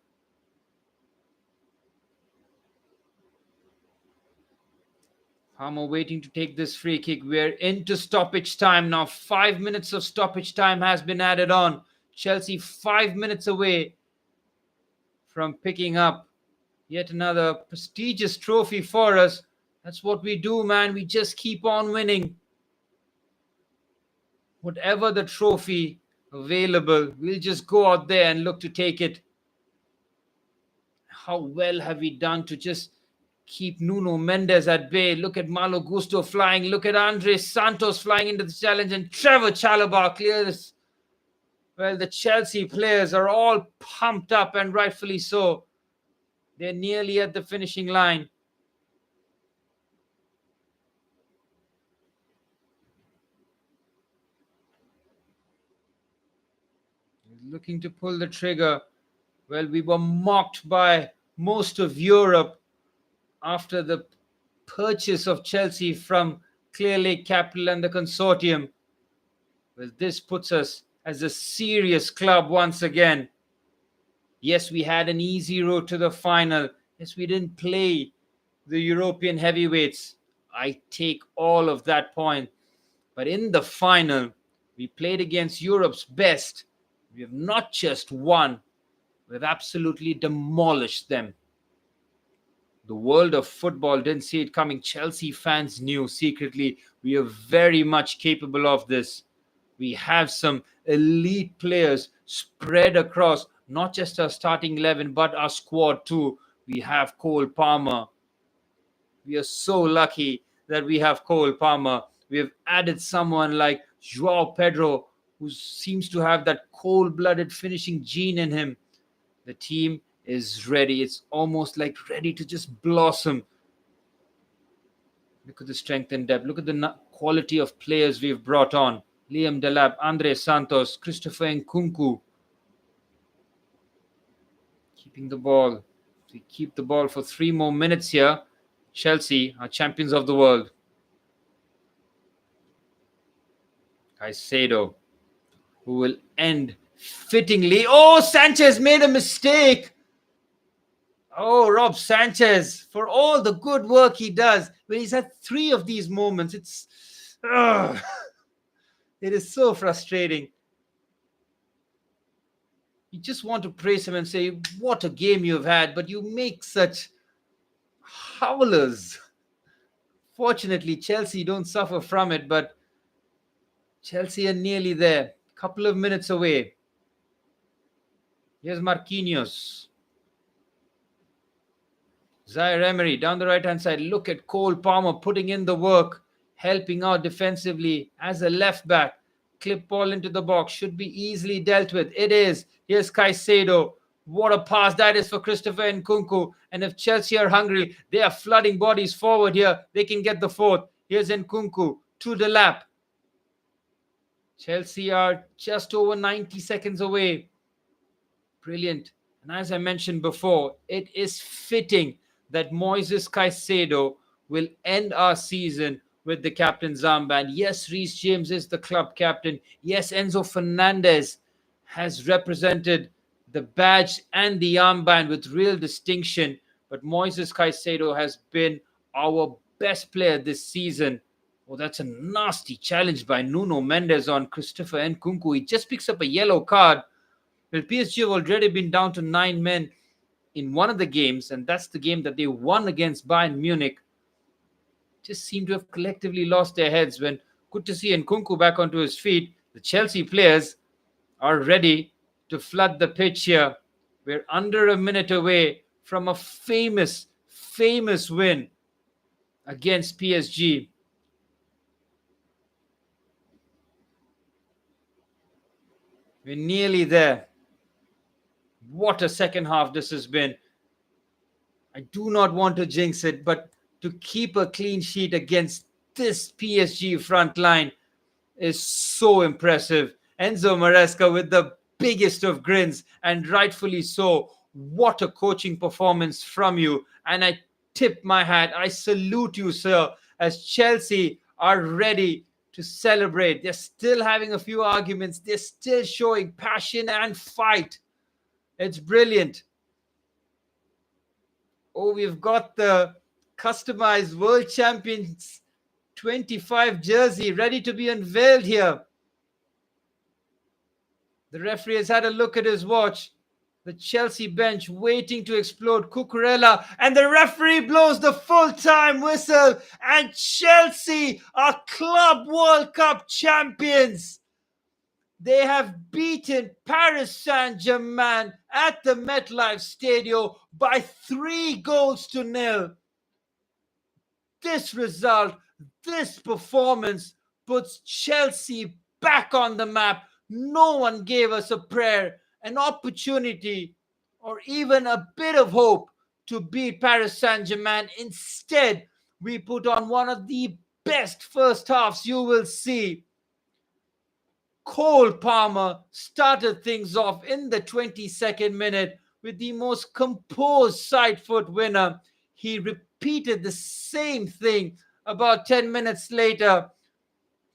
Palmer waiting to take this free kick. We're into stoppage time now. 5 minutes of stoppage time has been added on. Chelsea 5 minutes away from picking up yet another prestigious trophy for us. That's what we do, man. We just keep on winning. Whatever the trophy available, we'll just go out there and look to take it. How well have we done to just keep Nuno Mendes at bay? Look at Malo Gusto flying. Look at Andres Santos flying into the challenge. And Trevor Chalobah clears. Well, the Chelsea players are all pumped up, and rightfully so. They're nearly at the finishing line. Looking to pull the trigger. Well, we were mocked by most of Europe after the purchase of Chelsea from Clearlake Capital and the consortium. Well, this puts us as a serious club once again. Yes, we had an easy road to the final. Yes, we didn't play the European heavyweights. I take all of that point. But in the final, we played against Europe's best. We have not just won, we've absolutely demolished them. The world of football didn't see it coming. Chelsea fans knew secretly we are very much capable of this. We have some elite players spread across not just our starting 11, but our squad too. We have Cole Palmer. We are so lucky that we have Cole Palmer. We have added someone like Joao Pedro, who seems to have that cold-blooded finishing gene in him. The team is ready. It's almost like ready to just blossom. Look at the strength and depth. Look at the quality of players we've brought on. Liam Delap, Andre Santos, Christopher Nkunku. Keeping the ball. We keep the ball for 3 more minutes here. Chelsea are champions of the world. Caicedo, who will end fittingly. Oh, Sanchez made a mistake. Oh, Rob Sanchez, for all the good work he does, when he's had 3 of these moments, it is so frustrating. You just want to praise him and say, what a game you've had, but you make such howlers. Fortunately, Chelsea don't suffer from it, but Chelsea are nearly there. Couple of minutes away. Here's Marquinhos. Zaire Emery down the right-hand side. Look at Cole Palmer putting in the work, helping out defensively as a left-back. Clip ball into the box. Should be easily dealt with. It is. Here's Caicedo. What a pass that is for Christopher Nkunku. And if Chelsea are hungry, they are flooding bodies forward here. They can get the 4th. Here's Nkunku to the lap. Chelsea are just over 90 seconds away. Brilliant. And as I mentioned before, it is fitting that Moises Caicedo will end our season with the captain's armband. Yes, Reece James is the club captain. Yes, Enzo Fernandez has represented the badge and the armband with real distinction. But Moises Caicedo has been our best player this season. Oh, that's a nasty challenge by Nuno Mendes on Christopher Nkunku. He just picks up a yellow card. Well, PSG have already been down to 9 men in one of the games, and that's the game that they won against Bayern Munich. Just seem to have collectively lost their heads. When good to see Nkunku back onto his feet. The Chelsea players are ready to flood the pitch here. We're under a minute away from a famous win against PSG. We're nearly there. What a second half this has been. I do not want to jinx it, but to keep a clean sheet against this PSG front line is so impressive. Enzo Maresca with the biggest of grins, and rightfully so. What a coaching performance from you. And I tip my hat. I salute you, sir, as Chelsea are ready to celebrate. They're still having a few arguments. They're still showing passion and fight. It's brilliant. Oh, we've got the customized World Champions 25 jersey ready to be unveiled here. The referee has had a look at his watch. The Chelsea bench waiting to explode. Cucurella, and the referee blows the full-time whistle, and Chelsea are Club World Cup champions. They have beaten Paris Saint-Germain at the MetLife Stadium by 3-0. This result, this performance puts Chelsea back on the map. No one gave us a prayer, an opportunity, or even a bit of hope to beat Paris Saint-Germain. Instead, we put on one of the best first halves you will see. Cole Palmer started things off in the 22nd minute with the most composed side foot winner. He repeated the same thing about 10 minutes later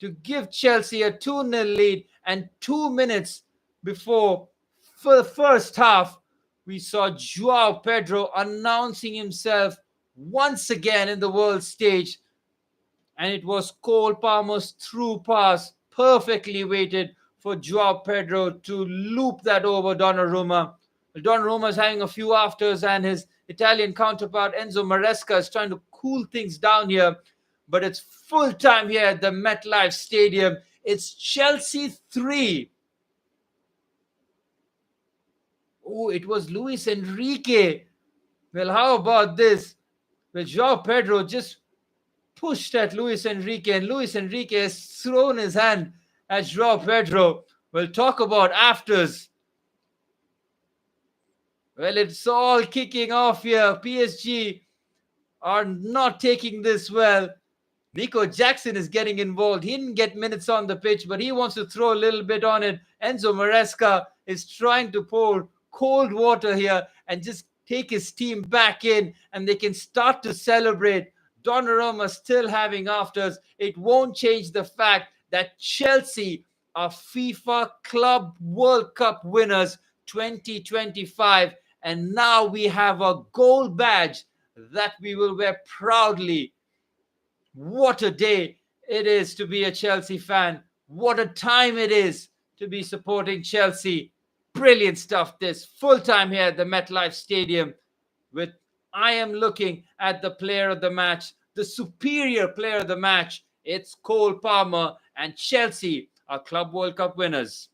to give Chelsea a 2-0 lead, and 2 minutes before the first half, we saw Joao Pedro announcing himself once again in the world stage, and it was Cole Palmer's through pass, perfectly weighted for Joao Pedro to loop that over Donnarumma. Donnarumma is having a few afters, and his Italian counterpart Enzo Maresca is trying to cool things down here. But it's full time here at the MetLife Stadium. It's Chelsea 3. Oh, it was Luis Enrique. Well, how about this? Well, Joao Pedro just pushed at Luis Enrique, and Luis Enrique has thrown his hand at Joao Pedro. We'll talk about afters. Well, it's all kicking off here. PSG are not taking this well. Nico Jackson is getting involved. He didn't get minutes on the pitch, but he wants to throw a little bit on it. Enzo Maresca is trying to pour cold water here and just take his team back in, and they can start to celebrate. Donnarumma still having afters. It won't change the fact that Chelsea are FIFA Club World Cup winners 2025. And now we have a gold badge that we will wear proudly. What a day it is to be a Chelsea fan. What a time it is to be supporting Chelsea. Brilliant stuff this. Full time here at the MetLife Stadium. I am looking at the player of the match, the superior player of the match. It's Cole Palmer, and Chelsea are Club World Cup winners.